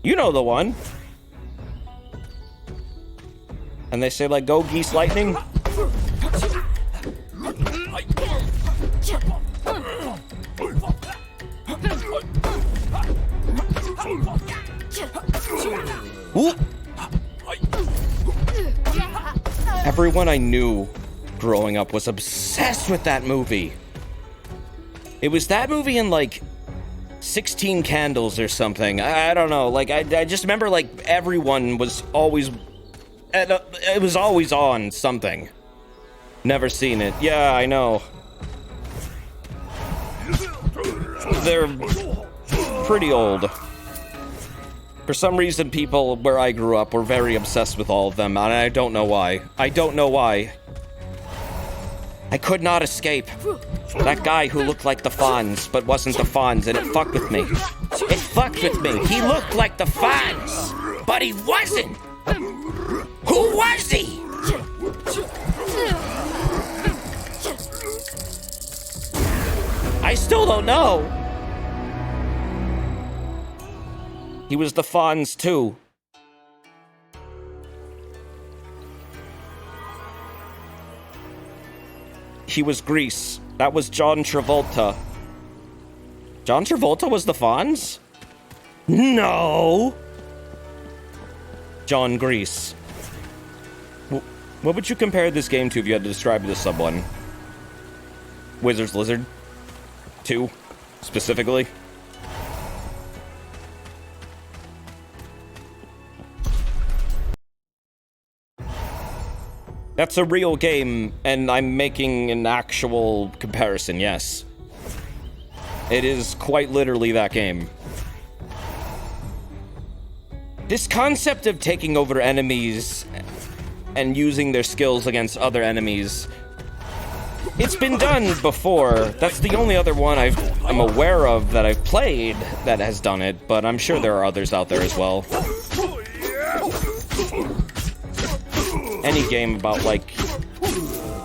You know the one. And they say, like, go geese lightning. Ooh. Everyone I knew growing up was obsessed with that movie. It was that movie and, like, 16 Candles or something. I don't know. Like, I just remember, like, everyone was always... It was always on something. Never seen it. Yeah, I know. They're pretty old. For some reason, people where I grew up were very obsessed with all of them, and I don't know why. I don't know why. I could not escape. That guy who looked like the Fonz, but wasn't the Fonz, and it fucked with me. It fucked with me. He looked like the Fonz, but he wasn't. Who was he? I still don't know. He was the Fonz, too. He was Grease. That was John Travolta. John Travolta was the Fonz? No! John Grease. What would you compare this game to if you had to describe it to someone? Wizard's Lizard 2, specifically? That's a real game, and I'm making an actual comparison, yes. It is quite literally that game. This concept of taking over enemies and using their skills against other enemies, it's been done before. That's the only other one I'm aware of that I've played that has done it, but I'm sure there are others out there as well. Any game about, like,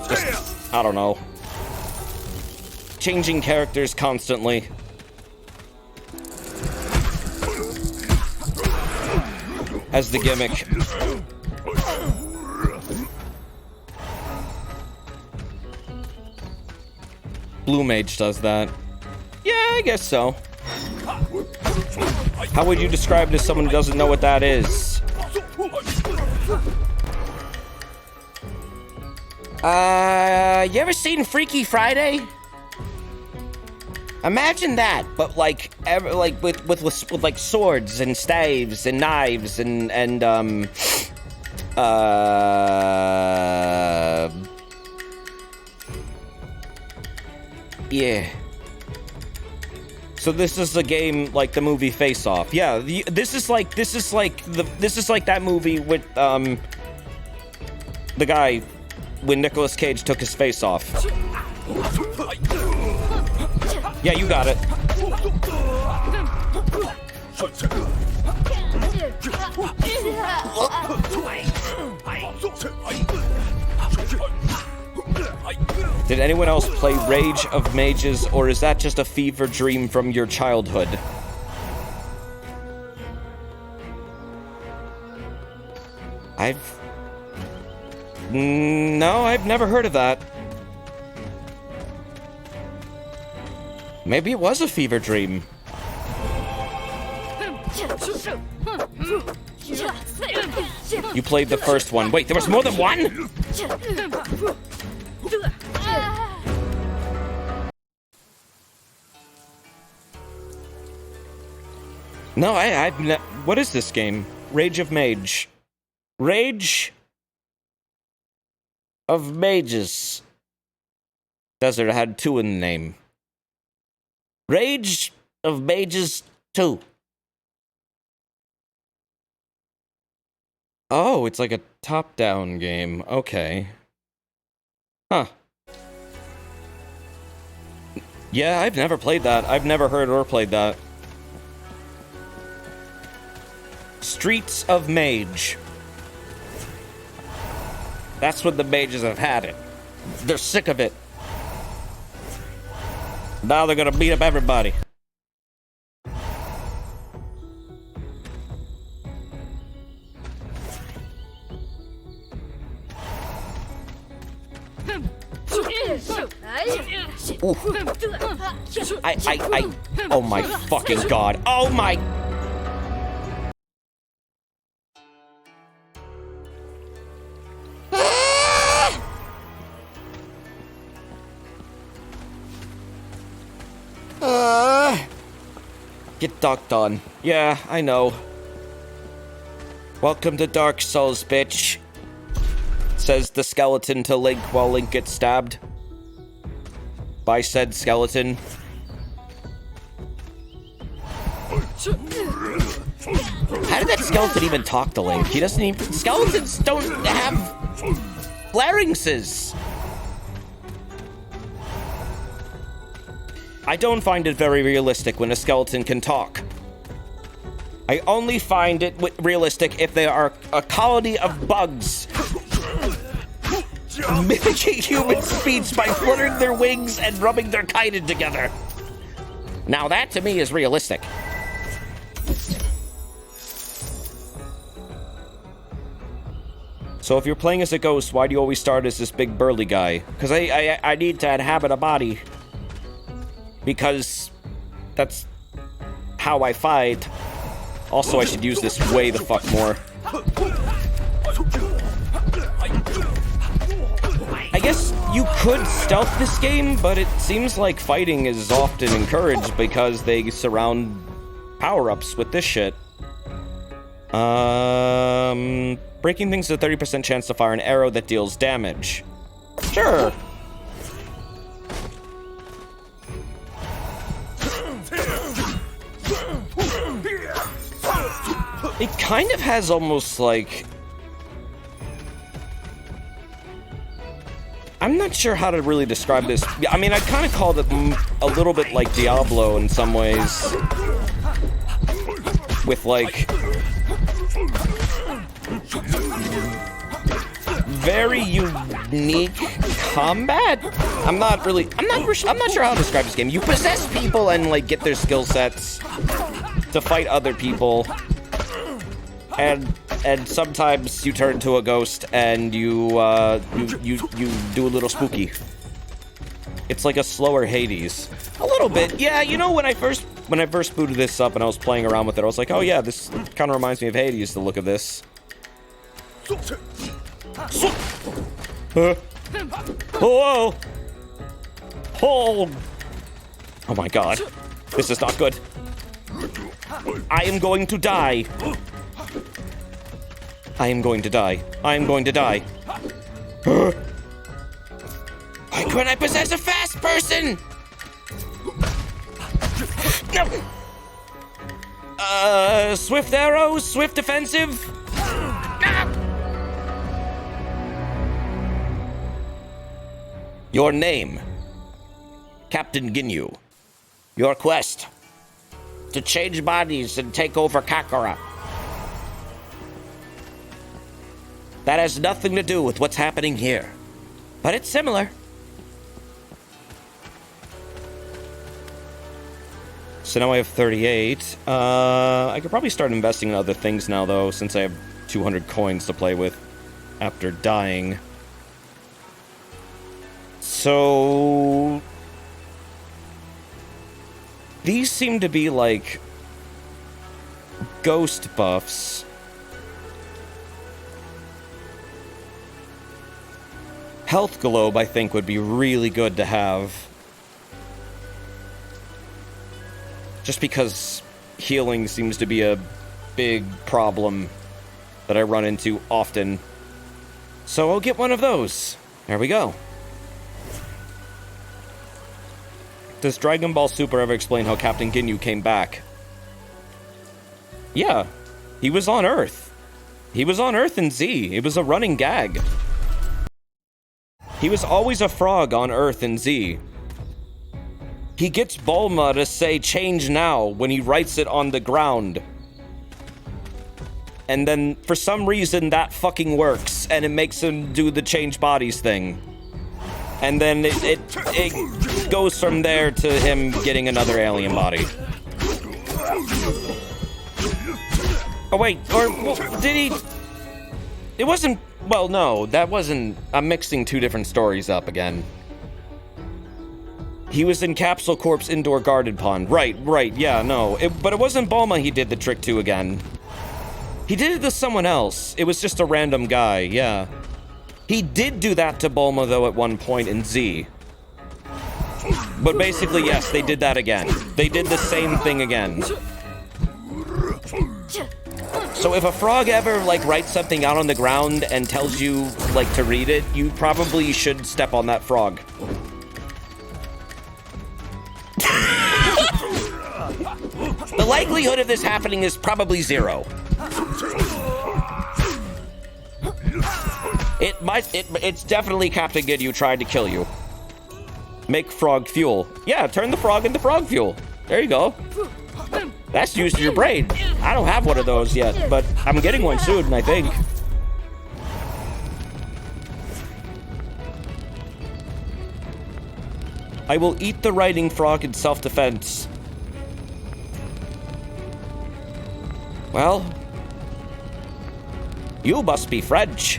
just, I don't know, changing characters constantly. As the gimmick. Blue Mage does that. Yeah, I guess so. How would you describe it to someone who doesn't know what that is? You ever seen Freaky Friday? Imagine that, but like, with like swords and staves and knives and yeah. So this is a game like the movie Face Off. Yeah, this is like that movie with the guy when Nicolas Cage took his face off. Yeah, you got it. Did anyone else play Rage of Mages, or is that just a fever dream from your childhood? No, I've never heard of that. Maybe it was a fever dream. You played the first one. Wait, there was more than one? No, what is this game? Rage of Mage. Rage of Mages. Desert had 2 in the name. Rage of Mages 2. Oh, it's like a top-down game. Okay. Huh. Yeah, I've never played that. I've never heard or played that. Streets of Mage. That's what the mages have had it. They're sick of it. Now they're gonna beat up everybody. Oh my fucking god. Oh my... Get ducked on. Yeah, I know. Welcome to Dark Souls, bitch. Says the skeleton to Link while Link gets stabbed by said skeleton. How did that skeleton even talk to Link? He doesn't even... Skeletons don't have larynxes. I don't find it very realistic when a skeleton can talk. I only find it realistic if they are a colony of bugs mimicking human speech by fluttering their wings and rubbing their chitin together. Now that to me is realistic. So if you're playing as a ghost, why do you always start as this big burly guy? Because I need to inhabit a body. Because that's how I fight. Also, I should use this way the fuck more. I guess you could stealth this game, but it seems like fighting is often encouraged because they surround power-ups with this shit. Breaking things with a 30% chance to fire an arrow that deals damage. Sure. It kind of has almost like... I'm not sure how to really describe this. I mean, I kind of called it a little bit like Diablo in some ways. With, like... very unique combat? I'm not sure how to describe this game. You possess people and, like, get their skill sets to fight other people. And sometimes you turn into a ghost and you do a little spooky. It's like a slower Hades. A little bit. Yeah, you know, when I first booted this up and I was playing around with it, I was like, oh yeah, this kind of reminds me of Hades, the look of this. Whoa! Oh my god. This is not good. I am going to die. I am going to die. I am going to die. Why couldn't I possess a fast person? No! Swift arrows? Swift defensive? Your name? Captain Ginyu. Your quest? To change bodies and take over Kakarot. That has nothing to do with what's happening here. But it's similar. So now I have 38. I could probably start investing in other things now, though, since I have 200 coins to play with after dying. So... these seem to be, like, ghost buffs. Health Globe, I think, would be really good to have. Just because healing seems to be a big problem that I run into often. So I'll get one of those. There we go. Does Dragon Ball Super ever explain how Captain Ginyu came back? Yeah. He was on Earth. He was on Earth in Z. It was a running gag. He was always a frog on Earth in Z. He gets Bulma to say change now when he writes it on the ground. And then, for some reason, that fucking works, and it makes him do the change bodies thing. And then it goes from there to him getting another alien body. Oh wait, or did he... It wasn't... Well, no, that wasn't... I'm mixing two different stories up again. He was in Capsule Corp's indoor garden pond. Right, yeah, no. But it wasn't Bulma he did the trick to again. He did it to someone else. It was just a random guy, yeah. He did do that to Bulma, though, at one point in Z. But basically, yes, they did that again. They did the same thing again. So if a frog ever, like, writes something out on the ground and tells you, like, to read it, you probably should step on that frog. The likelihood of this happening is probably 0. It's definitely Captain Ginyu tried to kill you. Make frog fuel. Yeah, turn the frog into frog fuel. There you go. That's using your brain. I don't have one of those yet, but I'm getting one soon, I think. I will eat the writing frog in self-defense. Well, you must be French.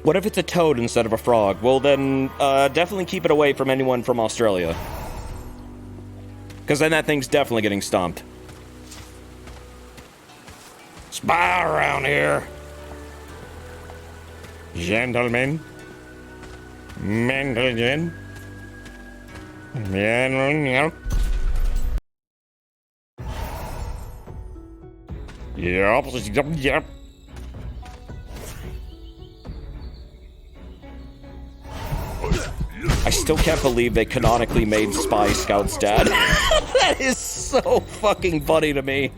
What if it's a toad instead of a frog? Well, then, definitely keep it away from anyone from Australia. Because then that thing's definitely getting stomped. Spy around here. Gentlemen. Gentlemen. Yep. I still can't believe they canonically made Spy Scout's dad. That is so fucking funny to me.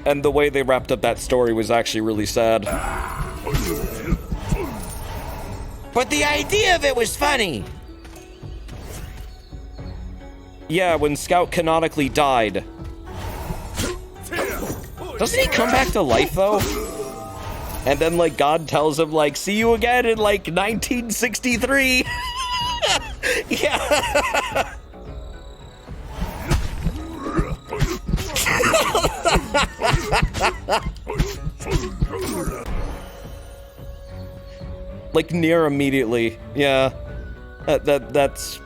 And the way they wrapped up that story was actually really sad. But the idea of it was funny. Yeah, when Scout canonically died. Doesn't he come back to life, though? And then, like, God tells him, like, see you again in, like, 1963. Yeah. Like, near immediately. Yeah. That's...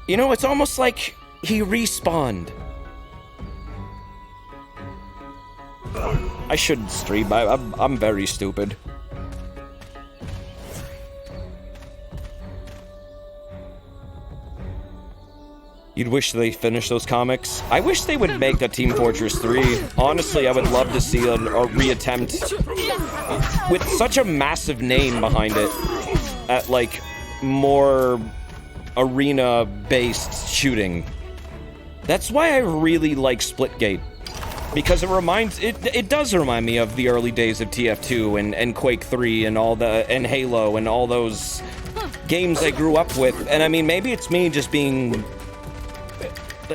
You know, it's almost like he respawned. I shouldn't stream. I'm very stupid. You'd wish they finished those comics? I wish they would make a Team Fortress 3. Honestly, I would love to see a reattempt with such a massive name behind it at, like, more arena-based shooting. That's why I really like Splitgate. Because it does remind me of the early days of TF2 and Quake 3 and Halo and all those games I grew up with. And I mean, maybe it's me just being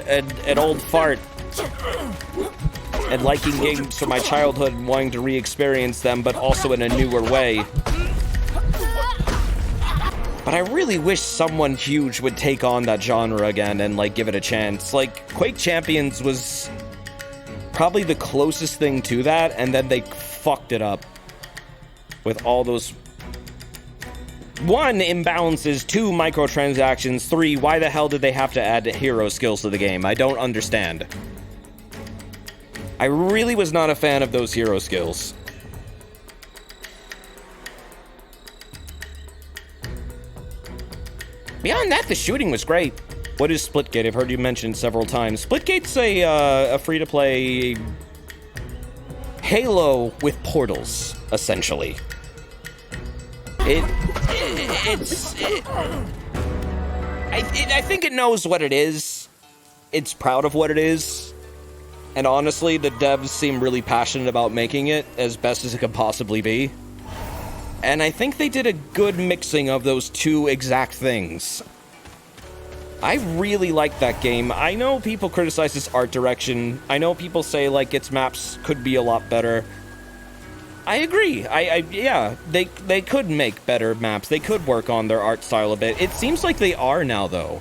an old fart and liking games from my childhood and wanting to re-experience them, but also in a newer way. But I really wish someone huge would take on that genre again and, like, give it a chance. Like, Quake Champions was probably the closest thing to that, and then they fucked it up with all those 1, imbalances, 2, microtransactions, 3, why the hell did they have to add hero skills to the game? I don't understand. I really was not a fan of those hero skills. Beyond that, the shooting was great. What is Splitgate? I've heard you mention several times. Splitgate's a free-to-play Halo with portals, essentially. I think it knows what it is. It's proud of what it is. And honestly, the devs seem really passionate about making it as best as it could possibly be. And I think they did a good mixing of those two exact things. I really like that game. I know people criticize its art direction. I know people say, like, its maps could be a lot better. I agree. Yeah, they could make better maps. They could work on their art style a bit. It seems like they are now, though.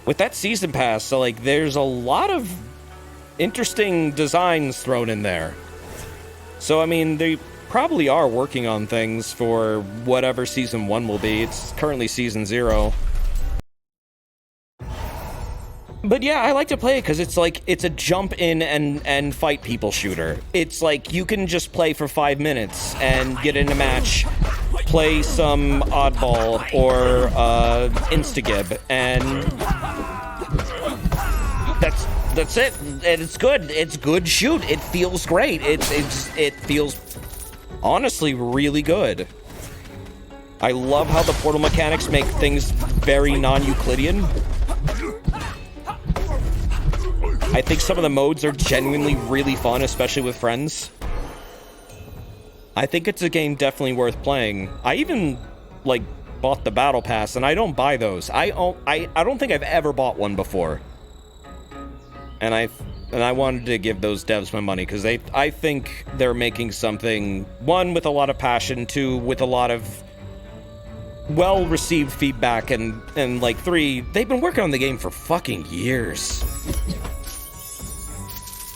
With that season pass, so, like, there's a lot of interesting designs thrown in there. So, I mean, they probably are working on things for whatever Season 1 will be. It's currently Season 0. But yeah, I like to play it because it's like, it's a jump in and fight people shooter. It's like, you can just play for 5 minutes and get in a match, play some oddball or instagib, and that's it. And it's good. It's good shoot. It feels great. It feels honestly really good. I love how the portal mechanics make things very non-Euclidean. I think some of the modes are genuinely really fun, especially with friends. I think it's a game definitely worth playing. I even, like, bought the Battle Pass, and I don't buy those. I don't think I've ever bought one before. And I wanted to give those devs my money, because I think they're making something, 1, with a lot of passion, 2, with a lot of well-received feedback, and like, 3, they've been working on the game for fucking years.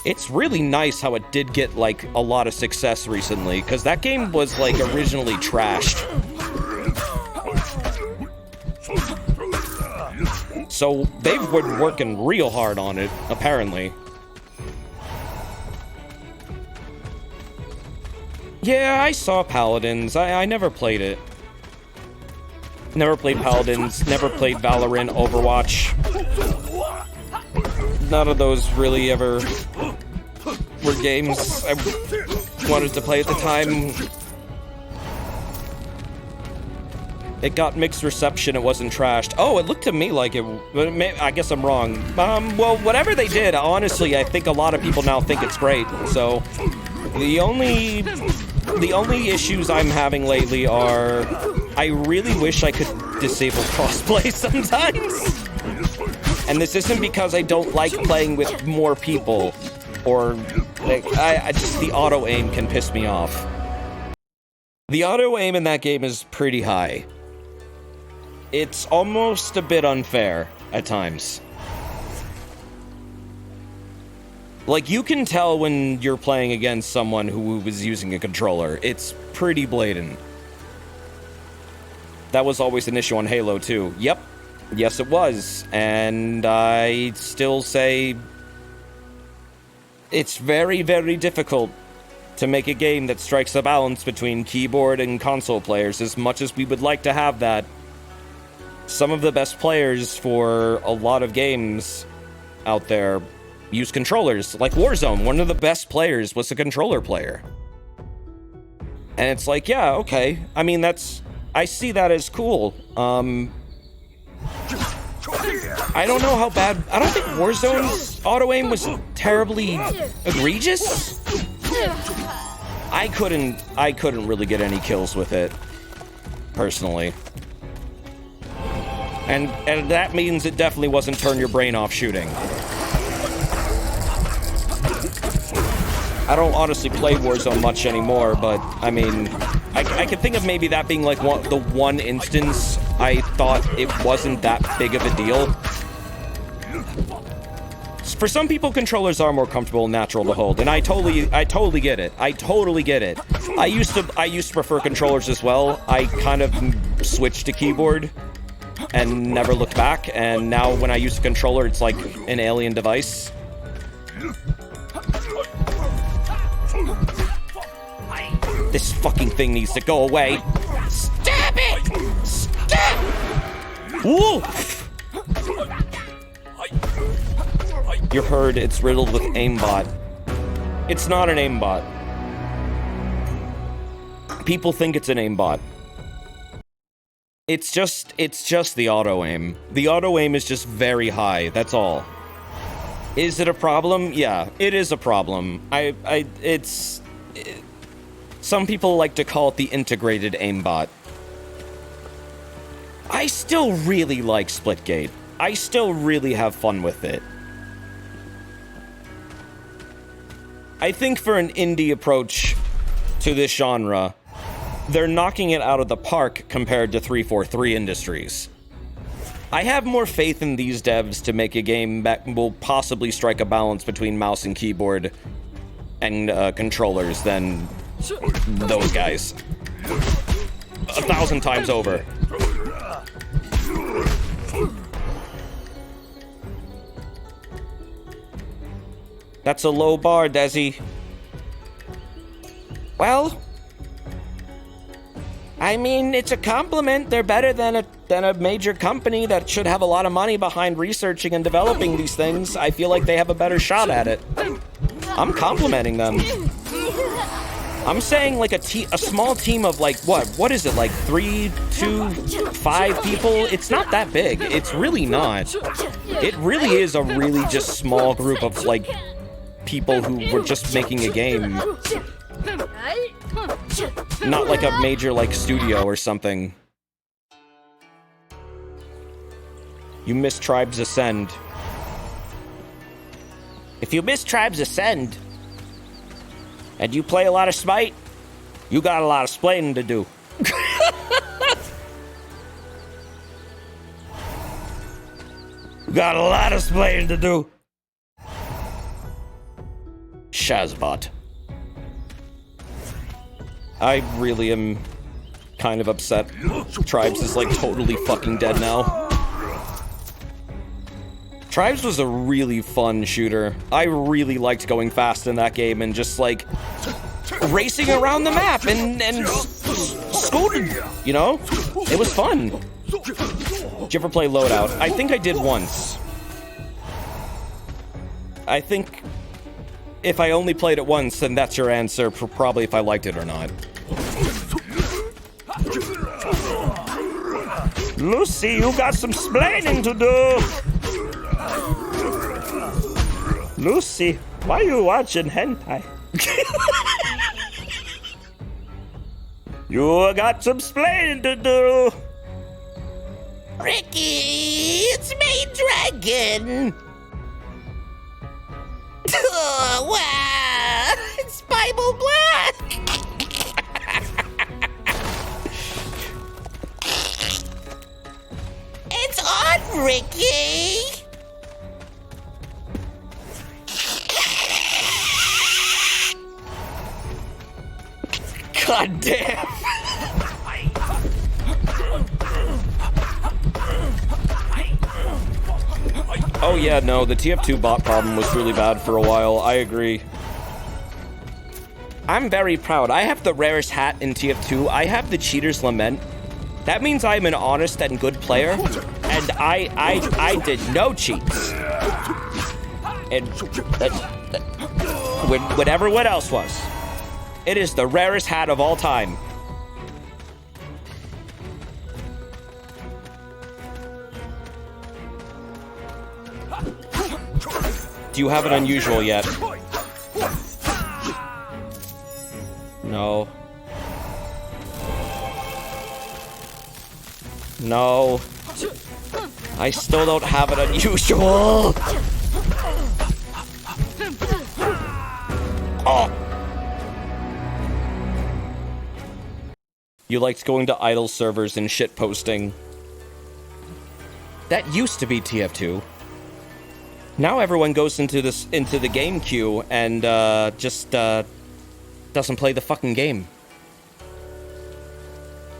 It's really nice how it did get, like, a lot of success recently, because that game was, like, originally trashed. So they've been working real hard on it, apparently. Yeah, I saw Paladins. I never played it. Never played Paladins, never played Valorant, Overwatch. None of those really ever were games I wanted to play at the time. It got mixed reception, it wasn't trashed. Oh, it looked to me like it... I guess I'm wrong. Well, whatever they did, honestly, I think a lot of people now think it's great. So, the only issues I'm having lately are... I really wish I could disable crossplay sometimes. And this isn't because I don't like playing with more people. Or, like, I just... The auto-aim can piss me off. The auto-aim in that game is pretty high. It's almost a bit unfair at times. Like, you can tell when you're playing against someone who was using a controller. It's pretty blatant. That was always an issue on Halo 2. Yep. Yes, it was. And I still say... It's very, very difficult to make a game that strikes a balance between keyboard and console players, as much as we would like to have that. Some of the best players for a lot of games out there use controllers. Like Warzone, one of the best players was a controller player. And it's like, yeah, okay. I mean, I see that as cool. I don't know how bad... I don't think Warzone's auto-aim was terribly egregious. I couldn't really get any kills with it, personally. And that means it definitely wasn't turn your brain off shooting. I don't honestly play Warzone much anymore, but, I mean, I could think of maybe that being, like, the one instance I thought it wasn't that big of a deal. For some people, controllers are more comfortable and natural to hold, and I totally get it. I totally get it. I used to prefer controllers as well. I kind of switched to keyboard and never looked back, and now when I use a controller, it's like an alien device. This fucking thing needs to go away. Stop it! Stop! Woof! You heard it's riddled with aimbot. It's not an aimbot. People think it's an aimbot. It's just the auto-aim. The auto-aim is just very high, that's all. Is it a problem? Yeah, it is a problem. Some people like to call it the integrated aimbot. I still really like Splitgate. I still really have fun with it. I think for an indie approach to this genre, they're knocking it out of the park compared to 343 Industries. I have more faith in these devs to make a game that will possibly strike a balance between mouse and keyboard and controllers than those guys. 1,000 times over. That's a low bar, Desi. Well, I mean, it's a compliment. They're better than a major company that should have a lot of money behind researching and developing these things. I feel like they have a better shot at it. I'm complimenting them. I'm saying like a small team of like, what is it, like 3, 2, 5 people? It's not that big. It's really not. It really is a really just small group of like people who were just making a game. Not like a major like studio or something. You miss Tribes Ascend. If you miss Tribes Ascend, and you play a lot of Smite, you got a lot of splaining to do. You got a lot of splaining to do. Shazbot. I really am kind of upset. Tribes is like totally fucking dead now. Tribes was a really fun shooter. I really liked going fast in that game and just like racing around the map and scooting, you know? It was fun. Did you ever play Loadout? I think I did once. I think if I only played it once, then that's your answer for probably if I liked it or not. Lucy, you got some splaining to do. Lucy, why are you watching hentai? You got some splaining to do. Ricky, it's me, Dragon. Oh, wow, it's Bible Black. It's on, Ricky. God damn. Oh yeah, no, the TF2 bot problem was really bad for a while. I agree. I'm very proud. I have the rarest hat in TF2. I have the Cheater's Lament. That means I'm an honest and good player, and I did no cheats. And with everyone else was. It is the rarest hat of all time. Do you have an unusual yet? No. No. I still don't have an unusual. Oh. You liked going to idle servers and shitposting. That used to be TF2. Now everyone goes into the game queue and just doesn't play the fucking game.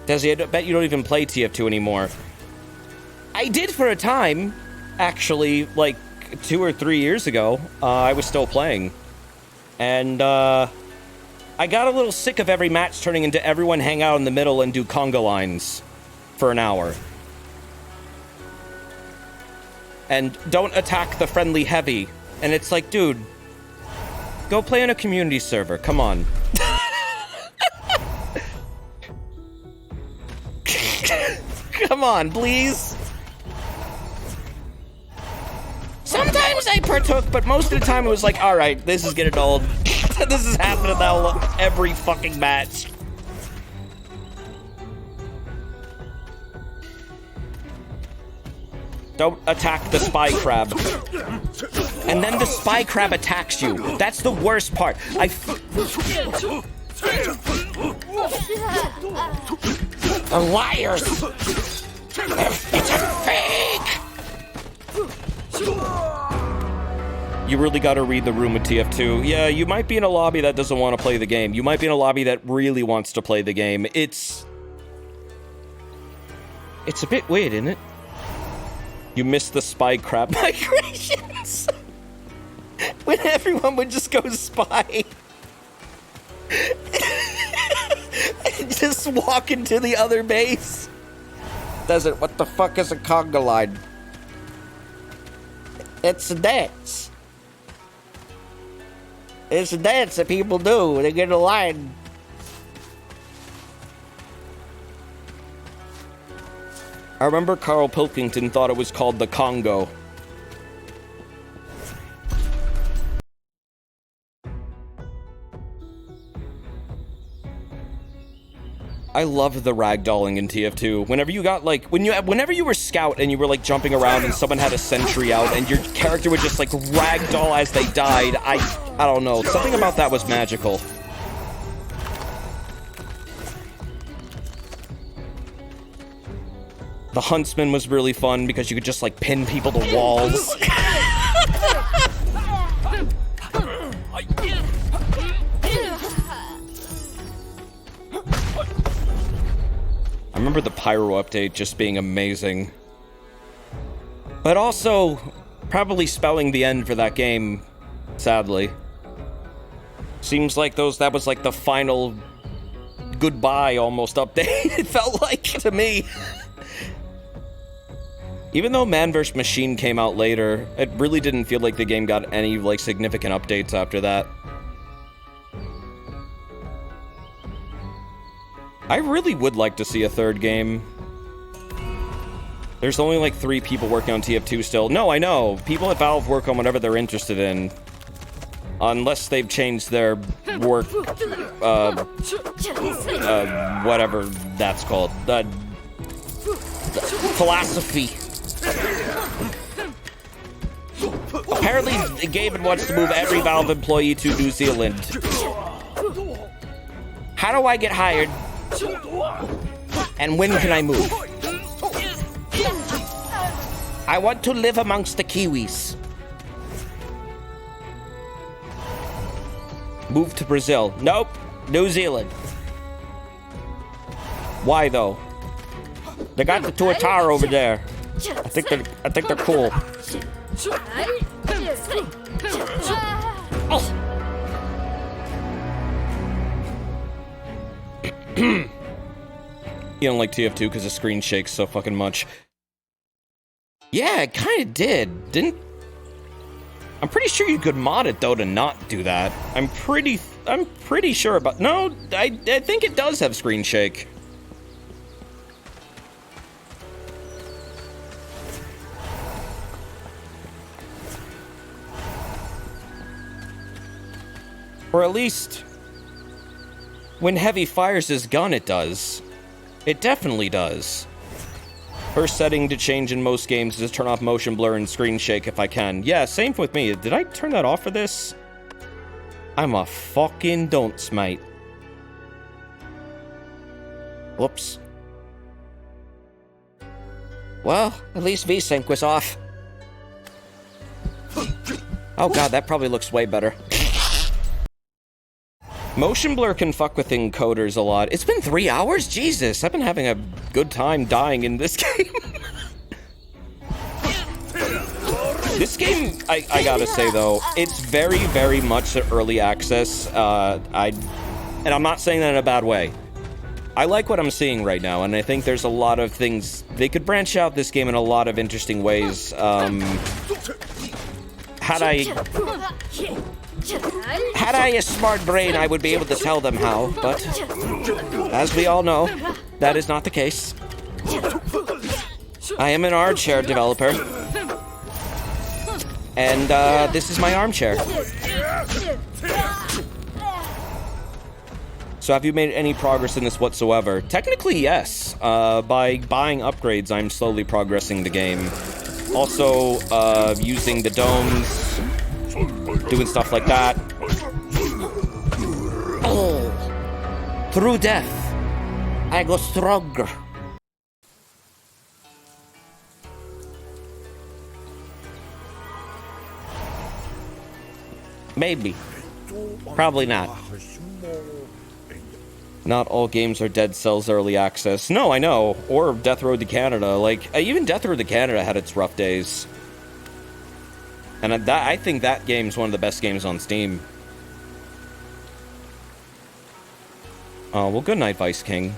Desi, I bet you don't even play TF2 anymore. I did for a time, actually, like 2 or 3 years ago. I was still playing, and I got a little sick of every match turning into everyone hang out in the middle and do conga lines for an hour. And don't attack the friendly heavy. And it's like, dude, go play on a community server. Come on. Come on, please. Sometimes I partook, but most of the time it was like, all right, this is getting old. This is happening now every fucking match. Don't attack the spy crab. And then the spy crab attacks you. That's the worst part. The liars! It's a fake! You really gotta read the room with TF2. Yeah, you might be in a lobby that doesn't want to play the game. You might be in a lobby that really wants to play the game. It's a bit weird, isn't it? You missed the spy crab migrations. When everyone would just go spy. And just walk into the other base. Desert, what the fuck is a conga line? It's a dance. It's a dance that people do. They get a line. I remember Carl Pilkington thought it was called the Congo. I love the ragdolling in TF2. Whenever you got like, whenever you were scout and you were like jumping around and someone had a sentry out and your character would just like ragdoll as they died, I don't know. Something about that was magical. The Huntsman was really fun because you could just like pin people to walls. remember the Pyro update just being amazing. But also, probably spelling the end for that game, sadly. Seems like that was like the final goodbye almost update, it felt like to me. Even though Man vs. Machine came out later, it really didn't feel like the game got any like significant updates after that. I really would like to see a third game. There's only like 3 people working on TF2 still. No, I know. People at Valve work on whatever they're interested in. Unless they've changed their work, whatever that's called. Philosophy. Apparently, Gavin wants to move every Valve employee to New Zealand. How do I get hired? And when can I move? I want to live amongst the Kiwis. Move to Brazil. Nope. New Zealand. Why though? They got the Tuatara over there. I think they're cool. You don't like TF2 because the screen shakes so fucking much. Yeah, it kind of didn't. I'm pretty sure you could mod it though to not do that. I'm pretty sure about. No, I think it does have screen shake. Or at least, when Heavy fires his gun, it does. It definitely does. First setting to change in most games is to turn off motion blur and screen shake if I can. Yeah, same with me. Did I turn that off for this? I'm a fucking dunce, mate. Whoops. Well, at least VSync was off. Oh god, that probably looks way better. Motion blur can fuck with encoders a lot. It's been 3 hours? Jesus, I've been having a good time dying in this game. This game, I gotta say though, it's very, very much early access. And I'm not saying that in a bad way. I like what I'm seeing right now, and I think there's a lot of things... They could branch out this game in a lot of interesting ways. Had I a smart brain, I would be able to tell them how, but as we all know, that is not the case. I am an armchair developer, and this is my armchair. So have you made any progress in this whatsoever? Technically, yes. By buying upgrades, I'm slowly progressing the game. Also, using the domes, doing stuff like that. Oh, through death, I go stronger. Maybe. Probably not. Not all games are Dead Cells early access. No, I know. Or Death Road to Canada. Like, even Death Road to Canada had its rough days. And I think that game's one of the best games on Steam. Oh, well, good night, Vice King.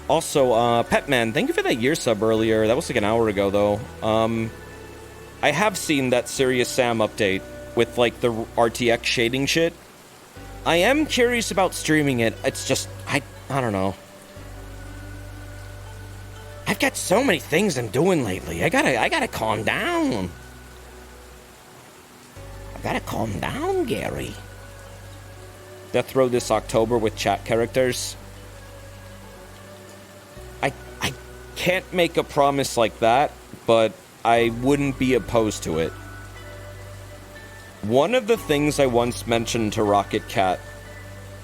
Also, Petman, thank you for that year sub earlier. That was like an hour ago, though. I have seen that Serious Sam update with, like, the RTX shading shit. I am curious about streaming it. It's just, I don't know. I've got so many things I'm doing lately. I gotta calm down. I gotta calm down, Gary. Death Row this October with chat characters. I can't make a promise like that, but I wouldn't be opposed to it. One of the things I once mentioned to Rocket Cat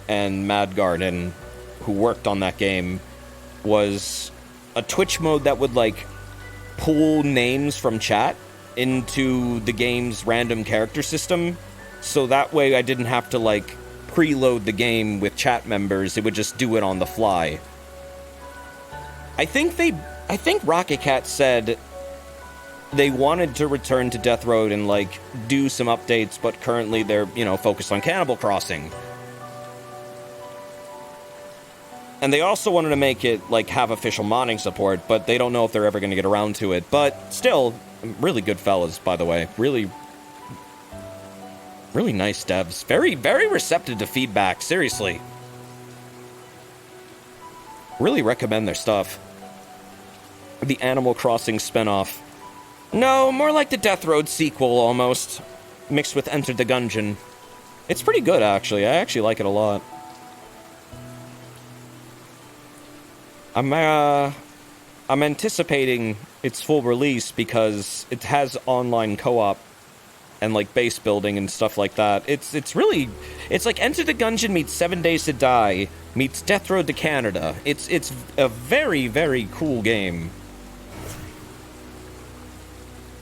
and Mad Garden, who worked on that game, was a Twitch mode that would, like, pull names from chat into the game's random character system, so that way I didn't have to, like, preload the game with chat members, it would just do it on the fly. I think Rocket Cat said they wanted to return to Death Road and, like, do some updates, but currently they're, you know, focused on Cannibal Crossing. And they also wanted to make it, like, have official modding support, but they don't know if they're ever going to get around to it. But still, really good fellas, by the way. Really nice devs. Very, very receptive to feedback, seriously. Really recommend their stuff. The Animal Crossing spinoff. No, more like the Death Road sequel, almost. Mixed with Enter the Gungeon. It's pretty good, actually. I actually like it a lot. I'm anticipating its full release because it has online co-op and, like, base building and stuff like that. It's like Enter the Gungeon meets 7 Days to Die meets Death Road to Canada. It's a very, very cool game.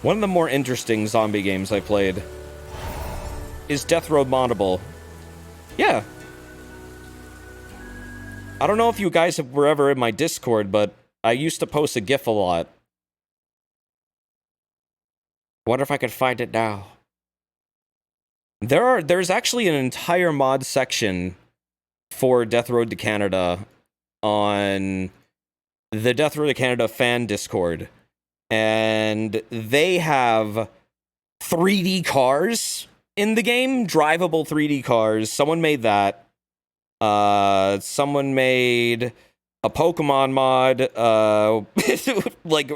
One of the more interesting zombie games I played is Death Road moddable. Yeah. I don't know if you guys were ever in my Discord, but I used to post a GIF a lot. Wonder if I could find it now. There's actually an entire mod section for Death Road to Canada on the Death Road to Canada fan Discord. And they have 3D cars in the game, drivable 3D cars. Someone made that. Someone made a Pokemon mod. Like,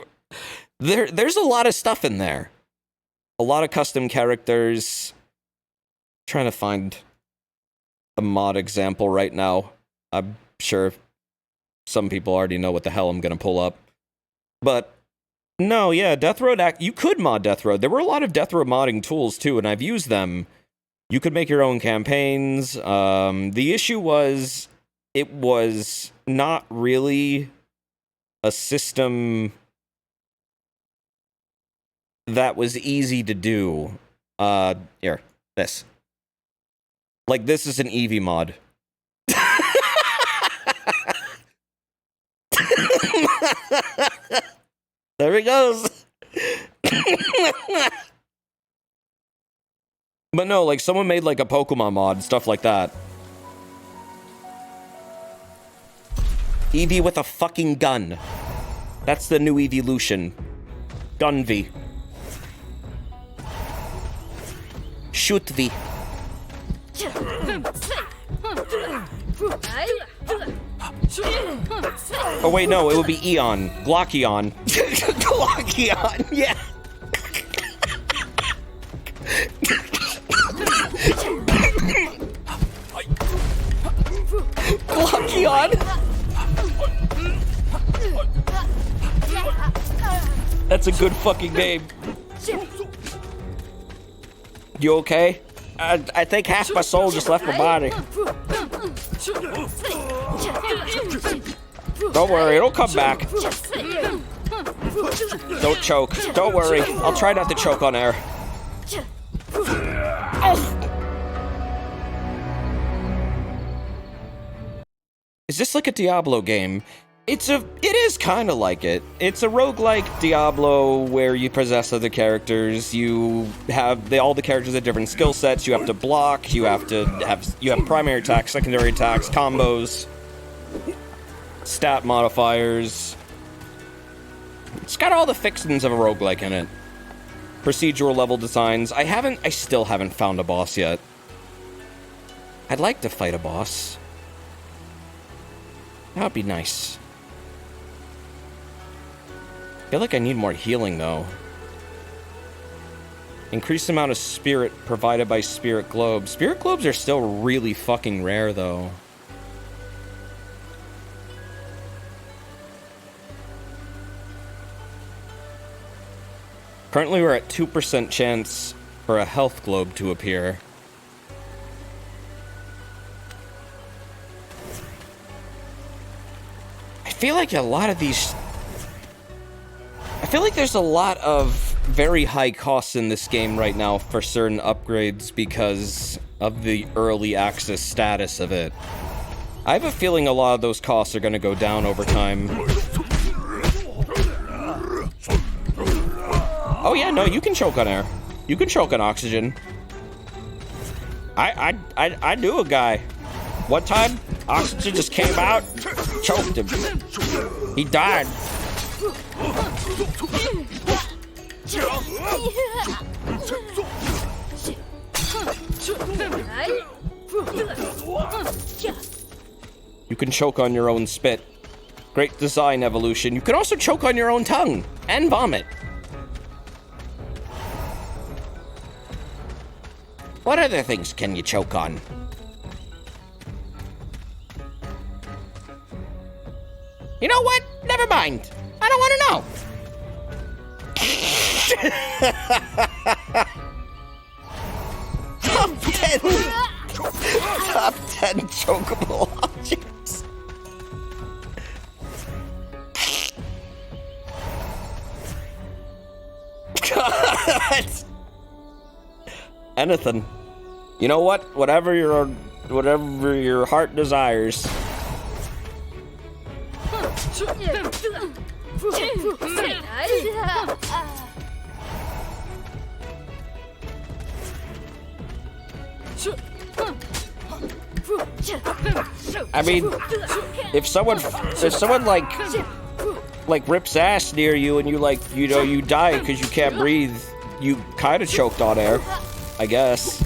there's a lot of stuff in there. A lot of custom characters. Trying to find a mod example right now. I'm sure some people already know what the hell I'm gonna pull up. But no, yeah, Death Road, you could mod Death Road. There were a lot of Death Road modding tools, too, and I've used them. You could make your own campaigns. The issue was, it was not really a system that was easy to do. Here, this. Like, this is an Eevee mod. There he goes. But no, like, someone made, like, a Pokemon mod, stuff like that. Eevee with a fucking gun. That's the new evolution. Gunvy. Shoot V. Oh wait, no, it would be Eon. Glockion. Glockion, yeah. Glockion. That's a good fucking name. You okay? I think half my soul just left my body. Don't worry, it'll come back. Don't choke. Don't worry. I'll try not to choke on air. Oh. Is this like a Diablo game? It is kind of like it. It's a roguelike Diablo where you possess other characters. You have all the characters have different skill sets. You have to block. You have primary attacks, secondary attacks, combos, stat modifiers. It's got all the fixings of a roguelike in it. Procedural level designs. I still haven't found a boss yet. I'd like to fight a boss. That would be nice. I feel like I need more healing, though. Increased amount of spirit provided by spirit globes. Spirit globes are still really fucking rare, though. Currently, we're at 2% chance for a health globe to appear. I feel like a lot of these... I feel like there's a lot of very high costs in this game right now for certain upgrades because of the early access status of it. I have a feeling a lot of those costs are going to go down over time. Oh yeah, no, you can choke on air. You can choke on oxygen. I knew a guy. One time, oxygen just came out, choked him. He died. You can choke on your own spit. Great design evolution. You can also choke on your own tongue and vomit. What other things can you choke on? You know what? Never mind. I don't want to know. Top 10. Top 10 chokeable objects. God. Anything. You know what? Whatever your heart desires. I mean, if someone like rips ass near you and you die because you can't breathe, you kind of choked on air, I guess.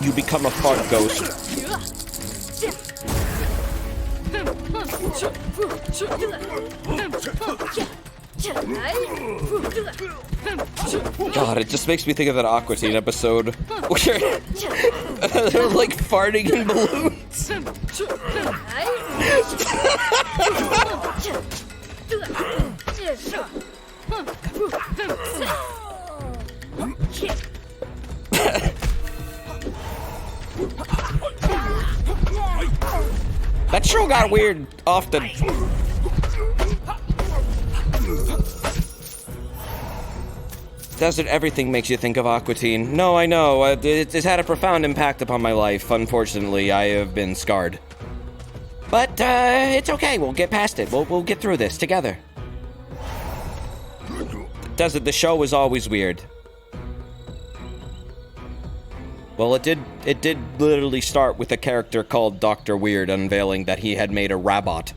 You become a fart ghost. God, it just makes me think of that Aqua Teen episode where they're like farting in balloons. That show got weird often. Doesn't everything makes you think of Aqua Teen? No, I know. It's had a profound impact upon my life. Unfortunately, I have been scarred. But it's okay. We'll get past it. We'll get through this together. Does it? The show was always weird. Well, it did literally start with a character called Dr. Weird unveiling that he had made a robot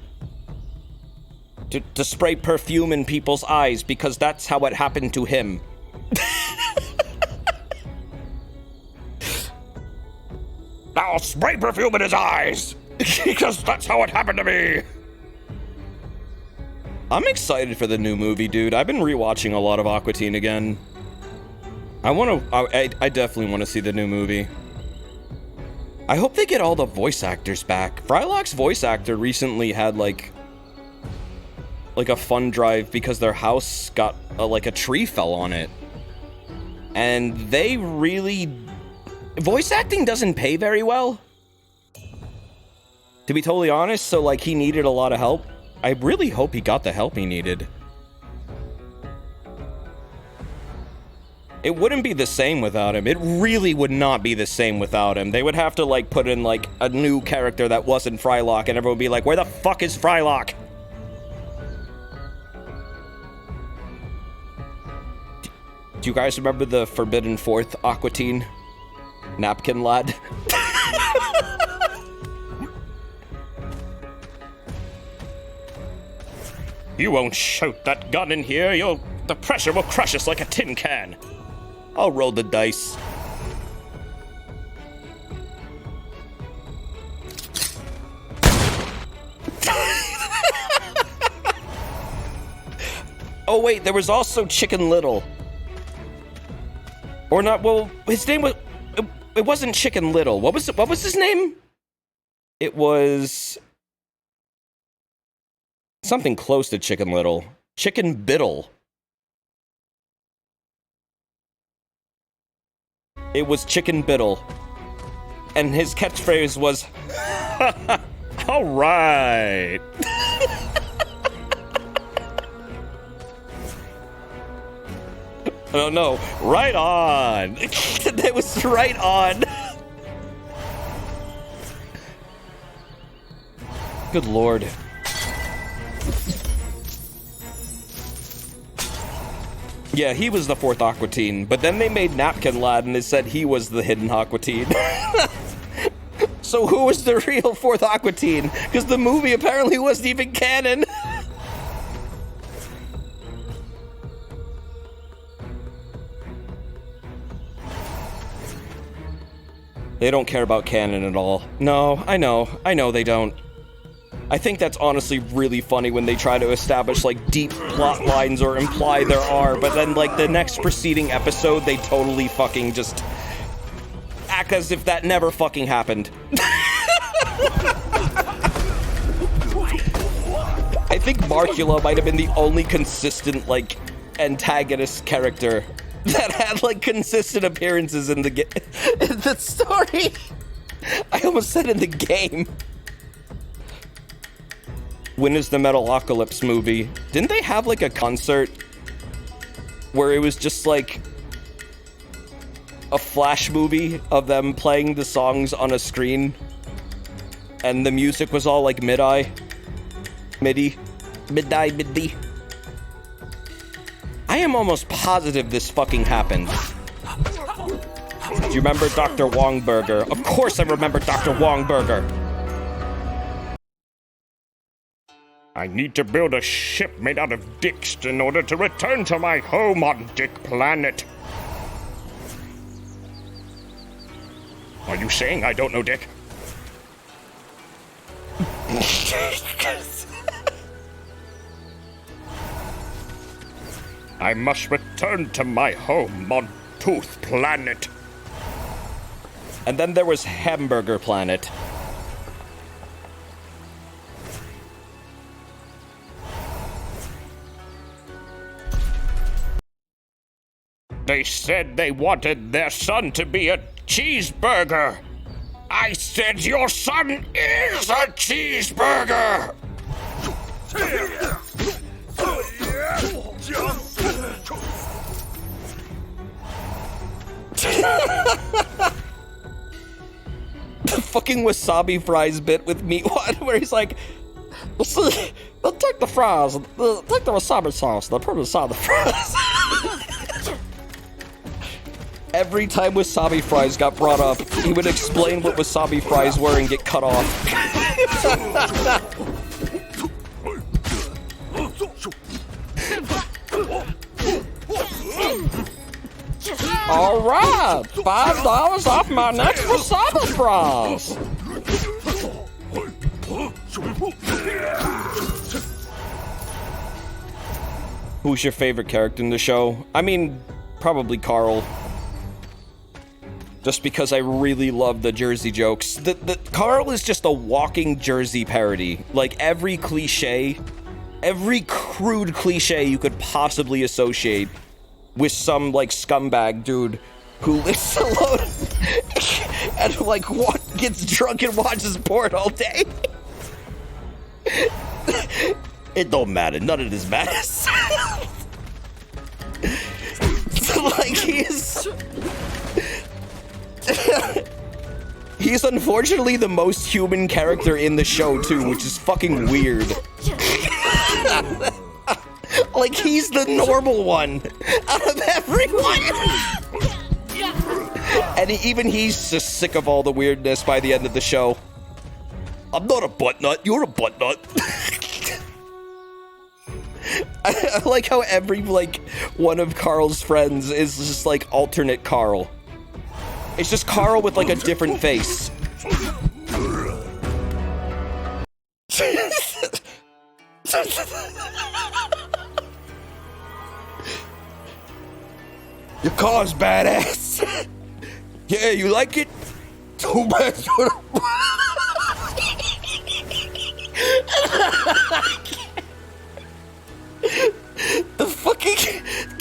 to spray perfume in people's eyes because that's how it happened to him. I'll spray perfume in his eyes because that's how it happened to me. I'm excited for the new movie, dude. I've been rewatching a lot of Aqua Teen again. I definitely want to see the new movie. I hope they get all the voice actors back. Frylock's voice actor recently had like a fund drive because their house got like a tree fell on it. And they really... Voice acting doesn't pay very well, to be totally honest, so like he needed a lot of help. I really hope he got the help he needed. It wouldn't be the same without him. It really would not be the same without him. They would have to like put in like a new character that wasn't Frylock and everyone would be like, where the fuck is Frylock? Do you guys remember the Forbidden Fourth Aqua Teen? Napkin Lad? You won't shoot that gun in here. The pressure will crush us like a tin can. I'll roll the dice. Oh wait, there was also Chicken Little. Or not, well, his name was... It wasn't Chicken Little. What was his name? It was... something close to Chicken Little. Chicken Biddle. It was Chicken Biddle. And his catchphrase was... All right. Oh no, right on. That was right on. Good lord. Yeah, he was the fourth Aqua Teen, but then they made Napkin Lad and they said he was the hidden Aqua Teen. So who was the real fourth Aqua Teen? Because the movie apparently wasn't even canon. They don't care about canon at all. No, I know they don't. I think that's honestly really funny when they try to establish, like, deep plot lines or imply there are, but then, like, the next preceding episode, they totally fucking just act as if that never fucking happened. I think Marcula might have been the only consistent, like, antagonist character that had, like, consistent appearances in the story. I almost said in the game. When is the Metalocalypse movie? Didn't they have, like, a concert where it was just, like, a flash movie of them playing the songs on a screen? And the music was all, like, MIDI. I am almost positive this fucking happened. Do you remember Dr. Wongburger? Of course I remember Dr. Wongburger. I need to build a ship made out of dicks in order to return to my home on Dick Planet. Are you saying I don't know Dick? I must return to my home on Tooth Planet. And then there was Hamburger Planet. They said they wanted their son to be a cheeseburger. I said your son is a cheeseburger! The fucking wasabi fries bit with Meatwad, where he's like, "They'll take the fries, take the wasabi sauce, they'll put it inside the fries." Every time wasabi fries got brought up, he would explain what wasabi fries were and get cut off. All right, $5 off my next wasabi fries. Who's your favorite character in the show? I mean, probably Carl. Just because I really love the Jersey jokes. The Carl is just a walking Jersey parody. Like, every cliche, every crude cliche you could possibly associate with some, like, scumbag dude who lives alone and, like, gets drunk and watches porn all day. It don't matter. None of this matters. Like, he's unfortunately the most human character in the show, too, which is fucking weird. Like, he's the normal one out of everyone. And even he's just sick of all the weirdness by the end of the show. I'm not a butt nut, you're a butt nut. I like how every, like, one of Carl's friends is just, like, alternate Carl. It's just Carl with, like, a different face. Your car's badass. Yeah, you like it? Too bad you're the fucking...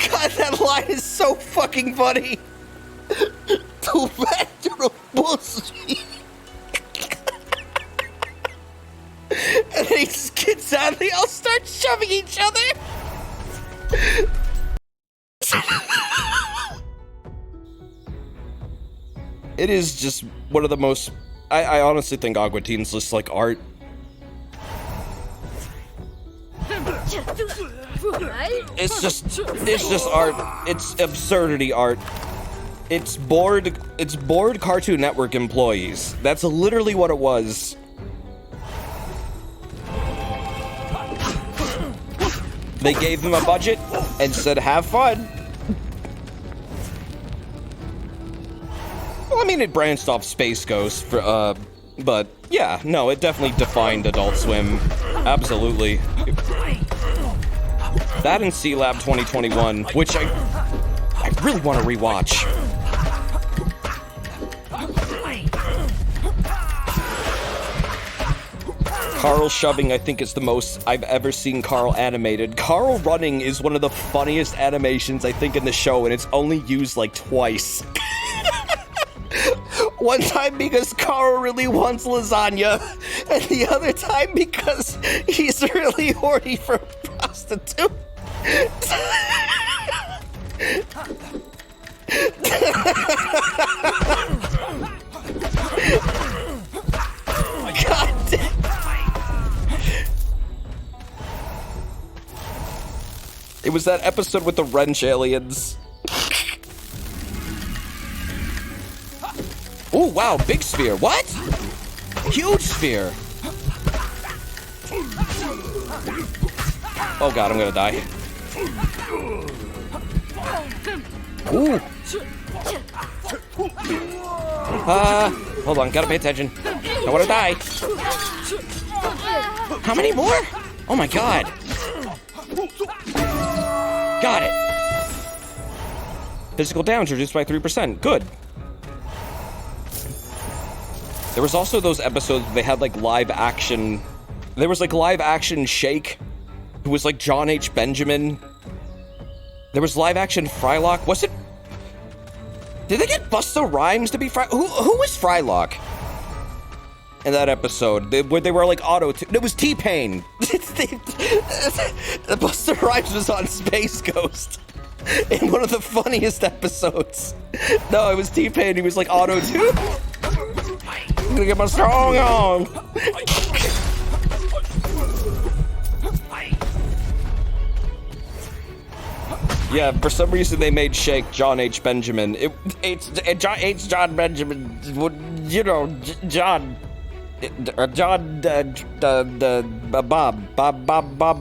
God, that line is so fucking funny. Too bad you're a pussy. he just gets out and they all start shoving each other. It is just one of the most... I honestly think Aqua Teen's just like art. It's just art. It's absurdity art. It's bored Cartoon Network employees. That's literally what it was. They gave them a budget and said, have fun. Well, I mean, it branched off Space Ghost, for, but yeah, no, it definitely defined Adult Swim. Absolutely. That and C-Lab 2021, which I really want to rewatch. Carl shoving, I think, is the most I've ever seen Carl animated. Carl running is one of the funniest animations, I think, in the show, and it's only used like twice. One time because Carl really wants lasagna, and the other time because he's really horny for a prostitute. God damn. It was that episode with the wrench aliens. Oh, wow, big sphere. What? Huge sphere. Oh god, I'm gonna die. Ooh. Hold on, gotta pay attention. Don't wanna die. How many more? Oh my god. Got it. Physical damage reduced by 3%. Good. There was also those episodes where they had like live action. There was like live action Shake, who was like John H. Benjamin. There was live action Frylock. Was it? Did they get Busta Rhymes to be Fry? Who was Frylock in that episode? Where they were like auto. It was T-Pain. Busta Rhymes was on Space Ghost in one of the funniest episodes. No, it was T-Pain. He was like auto tune. I'm gonna get my strong on. Yeah, for some reason they made Shake John H. Benjamin. It's John Benjamin. You know, John Bob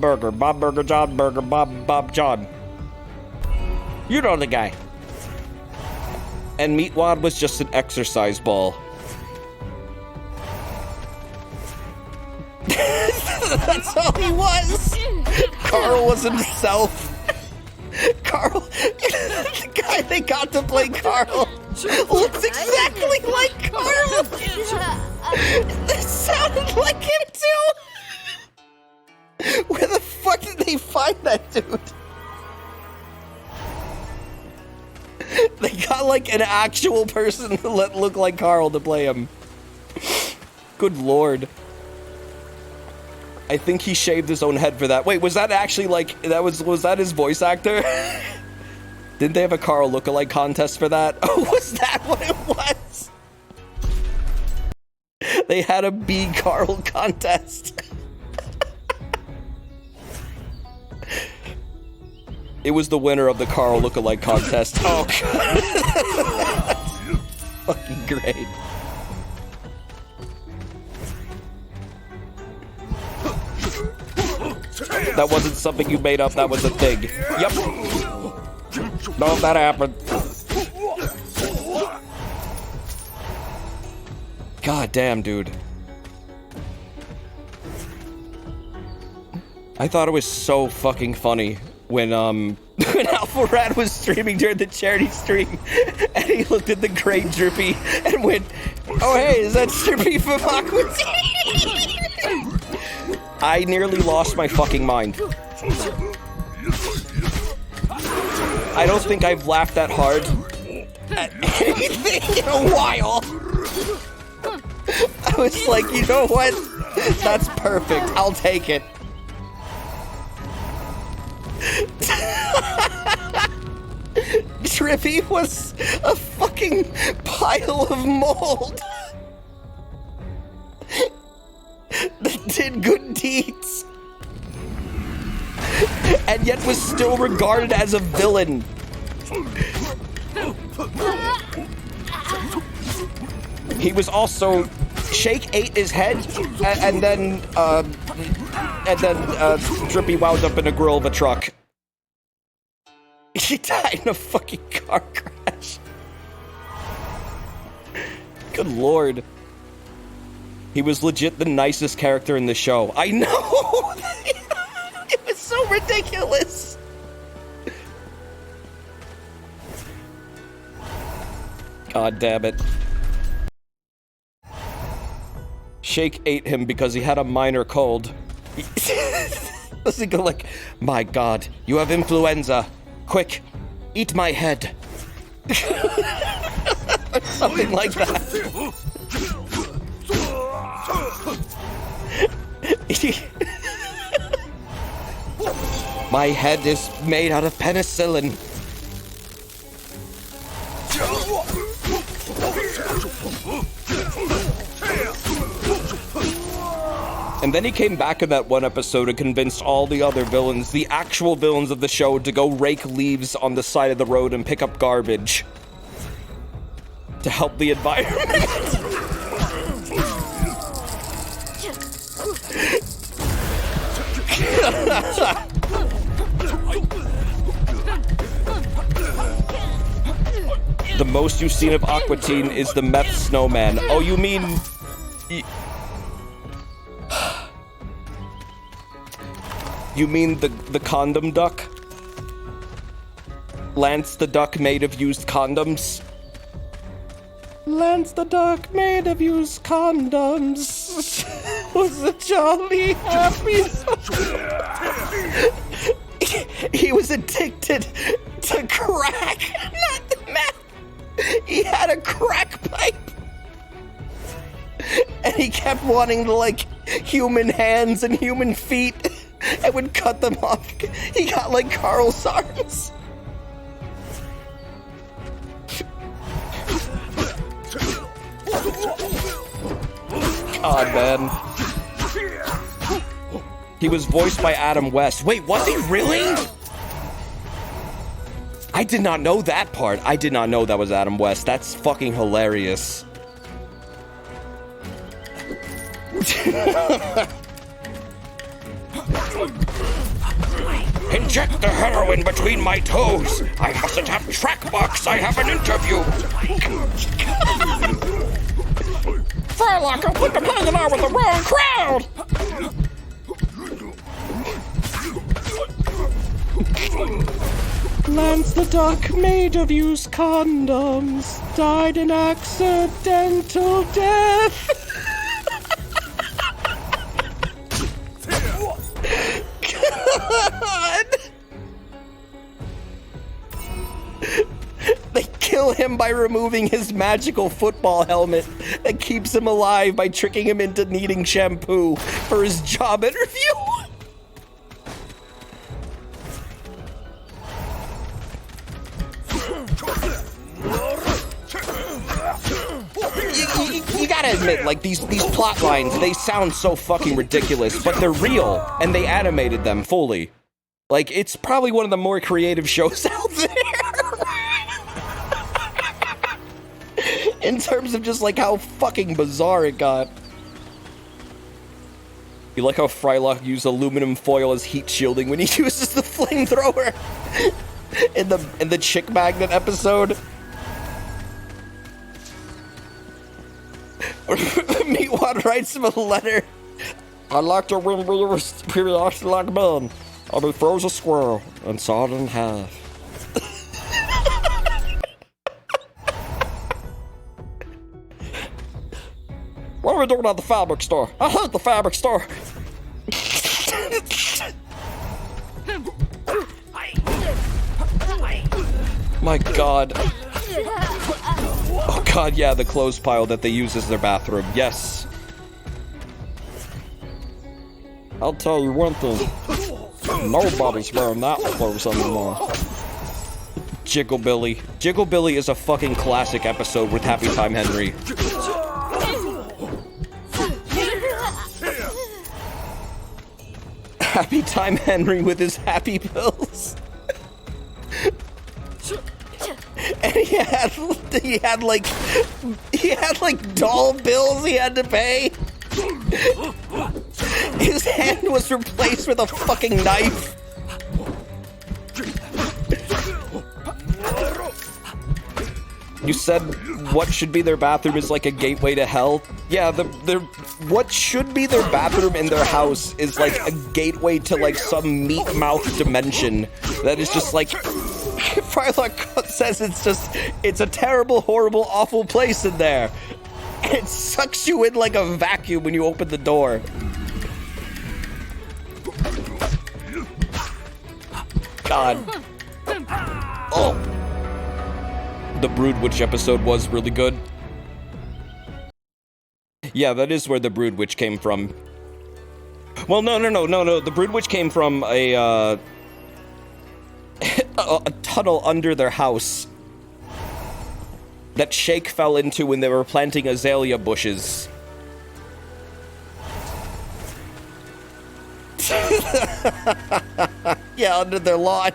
Burger, John Burger, Bob John. You know the guy. And Meatwad was just an exercise ball. That's all he was. Carl was himself. Carl, the guy they got to play Carl looks exactly like Carl. It sounded like him too. Where the fuck did they find that dude? They got like an actual person to look like Carl to play him. Good lord. I think he shaved his own head for that. Wait, was that actually like, was that his voice actor? Didn't they have a Carl lookalike contest for that? Oh, was that what it was? They had a B Carl contest. It was the winner of the Carl lookalike contest. Oh, God. Fucking great. That wasn't something you made up, that was a thing. Yep. No, that happened. God damn, dude. I thought it was so fucking funny when when Alpharad was streaming during the charity stream and he looked at the great Drippy and went, oh hey, is that Drippy from Aqua Teen? I nearly lost my fucking mind. I don't think I've laughed that hard at anything in a while. I was like, you know what? That's perfect. I'll take it. Drippy was a fucking pile of mold that did good deeds and yet was still regarded as a villain. He was also... Shake ate his head, and then Drippy wound up in a grill of a truck. He died in a fucking car crash. Good lord. He was legit the nicest character in the show. I know! It was so ridiculous! God damn it. Shake ate him because he had a minor cold. Was he go like, my god, you have influenza. Quick, eat my head. Or something like that. My head is made out of penicillin. And then he came back in that one episode and convinced all the other villains, the actual villains of the show, to go rake leaves on the side of the road and pick up garbage to help the environment. The most you've seen of Aqua Teen is the meth snowman. Oh, you mean... You mean the condom duck? Lance the duck made of used condoms? Lance the duck made of used condoms was a jolly happy He was addicted to crack, not the meth. He had a crack pipe. And he kept wanting to, like, human hands and human feet. And would cut them off. He got like Carl's arms. God, man. He was voiced by Adam West. Wait, was he really? I did not know that part. I did not know that was Adam West. That's fucking hilarious. Inject the heroin between my toes. I mustn't have track marks. I have an interview. Frylock, I put them hanging out with the wrong crowd. Lance the duck made of used condoms died an accidental death. God. They kill him by removing his magical football helmet that keeps him alive by tricking him into needing shampoo for his job interview. You gotta admit, like, these plot lines, they sound so fucking ridiculous, but they're real, and they animated them fully. Like, it's probably one of the more creative shows out there. In terms of just, like, how fucking bizarre it got. You like how Frylock used aluminum foil as heat shielding when he uses the flamethrower in the Chick Magnet episode? Meatwad writes him a letter. I'd like to win periodically like a man. He throws a squirrel and saw it in half. What are we doing at the fabric store? I hate the fabric store. My god. Oh god, yeah, the clothes pile that they use as their bathroom. Yes. I'll tell you one thing. Nobody's wearing that clothes anymore. Jigglebilly. Jigglebilly is a fucking classic episode with Happy Time Henry. Happy Time Henry with his happy pills. And he had like doll bills he had to pay. His hand was replaced with a fucking knife. You said what should be their bathroom is like a gateway to hell? Yeah, what should be their bathroom in their house is like a gateway to like some meat mouth dimension that is just like... Frylock says it's a terrible, horrible, awful place in there. It sucks you in like a vacuum when you open the door. God. Oh. The Brood Witch episode was really good. Yeah, that is where the Brood Witch came from. Well, no. The Brood Witch came from a tunnel under their house that Shake fell into when they were planting azalea bushes. Yeah, under their lawn.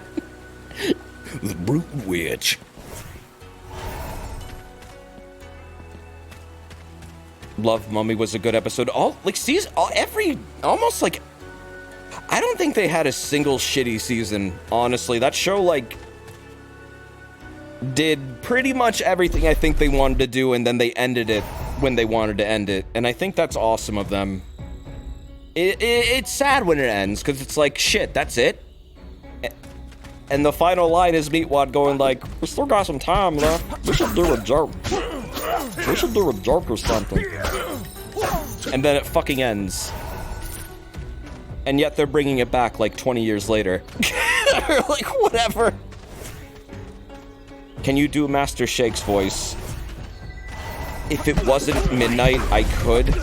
The Brood Witch. Love Mummy was a good episode. Almost like, I don't think they had a single shitty season, honestly. That show, like, did pretty much everything I think they wanted to do, and then they ended it when they wanted to end it. And I think that's awesome of them. It's sad when it ends, because it's like, shit, that's it? And the final line is Meatwad going like, we still got some time left. We should do a joke. We should do a joke or something. And then it fucking ends. And yet they're bringing it back like 20 years later. Like, whatever. Can you do Master Shake's voice? If it wasn't midnight, I could.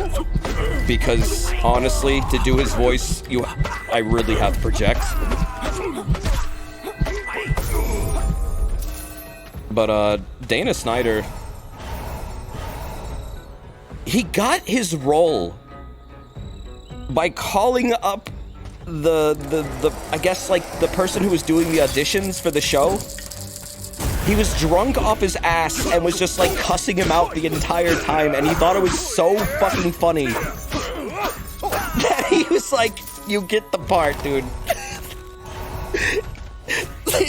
Because, honestly, to do his voice, I really have to project. But, Dana Snyder... He got his role by calling up I guess, like, the person who was doing the auditions for the show. He was drunk off his ass and was just, like, cussing him out the entire time, and he thought it was so fucking funny that he was like, you get the part, dude.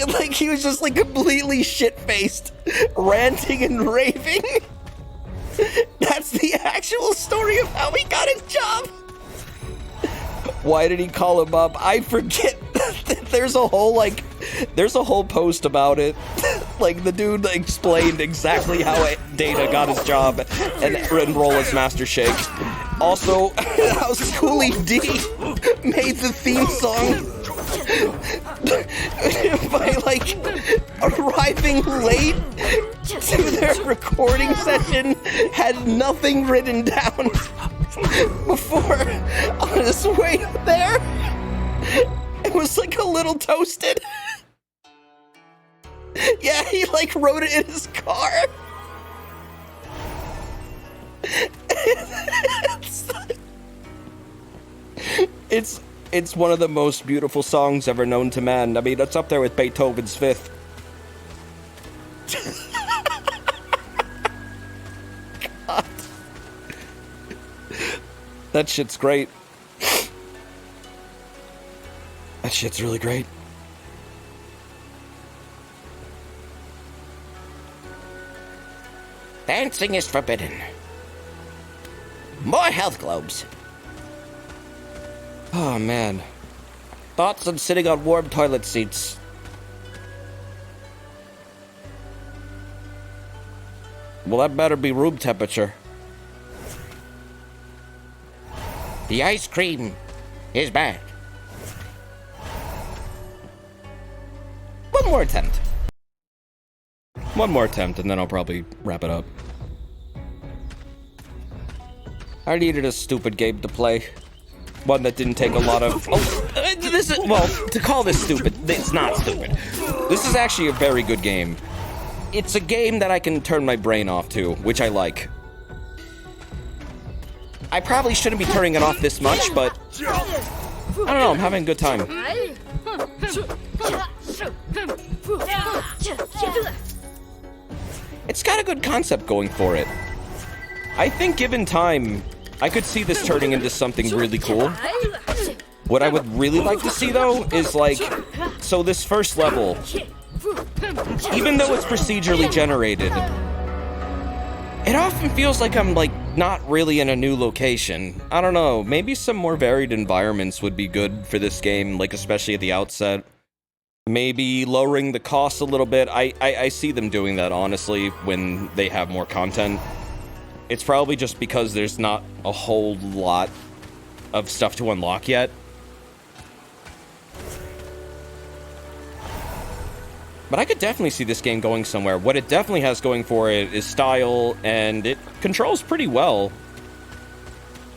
Like, he was just, like, completely shit-faced, ranting and raving. That's the actual story of how he got his job. Why did he call him up? I forget. There's a whole post about it. Like, the dude explained exactly how Dana got his job and enroll as Master Shake. Also, how Schoolie D made the theme song by, like, arriving late to their recording session, had nothing written down before on his way there. It was, like, a little toasted. Yeah, he, like, wrote it in his car. It's one of the most beautiful songs ever known to man. I mean, it's up there with Beethoven's Fifth. God. That shit's great. That shit's really great. Dancing is forbidden. More health globes. Oh, man. Thoughts on sitting on warm toilet seats? Well, that better be room temperature. The ice cream is bad. One more attempt. One more attempt, and then I'll probably wrap it up. I needed a stupid game to play. one that didn't take a lot of... Oh, this is... Well, to call this stupid, it's not stupid. This is actually a very good game. It's a game that I can turn my brain off to, which I like. I probably shouldn't be turning it off this much, but... I don't know, I'm having a good time. It's got a good concept going for it. I think given time, I could see this turning into something really cool. What I would really like to see, though, is like... So this first level, even though it's procedurally generated, it often feels like I'm, like, not really in a new location. I don't know, maybe some more varied environments would be good for this game, like, especially at the outset. Maybe lowering the cost a little bit. I see them doing that, honestly, when they have more content. It's probably just because there's not a whole lot of stuff to unlock yet. But I could definitely see this game going somewhere. What it definitely has going for it is style, and it controls pretty well.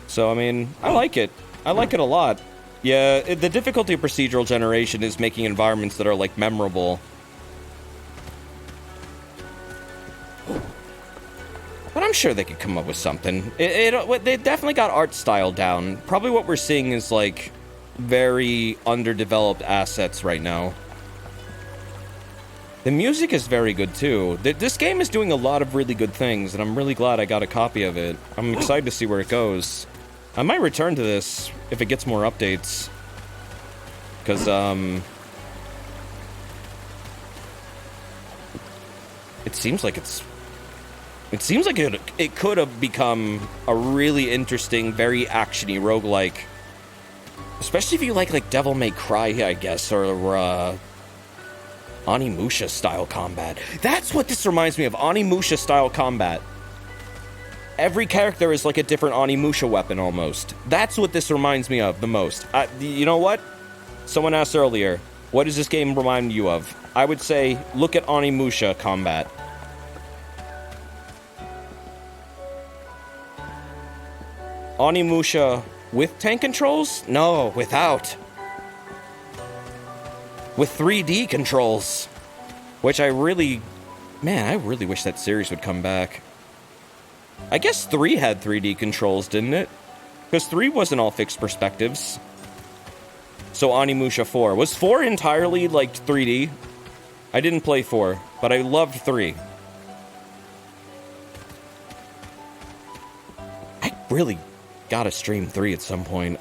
So, I mean, I like it. I like it a lot. Yeah, the difficulty of procedural generation is making environments that are, like, memorable. But I'm sure they could come up with something. They definitely got art style down. Probably what we're seeing is, like, very underdeveloped assets right now. The music is very good, too. This game is doing a lot of really good things, and I'm really glad I got a copy of it. I'm excited to see where it goes. I might return to this if it gets more updates. Because, it seems like it could have become a really interesting, very action-y roguelike. Especially if you like Devil May Cry, I guess, or, Onimusha-style combat. That's what this reminds me of, Onimusha-style combat. Every character is like a different Onimusha weapon, almost. That's what this reminds me of the most. You know what? Someone asked earlier, what does this game remind you of? I would say, look at Onimusha combat. Onimusha with tank controls? No, without. With 3D controls. Which I really... Man, I really wish that series would come back. I guess 3 had 3D controls, didn't it? Because 3 wasn't all fixed perspectives. So Onimusha 4. Was 4 entirely, like, 3D? I didn't play 4, but I loved 3. I really gotta stream 3 at some point.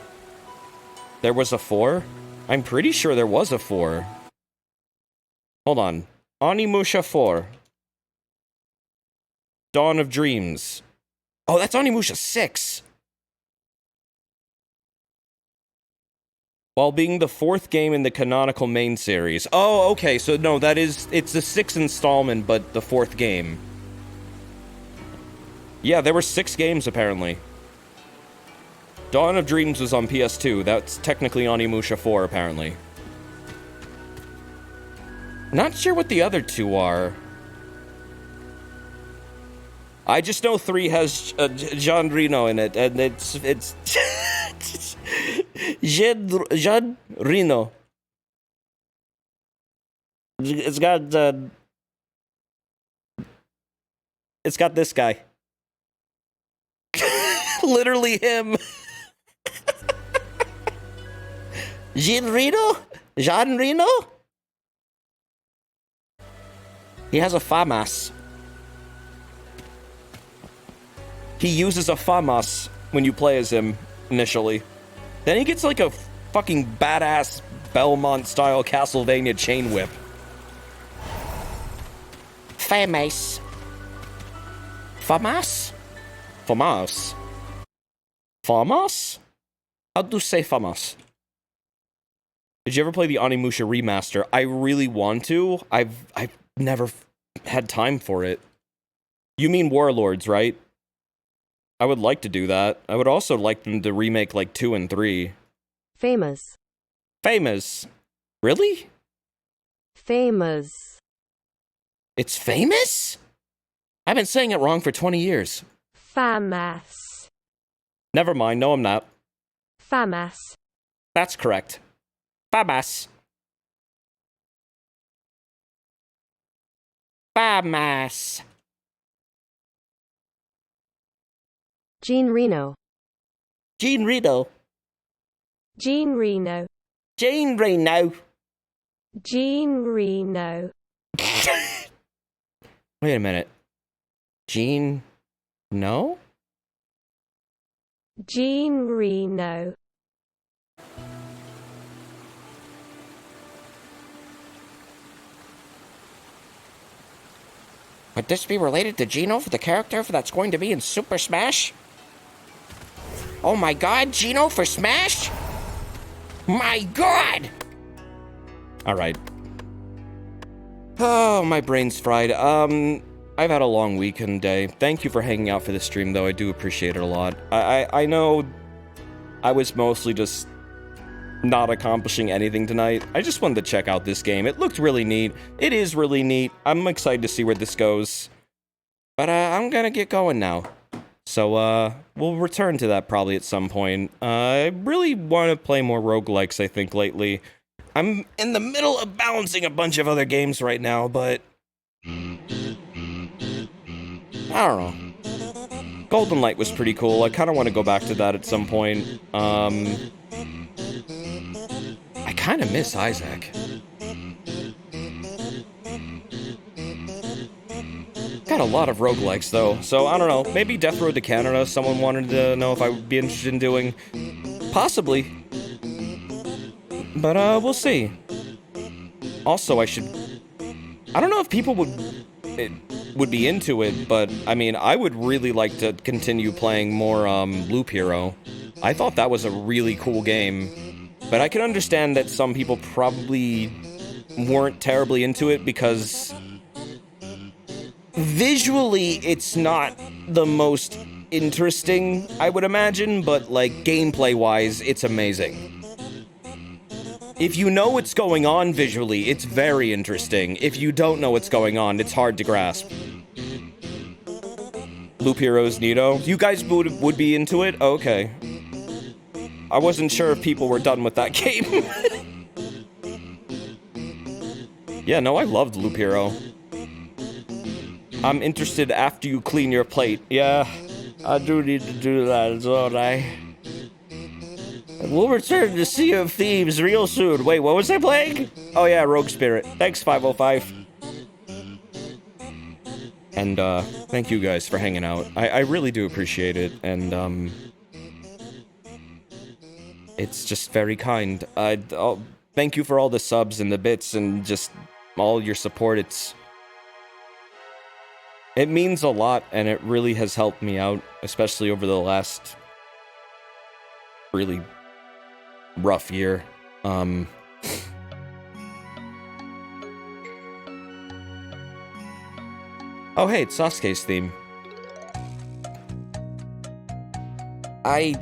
There was a 4? I'm pretty sure there was a 4. Hold on. Onimusha 4. Dawn of Dreams. Oh, that's Onimusha 6. While being the 4th game in the canonical main series. Oh, okay, so no, it's the 6th installment, but the 4th game. Yeah, there were 6 games, apparently. Dawn of Dreams was on PS2. That's technically Onimusha 4, apparently. Not sure what the other 2 are. I just know 3 has Jean Reno in it, and it's Jean Reno. It's got this guy. Literally him. Jean Reno? Jean Reno? He has a FAMAS. He uses a FAMAS when you play as him, initially. Then he gets like a fucking badass Belmont-style Castlevania chain whip. FAMAS. FAMAS? FAMAS? FAMAS? How do you say FAMAS? Did you ever play the Onimusha remaster? I really want to. I've never had time for it. You mean Warlords, right? I would like to do that. I would also like them to remake, like, 2 and 3. Famous. Famous? Really? Famous. It's famous? I've been saying it wrong for 20 years. FAMAS. Never mind, no I'm not. FAMAS. That's correct. FAMAS. FAMAS. Jean Reno. Jean Reno. Jean Reno. Jean Reno. Jean Reno. Wait a minute. Jean... No? Jean Reno. Would this be related to Gino for the character that's going to be in Super Smash? Oh my god, Gino for Smash? My god! Alright. Oh, my brain's fried. I've had a long weekend day. Thank you for hanging out for this stream, though. I do appreciate it a lot. I know I was mostly just not accomplishing anything tonight. I just wanted to check out this game. It looked really neat. It is really neat. I'm excited to see where this goes. But I'm gonna get going now. So, we'll return to that probably at some point. I really want to play more roguelikes, I think, lately. I'm in the middle of balancing a bunch of other games right now, but... I don't know. Golden Light was pretty cool. I kind of want to go back to that at some point. I kind of miss Isaac. Got a lot of roguelikes, though, so I don't know. Maybe Death Road to Canada, someone wanted to know if I would be interested in doing. Possibly. But, we'll see. Also, I don't know if people would be into it, but, I mean, I would really like to continue playing more, Loop Hero. I thought that was a really cool game. But I can understand that some people probably weren't terribly into it because... visually, it's not the most interesting, I would imagine, but, like, gameplay-wise, it's amazing. If you know what's going on visually, it's very interesting. If you don't know what's going on, it's hard to grasp. Loop Heroes Neato. You guys would be into it? Okay. I wasn't sure if people were done with that game. Yeah, no, I loved Loop Hero. I'm interested after you clean your plate. Yeah, I do need to do that, don't I? We'll return to Sea of Thieves real soon. Wait, what was I playing? Oh yeah, Rogue Spirit. Thanks, 505. And, thank you guys for hanging out. I really do appreciate it, and, it's just very kind. Thank you for all the subs and the bits and just all your support. It means a lot, and it really has helped me out, especially over the last really rough year. Oh, hey, it's Sasuke's theme. I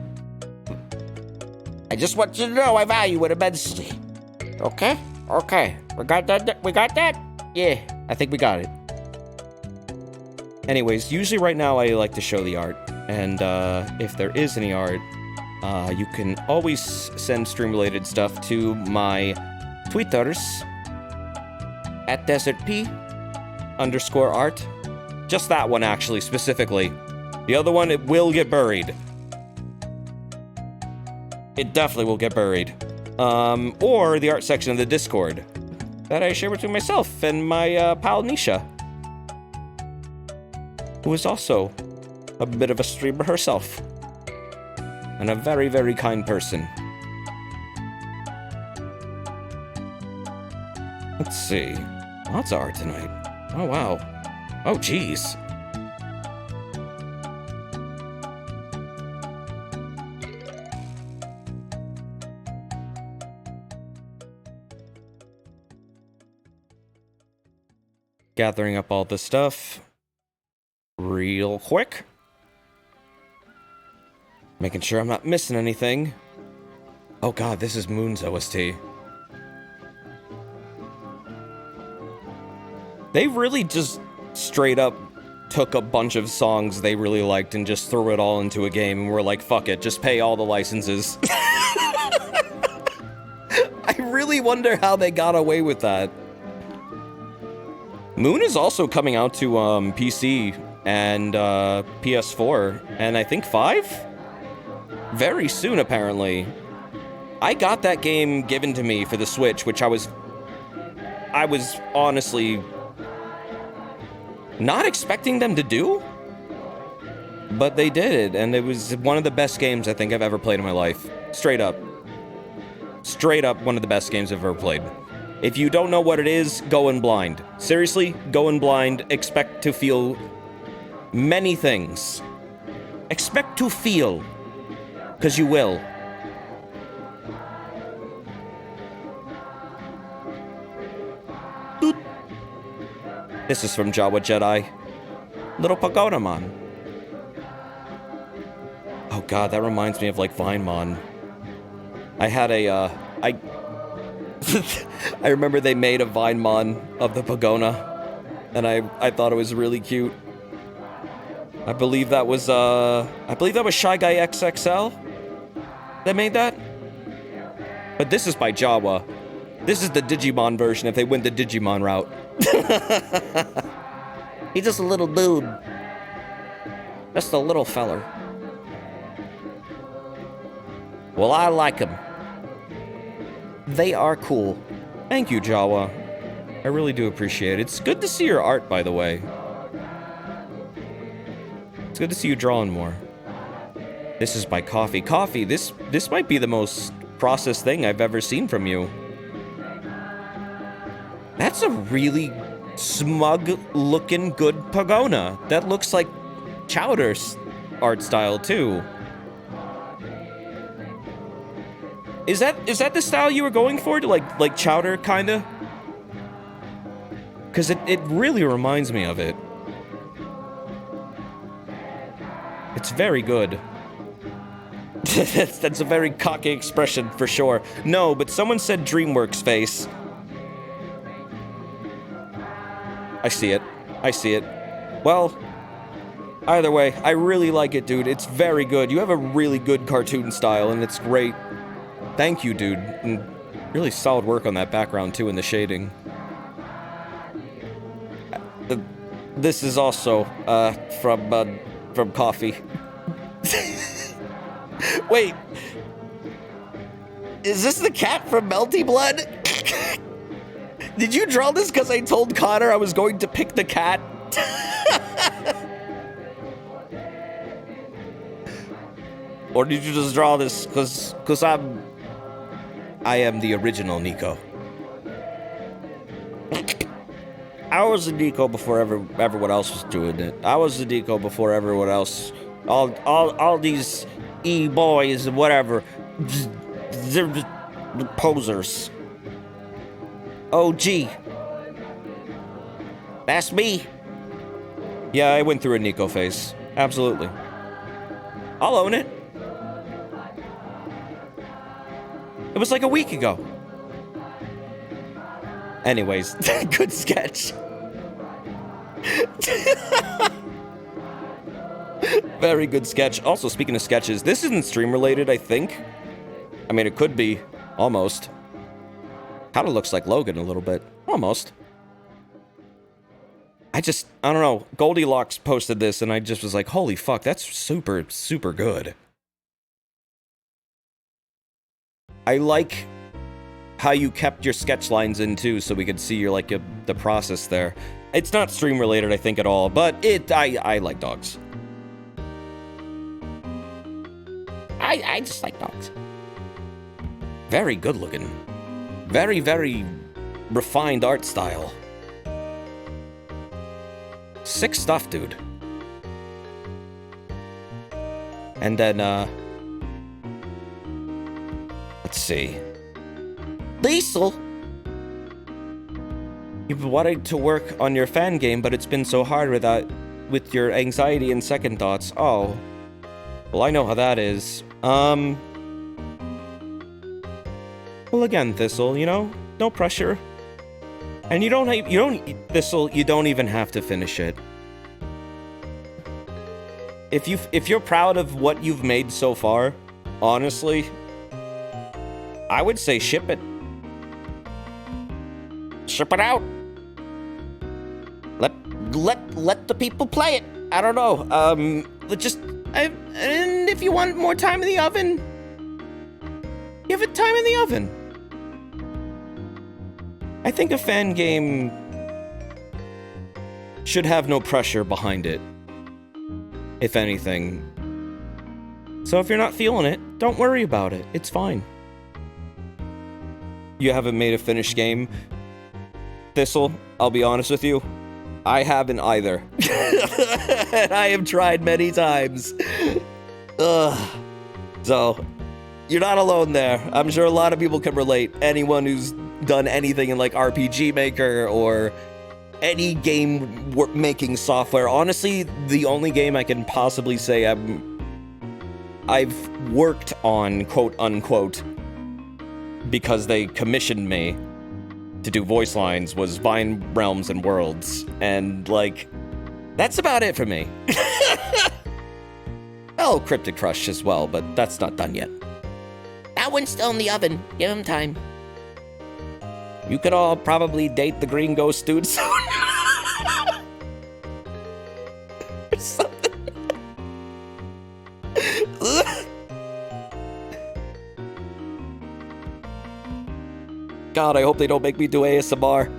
just want you to know I value it immensely. Okay? Okay. We got that? We got that? Yeah, I think we got it. Anyways, usually right now I like to show the art, and if there is any art, you can always send stream-related stuff to my Twitters at DesertP_art. Just that one, actually, specifically. The other one, it will get buried. It definitely will get buried. Or the art section of the Discord that I share between myself and my pal Nisha, who is also a bit of a streamer herself. And a very, very kind person. Let's see. Lots of art tonight. Oh, wow. Oh, jeez. Gathering up all the stuff real quick. Making sure I'm not missing anything. Oh god, this is Moon's OST. They really just straight up took a bunch of songs they really liked and just threw it all into a game, and were like, fuck it, just pay all the licenses. I really wonder how they got away with that. Moon is also coming out to PC and PS4, and I think 5? Very soon, apparently. I got that game given to me for the Switch, which I was honestly not expecting them to do, but they did it, and it was one of the best games I think I've ever played in my life. Straight up. Straight up one of the best games I've ever played. If you don't know what it is, go in blind. Seriously, go in blind. Expect to feel many things. Expect to feel, because you will. Doot. This is from Jawa Jedi. Little Pogona Mon. Oh god, that reminds me of like Vinemon. I had a, I remember they made a Vinemon of the Pogona, and I thought it was really cute. I believe that was Shy Guy XXL that made that. But this is by Jawa. This is the Digimon version if they went the Digimon route. He's just a little dude. Just a little feller. Well, I like him. They are cool. Thank you, Jawa. I really do appreciate it. It's good to see your art, by the way. It's good to see you drawing more. This is by Coffee. Coffee, this might be the most processed thing I've ever seen from you. That's a really smug-looking good Pogona. That looks like Chowder's art style, too. Is that the style you were going for? To like Chowder, kinda? Because it really reminds me of it. It's very good. That's a very cocky expression, for sure. No, but someone said DreamWorks face. I see it. I see it. Well, either way, I really like it, dude. It's very good. You have a really good cartoon style, and it's great. Thank you, dude. And really solid work on that background, too, in the shading. This is also, from Coffee. Wait. Is this the cat from Melty Blood? Did you draw this because I told Connor I was going to pick the cat? Or did you just draw this because I am the original Nico. I was the Nico before everyone else was doing it. I was the Nico before everyone else. All these e-boys and whatever, they're just posers. Oh, gee. That's me. Yeah, I went through a Nico phase. Absolutely. I'll own it. It was like a week ago. Anyways, good sketch. Very good sketch. Also, speaking of sketches, this isn't stream related, I think. I mean, it could be. Almost. Kinda looks like Logan a little bit. Almost. I don't know. Goldilocks posted this, and I just was like, holy fuck, that's super, super good. I like how you kept your sketch lines in, too, so we could see the process there. It's not stream related, I think, at all, but I like dogs. I just like dogs. Very good looking. Very, very refined art style. Sick stuff, dude. And then, let's see. Liesel! You've wanted to work on your fan game, but it's been so hard with your anxiety and second thoughts. Oh. Well, I know how that is. Well, again, Thistle, no pressure. And Thistle, you don't even have to finish it. if you're proud of what you've made so far, honestly, I would say ship it. Ship it out. Let the people play it. I don't know. And if you want more time in the oven, give it time in the oven. I think a fan game should have no pressure behind it, if anything. So if you're not feeling it, don't worry about it. It's fine. You haven't made a finished game, Thistle, I'll be honest with you. I haven't either. And I have tried many times. Ugh. So, you're not alone there. I'm sure a lot of people can relate. Anyone who's done anything in like RPG Maker or any game making software. Honestly, the only game I can possibly say I've worked on, quote unquote, because they commissioned me to do voice lines was Vine Realms and Worlds. And like, that's about it for me. Oh, Cryptic Crush as well, but that's not done yet. That one's still in the oven. Give him time. You could all probably date the Green Ghost dude soon. Or something. God, I hope they don't make me do ASMR.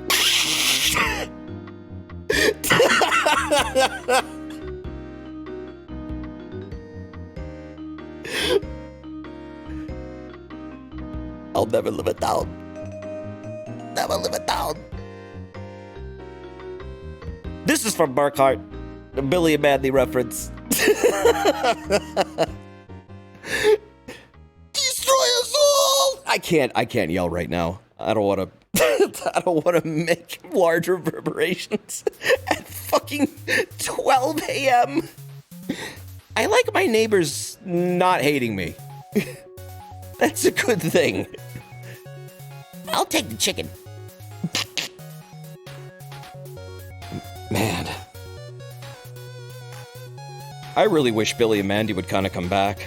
I'll never live it down. Never live it down. This is from Burkhart, a Billy and Mandy reference. Destroy us all! I can't yell right now. I don't want to make large reverberations at fucking 12 a.m. I like my neighbors not hating me. That's a good thing. I'll take the chicken. Man. I really wish Billy and Mandy would kind of come back.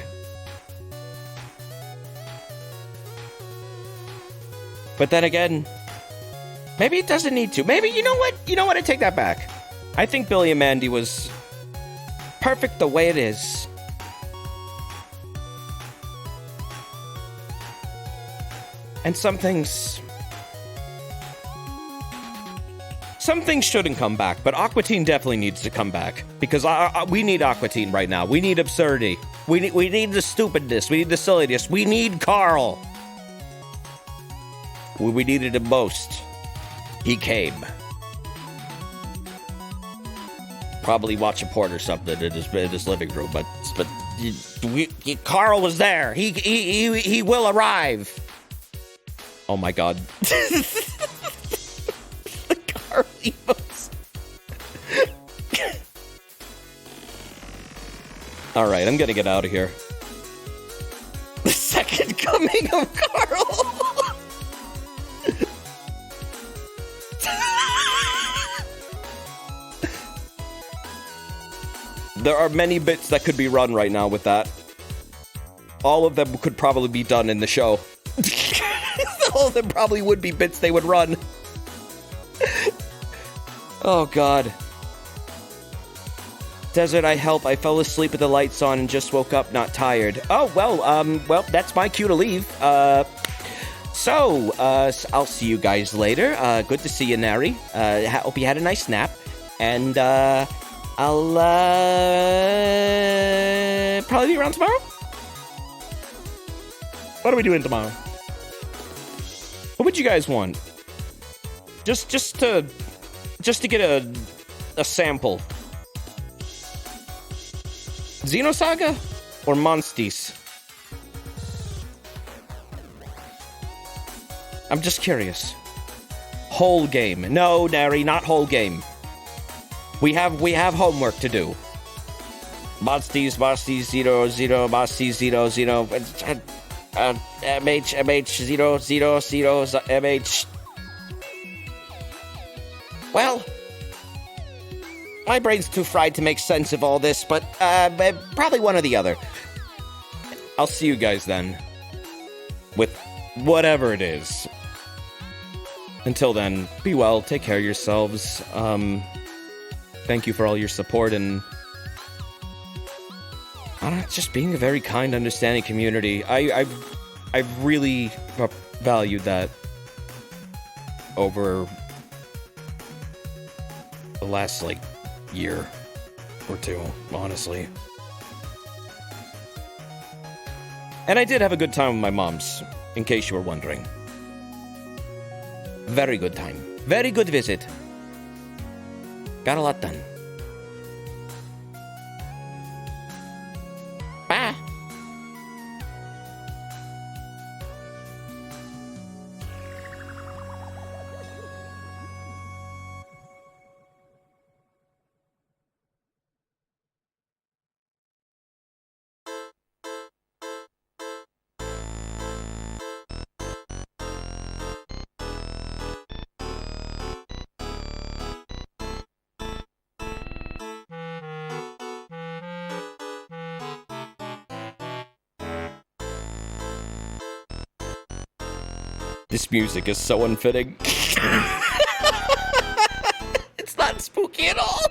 But then again, maybe it doesn't need to. Maybe, you know what? I take that back. I think Billy and Mandy was perfect the way it is. And some things shouldn't come back, but Aqua Teen definitely needs to come back. Because we need Aqua Teen right now. We need absurdity. We need the stupidness. We need the silliness. We need Carl. When we needed him most, he came. Probably watching porn or something in his living room, but Carl was there. He will arrive. Oh my God. The Carl emotes. All right, I'm gonna get out of here. The second coming of Carl. There are many bits that could be run right now with that. All of them could probably be done in the show. All of them probably would be bits they would run. Oh, God. Desert, I help. I fell asleep with the lights on and just woke up not tired. Oh, well, that's my cue to leave. So, I'll see you guys later. Good to see you, Nary. Hope you had a nice nap. And, I'll, probably be around tomorrow? What are we doing tomorrow? What would you guys want? Just to get a sample. Xenosaga or Monsties? I'm just curious. Whole game. No, Nary, not whole game. We have homework to do. Monsties, 0, Monsties, 0, MH, 0, MH. Well, My brain's too fried to make sense of all this, but probably one or the other. I'll see you guys then. With whatever it is. Until then, be well, take care of yourselves. Thank you for all your support and I don't know, just being a very kind, understanding community. I've really valued that over the last, like, year or two, honestly. And I did have a good time with my moms, in case you were wondering. Very good time. Very good visit. Got a lot done. Bye. This music is so unfitting. It's not spooky at all.